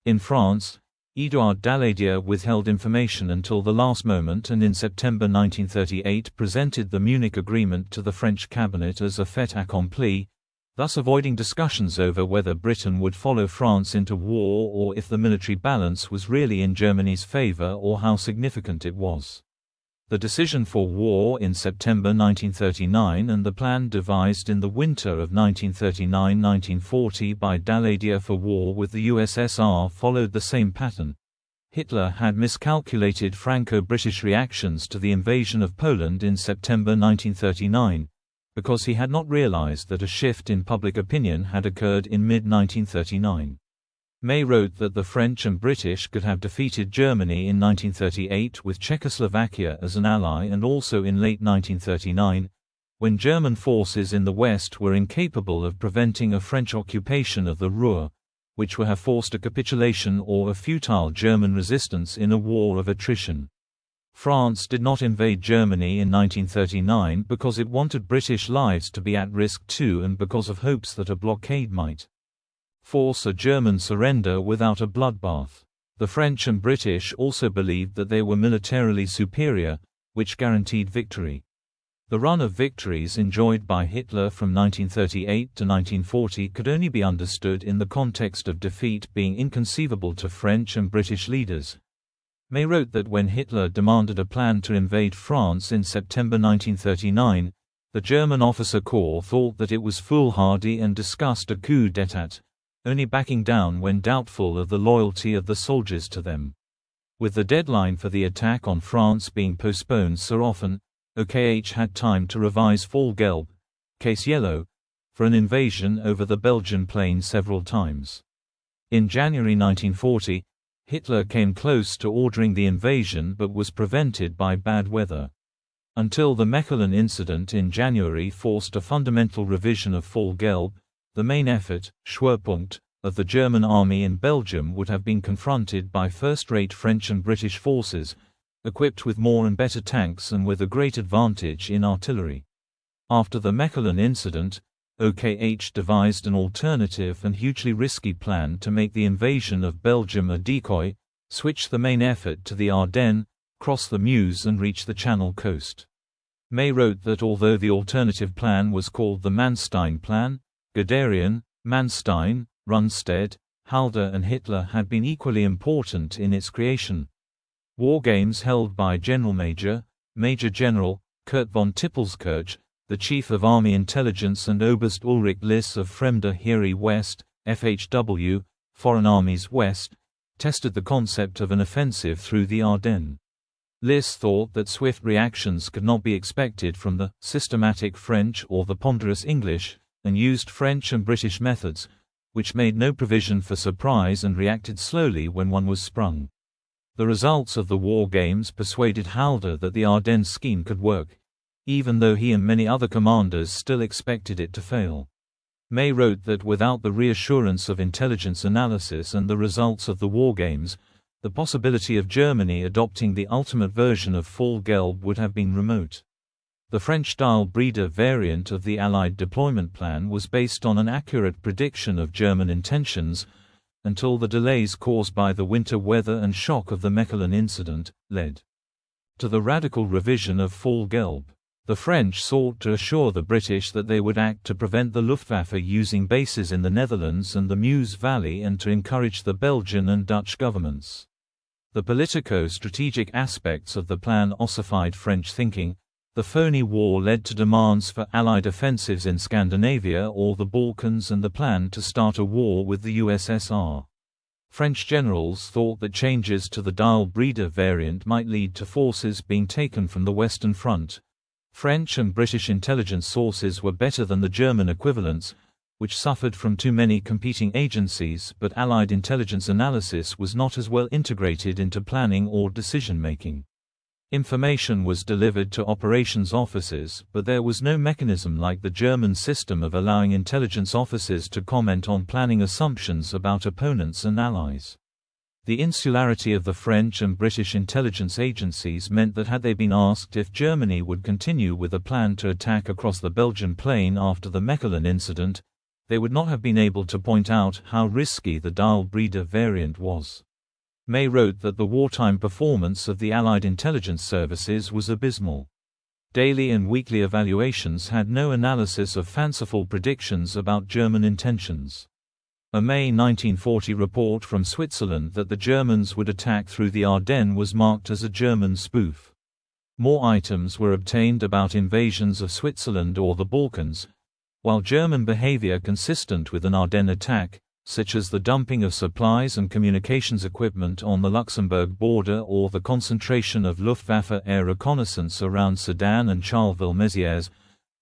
In France, Édouard Daladier withheld information until the last moment, and in September 1938 presented the Munich Agreement to the French cabinet as a fait accompli, thus avoiding discussions over whether Britain would follow France into war or if the military balance was really in Germany's favor or how significant it was. The decision for war in September 1939 and the plan devised in the winter of 1939–1940 by Daladier for war with the USSR followed the same pattern. Hitler had miscalculated Franco-British reactions to the invasion of Poland in September 1939, because he had not realized that a shift in public opinion had occurred in mid-1939. May wrote that the French and British could have defeated Germany in 1938 with Czechoslovakia as an ally, and also in late 1939, when German forces in the West were incapable of preventing a French occupation of the Ruhr, which would have forced a capitulation or a futile German resistance in a war of attrition. France did not invade Germany in 1939 because it wanted British lives to be at risk too, and because of hopes that a blockade might force a German surrender without a bloodbath. The French and British also believed that they were militarily superior, which guaranteed victory. The run of victories enjoyed by Hitler from 1938 to 1940 could only be understood in the context of defeat being inconceivable to French and British leaders. May wrote that when Hitler demanded a plan to invade France in September 1939, the German officer corps thought that it was foolhardy and discussed a coup d'état, only backing down when doubtful of the loyalty of the soldiers to them. With the deadline for the attack on France being postponed so often, OKH had time to revise Fall Gelb, case yellow, for an invasion over the Belgian plain several times. In January 1940, Hitler came close to ordering the invasion but was prevented by bad weather. Until the Mechelen incident in January forced a fundamental revision of Fall Gelb, the main effort, Schwerpunkt, of the German army in Belgium would have been confronted by first-rate French and British forces, equipped with more and better tanks and with a great advantage in artillery. After the Mechelen incident, OKH devised an alternative and hugely risky plan to make the invasion of Belgium a decoy, switch the main effort to the Ardennes, cross the Meuse and reach the Channel coast. May wrote that although the alternative plan was called the Manstein Plan, Guderian, Manstein, Rundstedt, Halder and Hitler had been equally important in its creation. War games held by Major General, Kurt von Tippelskirch, the Chief of Army Intelligence, and Oberst Ulrich Liss of Fremde Heere West, FHW, Foreign Armies West, tested the concept of an offensive through the Ardennes. Liss thought that swift reactions could not be expected from the systematic French or the ponderous English, and used French and British methods, which made no provision for surprise and reacted slowly when one was sprung. The results of the war games persuaded Halder that the Ardennes scheme could work, even though he and many other commanders still expected it to fail. May wrote that without the reassurance of intelligence analysis and the results of the war games, the possibility of Germany adopting the ultimate version of Fall Gelb would have been remote. The French Dyle Breda variant of the Allied deployment plan was based on an accurate prediction of German intentions, until the delays caused by the winter weather and shock of the Mechelen incident led to the radical revision of Fall Gelb. The French sought to assure the British that they would act to prevent the Luftwaffe using bases in the Netherlands and the Meuse Valley and to encourage the Belgian and Dutch governments. The politico-strategic aspects of the plan ossified French thinking. The Phoney War led to demands for Allied offensives in Scandinavia or the Balkans and the plan to start a war with the USSR. French generals thought that changes to the Dyle Breda variant might lead to forces being taken from the Western Front. French and British intelligence sources were better than the German equivalents, which suffered from too many competing agencies, but Allied intelligence analysis was not as well integrated into planning or decision-making. Information was delivered to operations officers, but there was no mechanism like the German system of allowing intelligence officers to comment on planning assumptions about opponents and allies. The insularity of the French and British intelligence agencies meant that had they been asked if Germany would continue with a plan to attack across the Belgian plain after the Mechelen incident, they would not have been able to point out how risky the Dyle Breda variant was. May wrote that the wartime performance of the Allied intelligence services was abysmal. Daily and weekly evaluations had no analysis of fanciful predictions about German intentions. A May 1940 report from Switzerland that the Germans would attack through the Ardennes was marked as a German spoof. More items were obtained about invasions of Switzerland or the Balkans, while German behavior consistent with an Ardennes attack, such as the dumping of supplies and communications equipment on the Luxembourg border or the concentration of Luftwaffe air reconnaissance around Sedan and Charleville-Mézières,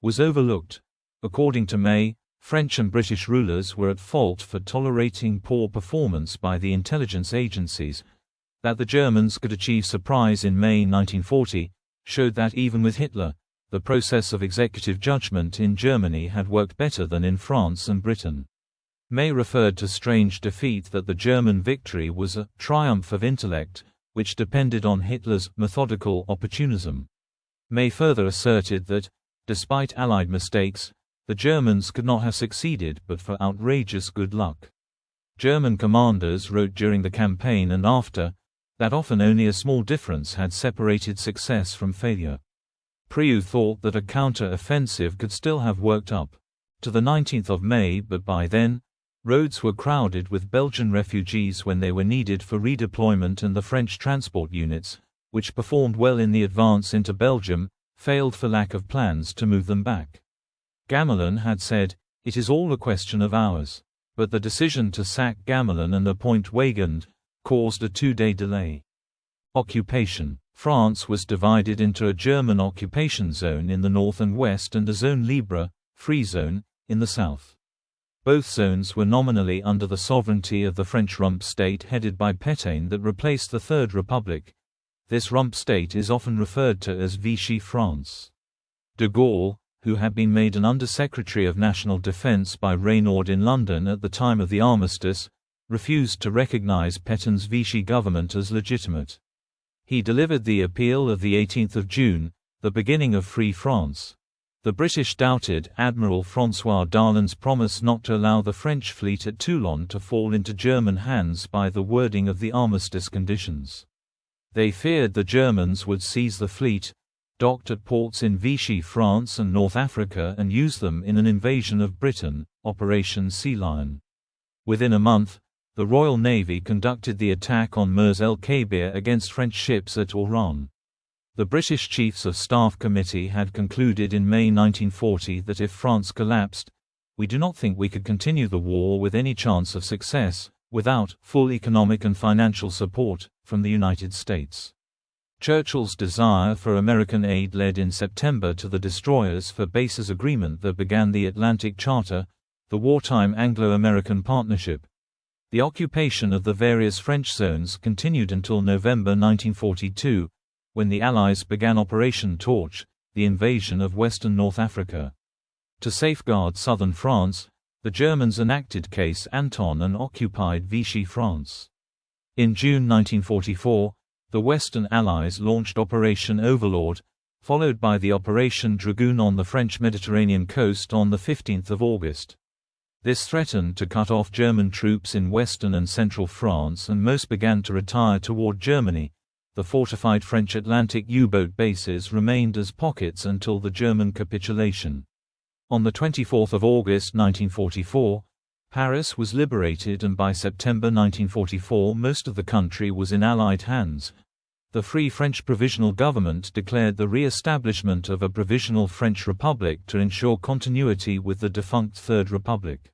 was overlooked. According to May, French and British rulers were at fault for tolerating poor performance by the intelligence agencies. That the Germans could achieve surprise in May 1940 showed that even with Hitler, the process of executive judgment in Germany had worked better than in France and Britain. May referred to strange defeat that the German victory was a triumph of intellect, which depended on Hitler's methodical opportunism. May further asserted that, despite Allied mistakes, the Germans could not have succeeded but for outrageous good luck. German commanders wrote during the campaign and after, that often only a small difference had separated success from failure. Prelude thought that a counter-offensive could still have worked up to the 19th of May, but by then, roads were crowded with Belgian refugees when they were needed for redeployment, and the French transport units, which performed well in the advance into Belgium, failed for lack of plans to move them back. Gembloux had said, "It is all a question of hours." But the decision to sack Gembloux and appoint Weygand caused a 2-day delay. Occupation. France was divided into a German occupation zone in the north and west and a zone libre, free zone, in the south. Both zones were nominally under the sovereignty of the French rump state headed by Pétain that replaced the Third Republic. This rump state is often referred to as Vichy France. De Gaulle, who had been made an Under-Secretary of National Defense by Reynaud in London at the time of the Armistice, refused to recognize Pétain's Vichy government as legitimate. He delivered the appeal of the 18th of June, the beginning of Free France. The British doubted Admiral François Darlan's promise not to allow the French fleet at Toulon to fall into German hands by the wording of the armistice conditions. They feared the Germans would seize the fleet, docked at ports in Vichy France and North Africa, and use them in an invasion of Britain, Operation Sea Lion. Within a month, the Royal Navy conducted the attack on Meuse El Kabir against French ships at Oran. The British Chiefs of Staff Committee had concluded in May 1940 that if France collapsed, we do not think we could continue the war with any chance of success, without full economic and financial support from the United States. Churchill's desire for American aid led in September to the Destroyers for Bases Agreement that began the Atlantic Charter, the wartime Anglo-American partnership. The occupation of the various French zones continued until November 1942, when the Allies began Operation Torch, the invasion of western North Africa. To safeguard southern France, the Germans enacted Case Anton and occupied Vichy France. In June 1944, the Western Allies launched Operation Overlord, followed by the Operation Dragoon on the French Mediterranean coast on the 15th of August. This threatened to cut off German troops in western and central France, and most began to retire toward Germany. The fortified French Atlantic U-boat bases remained as pockets until the German capitulation. On the 24th of August 1944, Paris was liberated, and by September 1944 most of the country was in Allied hands. The Free French Provisional Government declared the re-establishment of a Provisional French Republic to ensure continuity with the defunct Third Republic.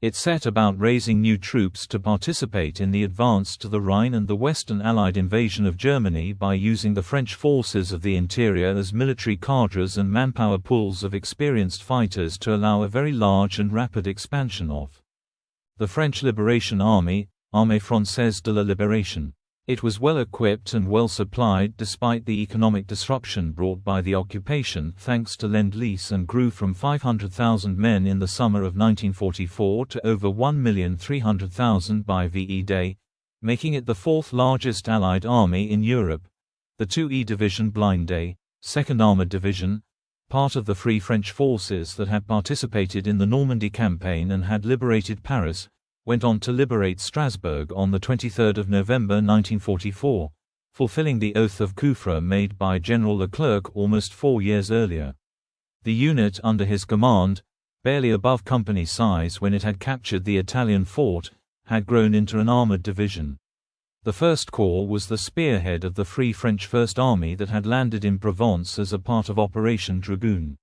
It set about raising new troops to participate in the advance to the Rhine and the Western Allied invasion of Germany by using the French forces of the interior as military cadres and manpower pools of experienced fighters to allow a very large and rapid expansion of the French Liberation Army, Armée Française de la Libération. It was well equipped and well supplied despite the economic disruption brought by the occupation thanks to Lend-Lease, and grew from 500,000 men in the summer of 1944 to over 1,300,000 by VE Day, making it the fourth largest Allied army in Europe. The 2E Division Blindé, 2nd Armored Division, part of the Free French forces that had participated in the Normandy campaign and had liberated Paris, went on to liberate Strasbourg on the 23rd of November 1944, fulfilling the oath of Kufra made by General Leclerc almost 4 years earlier. The unit under his command, barely above company size when it had captured the Italian fort, had grown into an armored division. The First Corps was the spearhead of the Free French First Army that had landed in Provence as a part of Operation Dragoon.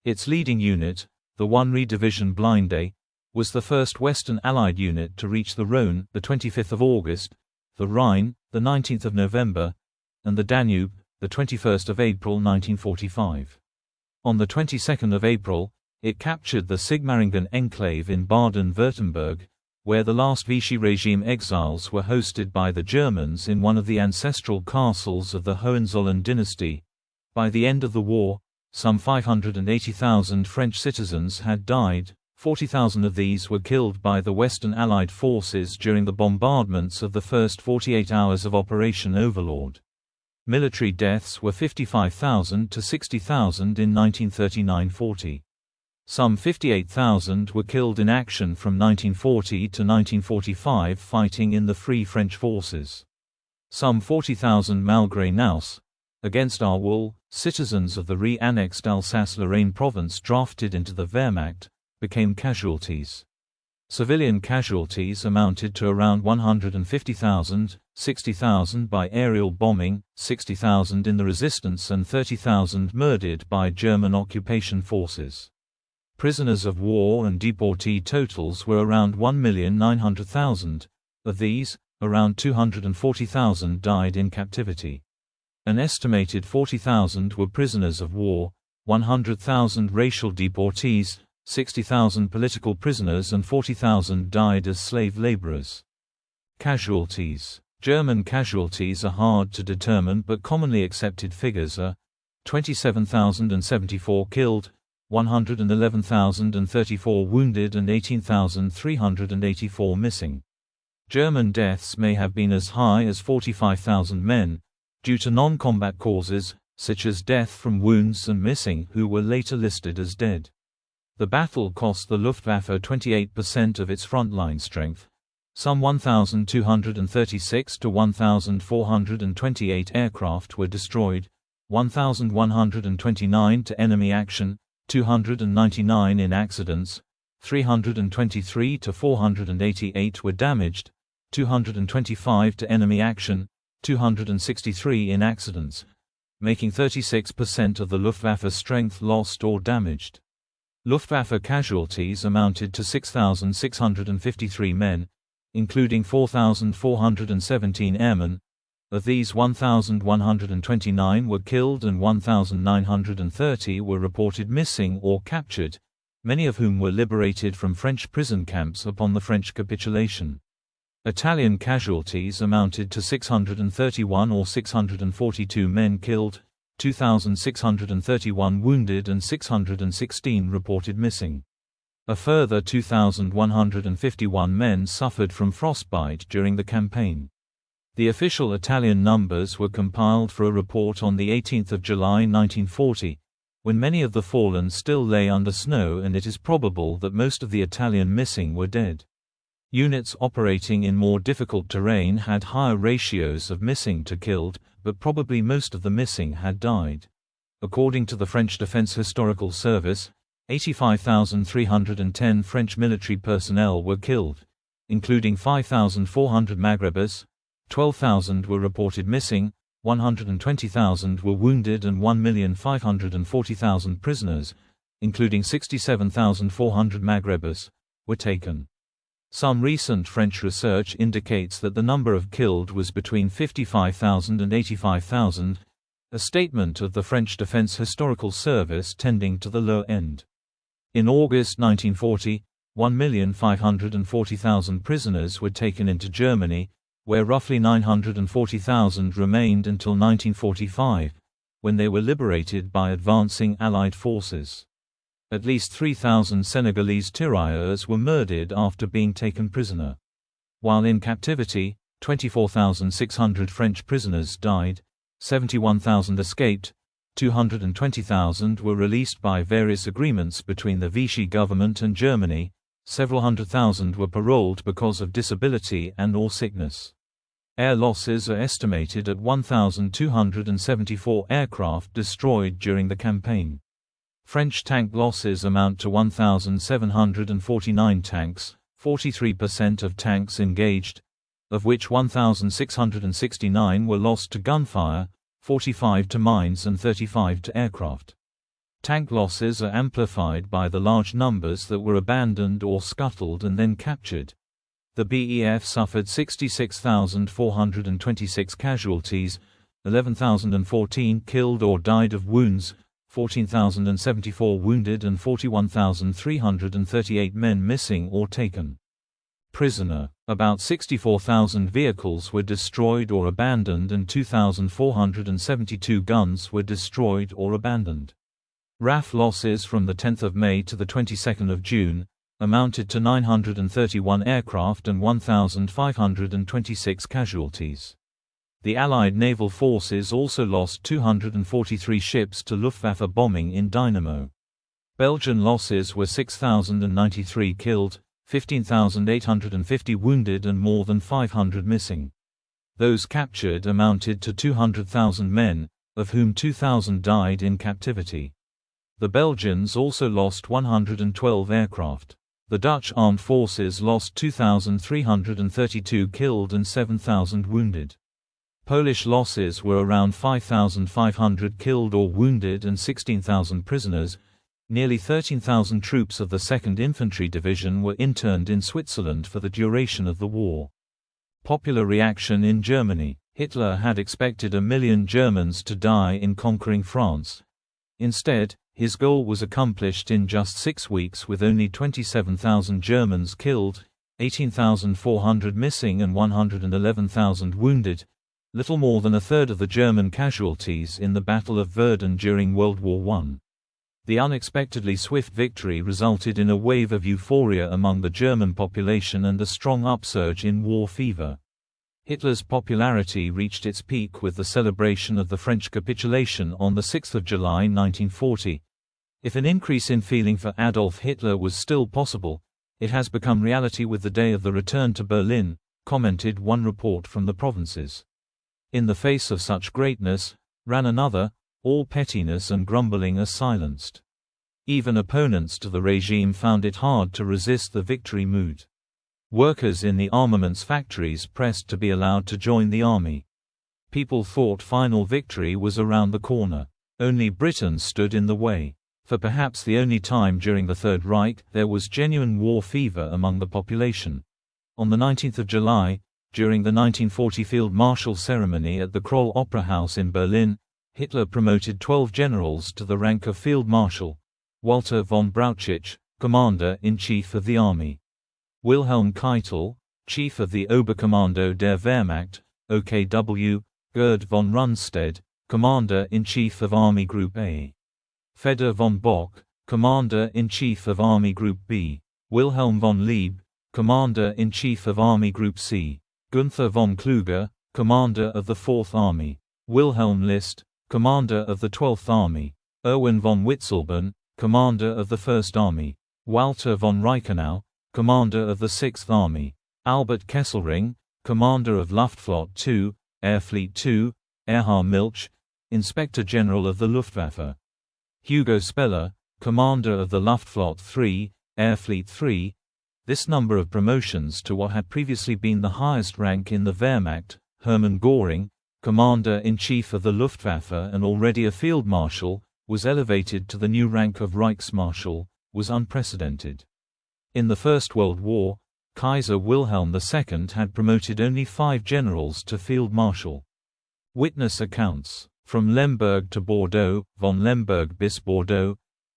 Its leading unit, the 1 Division Blindé, was the first Western Allied unit to reach the Rhône, the 25th of August, the Rhine, the 19th of November, and the Danube, the 21st of April 1945. On the 22nd of April, it captured the Sigmaringen enclave in Baden-Württemberg, where the last Vichy regime exiles were hosted by the Germans in one of the ancestral castles of the Hohenzollern dynasty. By the end of the war, some 580,000 French citizens had died, 40,000 of these were killed by the Western Allied forces during the bombardments of the first 48 hours of Operation Overlord. Military deaths were 55,000 to 60,000 in 1939–40. Some 58,000 were killed in action from 1940 to 1945 fighting in the Free French forces. Some 40,000 malgré nous, against our will, citizens of the re-annexed Alsace-Lorraine province drafted into the Wehrmacht, became casualties. Civilian casualties amounted to around 150,000, 60,000 by aerial bombing, 60,000 in the resistance and 30,000 murdered by German occupation forces. Prisoners of war and deportee totals were around 1,900,000. Of these, around 240,000 died in captivity. An estimated 40,000 were prisoners of war, 100,000 racial deportees, 60,000 political prisoners and 40,000 died as slave laborers. Casualties. German casualties are hard to determine but commonly accepted figures are 27,074 killed, 111,034 wounded and 18,384 missing. German deaths may have been as high as 45,000 men, due to non-combat causes, such as death from wounds and missing who were later listed as dead. The battle cost the Luftwaffe 28% of its frontline strength. Some 1,236 to 1,428 aircraft were destroyed, 1,129 to enemy action, 299 in accidents, 323 to 488 were damaged, 225 to enemy action, 263 in accidents, making 36% of the Luftwaffe strength lost or damaged. Luftwaffe casualties amounted to 6,653 men, including 4,417 airmen. Of these 1,129 were killed and 1,930 were reported missing or captured, many of whom were liberated from French prison camps upon the French capitulation. Italian casualties amounted to 631 or 642 men killed, 2,631 wounded and 616 reported missing. A further 2,151 men suffered from frostbite during the campaign. The official Italian numbers were compiled for a report on 18 July 1940, when many of the fallen still lay under snow and it is probable that most of the Italian missing were dead. Units operating in more difficult terrain had higher ratios of missing to killed, but probably most of the missing had died. According to the French Defense Historical Service, 85,310 French military personnel were killed, including 5,400 Maghrébins, 12,000 were reported missing, 120,000 were wounded and 1,540,000 prisoners, including 67,400 Maghrébins, were taken. Some recent French research indicates that the number of killed was between 55,000 and 85,000, a statement of the French Defense Historical Service tending to the low end. In August 1940, 1,540,000 prisoners were taken into Germany, where roughly 940,000 remained until 1945, when they were liberated by advancing Allied forces. At least 3,000 Senegalese tirailleurs were murdered after being taken prisoner. While in captivity, 24,600 French prisoners died, 71,000 escaped, 220,000 were released by various agreements between the Vichy government and Germany, several hundred thousand were paroled because of disability and/or sickness. Air losses are estimated at 1,274 aircraft destroyed during the campaign. French tank losses amount to 1,749 tanks, 43% of tanks engaged, of which 1,669 were lost to gunfire, 45 to mines and 35 to aircraft. Tank losses are amplified by the large numbers that were abandoned or scuttled and then captured. The BEF suffered 66,426 casualties, 11,014 killed or died of wounds, 14,074 wounded and 41,338 men missing or taken prisoner. About 64,000 vehicles were destroyed or abandoned and 2,472 guns were destroyed or abandoned. RAF losses from 10 May to 22 June, amounted to 931 aircraft and 1,526 casualties. The Allied naval forces also lost 243 ships to Luftwaffe bombing in Dynamo. Belgian losses were 6,093 killed, 15,850 wounded and more than 500 missing. Those captured amounted to 200,000 men, of whom 2,000 died in captivity. The Belgians also lost 112 aircraft. The Dutch armed forces lost 2,332 killed and 7,000 wounded. Polish losses were around 5,500 killed or wounded and 16,000 prisoners. Nearly 13,000 troops of the 2nd Infantry Division were interned in Switzerland for the duration of the war. Popular reaction in Germany. Hitler had expected 1 million Germans to die in conquering France. Instead, his goal was accomplished in just 6 weeks with only 27,000 Germans killed, 18,400 missing and 111,000 wounded, little more than a third of the German casualties in the Battle of Verdun during World War I. The unexpectedly swift victory resulted in a wave of euphoria among the German population and a strong upsurge in war fever. Hitler's popularity reached its peak with the celebration of the French capitulation on 6 July 1940. If an increase in feeling for Adolf Hitler was still possible, it has become reality with the day of the return to Berlin, commented one report from the provinces. In the face of such greatness, ran another, all pettiness and grumbling are silenced. Even opponents to the regime found it hard to resist the victory mood. Workers in the armaments factories pressed to be allowed to join the army. People thought final victory was around the corner. Only Britain stood in the way. For perhaps the only time during the Third Reich, there was genuine war fever among the population. On the 19th of July, during the 1940 Field Marshal ceremony at the Kroll Opera House in Berlin, Hitler promoted 12 generals to the rank of Field Marshal. Walter von Brauchitsch, Commander-in-Chief of the Army. Wilhelm Keitel, Chief of the Oberkommando der Wehrmacht, OKW, Gerd von Rundstedt, Commander-in-Chief of Army Group A. Fedor von Bock, Commander-in-Chief of Army Group B. Wilhelm von Lieb, Commander-in-Chief of Army Group C. Gunther von Kluge, Commander of the 4th Army. Wilhelm List, Commander of the 12th Army. Erwin von Witzleben, Commander of the 1st Army. Walter von Reichenau, Commander of the 6th Army. Albert Kesselring, Commander of Luftflotte II, Air Fleet II. Erhard Milch, Inspector General of the Luftwaffe. Hugo Speller, Commander of the Luftflotte III, Air Fleet III. This number of promotions to what had previously been the highest rank in the Wehrmacht, Hermann Göring, Commander-in-Chief of the Luftwaffe and already a Field Marshal, was elevated to the new rank of Reichsmarschall, was unprecedented. In the First World War, Kaiser Wilhelm II had promoted only 5 generals to Field Marshal. Witness accounts. From Lemberg to Bordeaux, von Lemberg bis Bordeaux,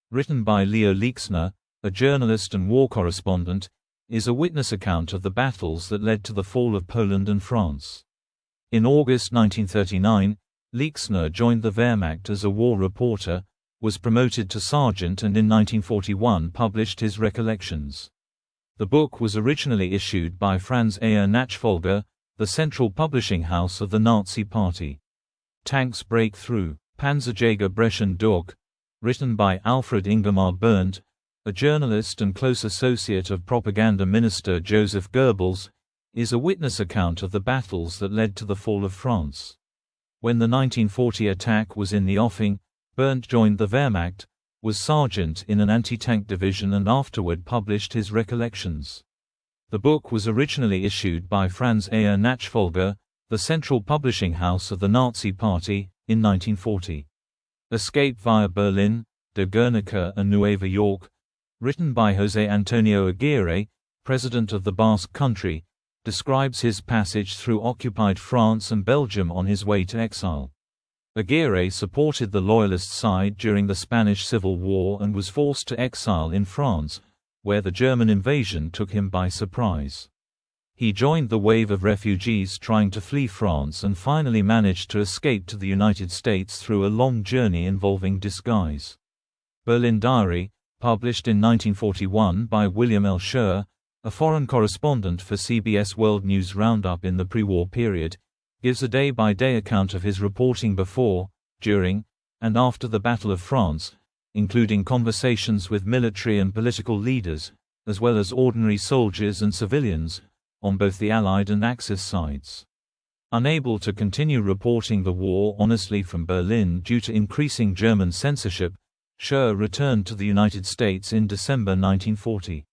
written by Leo Leixner, a journalist and war correspondent, is a witness account of the battles that led to the fall of Poland and France. In August 1939, Leixner joined the Wehrmacht as a war reporter, was promoted to sergeant and in 1941 published his recollections. The book was originally issued by Franz Ayer Nachfolger, the central publishing house of the Nazi Party. Tanks Break Through. Panzerjäger brechen durch, written by Alfred Ingemar Berndt, a journalist and close associate of propaganda minister Joseph Goebbels, is a witness account of the battles that led to the fall of France. When the 1940 attack was in the offing, Berndt joined the Wehrmacht, was sergeant in an anti-tank division and afterward published his recollections. The book was originally issued by Franz Ayer Nachfolger, the central publishing house of the Nazi Party, in 1940. Escape via Berlin, de Guernica and Nueva York, written by José Antonio Aguirre, president of the Basque Country, describes his passage through occupied France and Belgium on his way to exile. Aguirre supported the Loyalist side during the Spanish Civil War and was forced to exile in France, where the German invasion took him by surprise. He joined the wave of refugees trying to flee France and finally managed to escape to the United States through a long journey involving disguise. Berlin Diary, published in 1941 by William L. Scher, a foreign correspondent for CBS World News Roundup in the pre-war period, gives a day-by-day account of his reporting before, during, and after the Battle of France, including conversations with military and political leaders, as well as ordinary soldiers and civilians, on both the Allied and Axis sides. Unable to continue reporting the war honestly from Berlin due to increasing German censorship, Scher returned to the United States in December 1940.